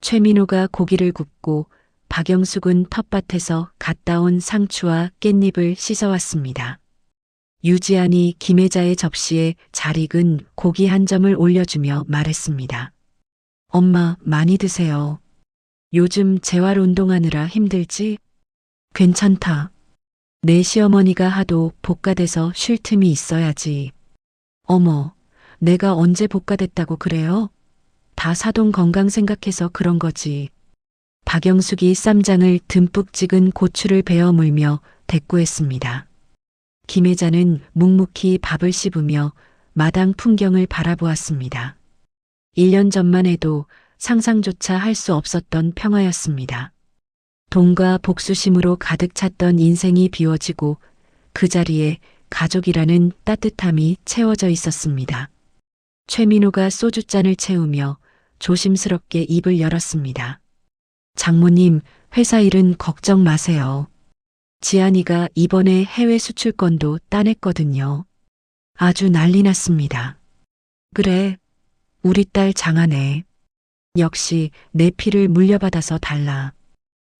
최민호가 고기를 굽고 박영숙은 텃밭에서 갓 따온 상추와 깻잎을 씻어왔습니다. 유지안이 김혜자의 접시에 잘 익은 고기 한 점을 올려주며 말했습니다. 엄마, 많이 드세요. 요즘 재활 운동하느라 힘들지? 괜찮다. 내 시어머니가 하도 복가돼서 쉴 틈이 있어야지. 어머, 내가 언제 복가됐다고 그래요? 다 사돈 건강 생각해서 그런 거지. 박영숙이 쌈장을 듬뿍 찍은 고추를 베어 물며 대꾸했습니다. 김혜자는 묵묵히 밥을 씹으며 마당 풍경을 바라보았습니다. 1년 전만 해도 상상조차 할 수 없었던 평화였습니다. 돈과 복수심으로 가득 찼던 인생이 비워지고 그 자리에 가족이라는 따뜻함이 채워져 있었습니다. 최민호가 소주잔을 채우며 조심스럽게 입을 열었습니다. 장모님, 회사 일은 걱정 마세요. 지안이가 이번에 해외 수출권도 따냈거든요. 아주 난리 났습니다. 그래, 우리 딸 장하네. 역시 내 피를 물려받아서 달라.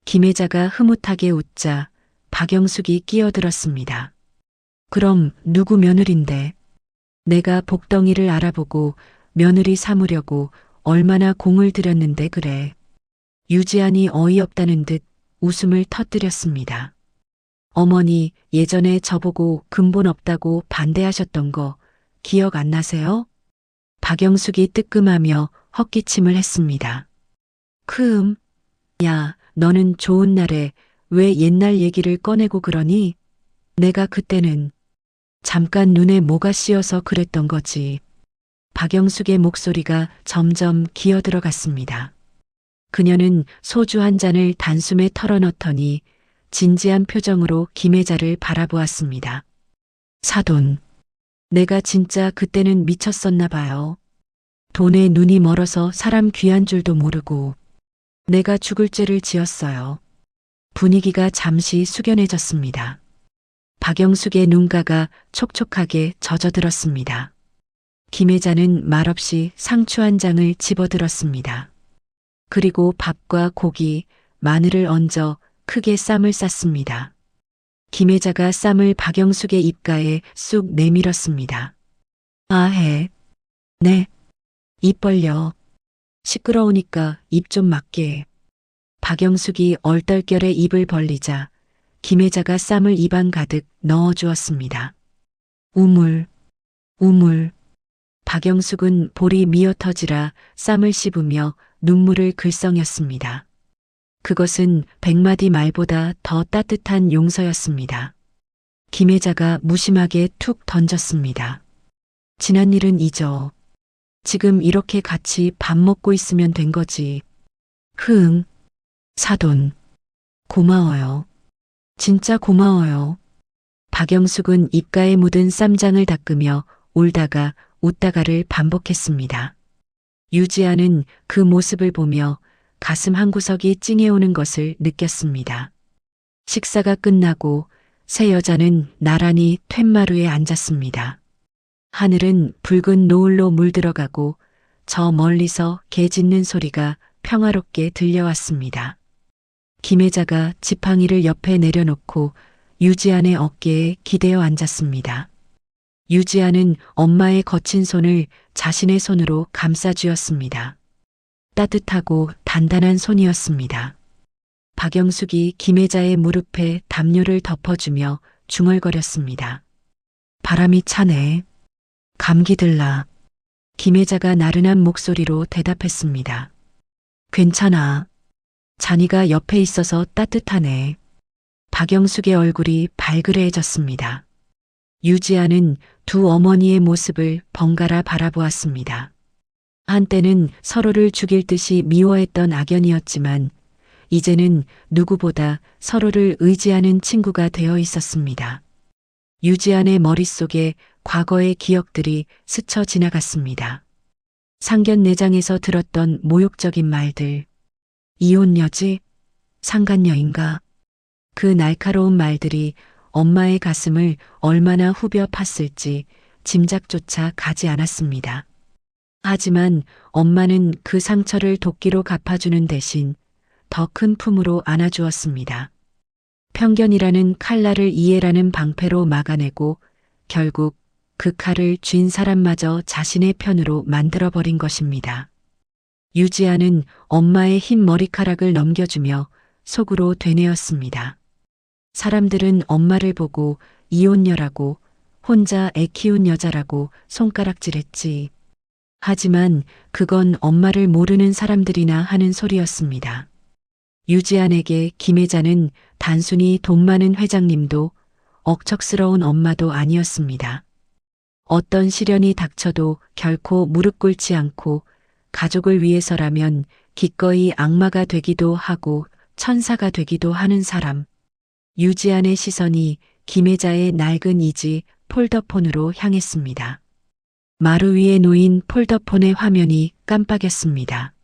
김혜자가 흐뭇하게 웃자 박영숙이 끼어들었습니다. 그럼 누구 며느린데? 내가 복덩이를 알아보고 며느리 삼으려고 얼마나 공을 들였는데 그래. 유지안이 어이없다는 듯 웃음을 터뜨렸습니다. 어머니 예전에 저보고 근본 없다고 반대하셨던 거 기억 안 나세요? 박영숙이 뜨끔하며 헛기침을 했습니다. 야, 너는 좋은 날에 왜 옛날 얘기를 꺼내고 그러니? 내가 그때는 잠깐 눈에 뭐가 씌어서 그랬던 거지. 박영숙의 목소리가 점점 기어들어갔습니다. 그녀는 소주 한 잔을 단숨에 털어넣더니 진지한 표정으로 김혜자를 바라보았습니다. 사돈, 내가 진짜 그때는 미쳤었나 봐요. 돈에 눈이 멀어서 사람 귀한 줄도 모르고 내가 죽을 죄를 지었어요. 분위기가 잠시 숙연해졌습니다. 박영숙의 눈가가 촉촉하게 젖어들었습니다. 김혜자는 말없이 상추 한 장을 집어들었습니다. 그리고 밥과 고기, 마늘을 얹어 크게 쌈을 쌌습니다. 김혜자가 쌈을 박영숙의 입가에 쑥 내밀었습니다. 아해. 네. 입 벌려. 시끄러우니까 입 좀 막게. 박영숙이 얼떨결에 입을 벌리자 김혜자가 쌈을 입안 가득 넣어주었습니다. 우물, 우물. 박영숙은 볼이 미어터지라 쌈을 씹으며 눈물을 글썽였습니다. 그것은 100마디 말보다 더 따뜻한 용서였습니다. 김혜자가 무심하게 툭 던졌습니다. 지난 일은 잊어. 지금 이렇게 같이 밥 먹고 있으면 된 거지. 사돈. 고마워요. 진짜 고마워요. 박영숙은 입가에 묻은 쌈장을 닦으며 울다가 웃다가를 반복했습니다. 유지아는 그 모습을 보며 가슴 한구석이 찡해오는 것을 느꼈습니다. 식사가 끝나고 세 여자는 나란히 툇마루에 앉았습니다. 하늘은 붉은 노을로 물들어가고 저 멀리서 개 짖는 소리가 평화롭게 들려왔습니다. 김혜자가 지팡이를 옆에 내려놓고 유지안의 어깨에 기대어 앉았습니다. 유지안은 엄마의 거친 손을 자신의 손으로 감싸쥐었습니다. 따뜻하고 단단한 손이었습니다. 박영숙이 김혜자의 무릎에 담요를 덮어주며 중얼거렸습니다. 바람이 차네. 감기 들라. 김혜자가 나른한 목소리로 대답했습니다. 괜찮아. 잔이가 옆에 있어서 따뜻하네. 박영숙의 얼굴이 발그레해졌습니다. 유지아는 두 어머니의 모습을 번갈아 바라보았습니다. 한때는 서로를 죽일 듯이 미워했던 악연이었지만 이제는 누구보다 서로를 의지하는 친구가 되어 있었습니다. 유지안의 머릿속에 과거의 기억들이 스쳐 지나갔습니다. 상견례장에서 들었던 모욕적인 말들, 이혼녀지? 상간녀인가? 그 날카로운 말들이 엄마의 가슴을 얼마나 후벼 팠을지 짐작조차 가지 않았습니다. 하지만 엄마는 그 상처를 도끼로 갚아주는 대신 더 큰 품으로 안아주었습니다. 편견이라는 칼날을 이해라는 방패로 막아내고 결국 그 칼을 쥔 사람마저 자신의 편으로 만들어버린 것입니다. 유지아는 엄마의 흰 머리카락을 넘겨주며 속으로 되뇌었습니다. 사람들은 엄마를 보고 이혼녀라고 혼자 애 키운 여자라고 손가락질했지. 하지만 그건 엄마를 모르는 사람들이나 하는 소리였습니다. 유지안에게 김혜자는 단순히 돈 많은 회장님도 억척스러운 엄마도 아니었습니다. 어떤 시련이 닥쳐도 결코 무릎 꿇지 않고 가족을 위해서라면 기꺼이 악마가 되기도 하고 천사가 되기도 하는 사람. 유지안의 시선이 김혜자의 낡은 이지 폴더폰으로 향했습니다. 마루 위에 놓인 폴더폰의 화면이 깜빡였습니다.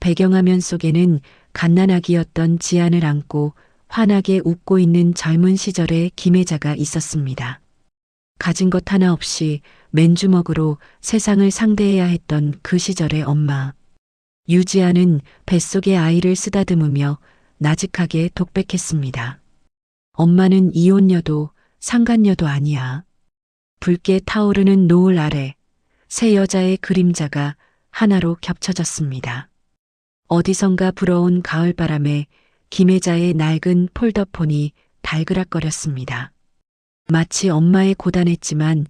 배경화면 속에는 갓난아기였던 지안을 안고 환하게 웃고 있는 젊은 시절의 김혜자가 있었습니다. 가진 것 하나 없이 맨주먹으로 세상을 상대해야 했던 그 시절의 엄마. 유지아는 뱃속의 아이를 쓰다듬으며 나직하게 독백했습니다. 엄마는 이혼녀도 상간녀도 아니야. 붉게 타오르는 노을 아래 세 여자의 그림자가 하나로 겹쳐졌습니다. 어디선가 불어온 가을바람에 김혜자의 낡은 폴더폰이 달그락거렸습니다. 마치 엄마의 고단했지만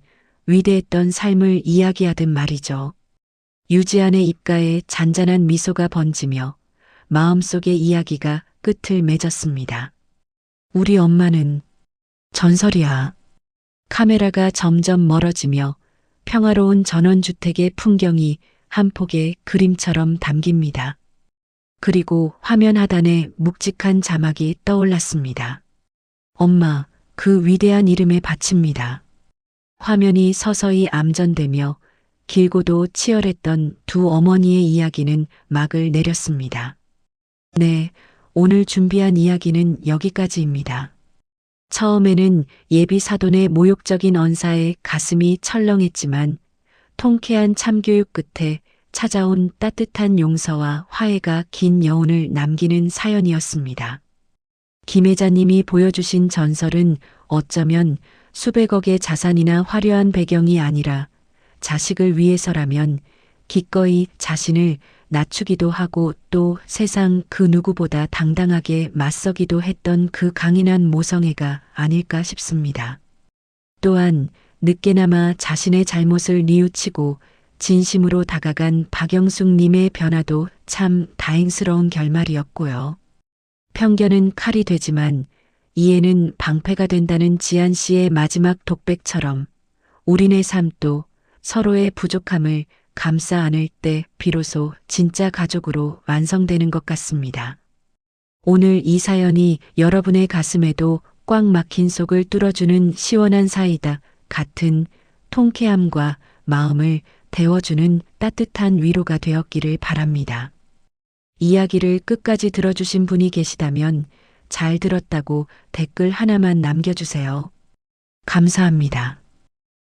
위대했던 삶을 이야기하듯 말이죠. 유지안의 입가에 잔잔한 미소가 번지며 마음속의 이야기가 끝을 맺었습니다. 우리 엄마는 전설이야. 카메라가 점점 멀어지며 평화로운 전원주택의 풍경이 한 폭의 그림처럼 담깁니다. 그리고 화면 하단에 묵직한 자막이 떠올랐습니다. 엄마, 그 위대한 이름에 바칩니다. 화면이 서서히 암전되며 길고도 치열했던 두 어머니의 이야기는 막을 내렸습니다. 네, 오늘 준비한 이야기는 여기까지입니다. 처음에는 예비 사돈의 모욕적인 언사에 가슴이 철렁했지만 통쾌한 참교육 끝에 찾아온 따뜻한 용서와 화해가 긴 여운을 남기는 사연이었습니다. 김혜자님이 보여주신 전설은 어쩌면 수백억의 자산이나 화려한 배경이 아니라 자식을 위해서라면 기꺼이 자신을 낮추기도 하고 또 세상 그 누구보다 당당하게 맞서기도 했던 그 강인한 모성애가 아닐까 싶습니다. 또한 늦게나마 자신의 잘못을 뉘우치고 진심으로 다가간 박영숙님의 변화도 참 다행스러운 결말이었고요. 편견은 칼이 되지만 이해는 방패가 된다는 지한 씨의 마지막 독백처럼 우리네 삶도 서로의 부족함을 감싸 안을 때 비로소 진짜 가족으로 완성되는 것 같습니다. 오늘 이 사연이 여러분의 가슴에도 꽉 막힌 속을 뚫어주는 시원한 사이다 같은 통쾌함과 마음을 데워주는 따뜻한 위로가 되었기를 바랍니다. 이야기를 끝까지 들어주신 분이 계시다면 잘 들었다고 댓글 하나만 남겨주세요. 감사합니다.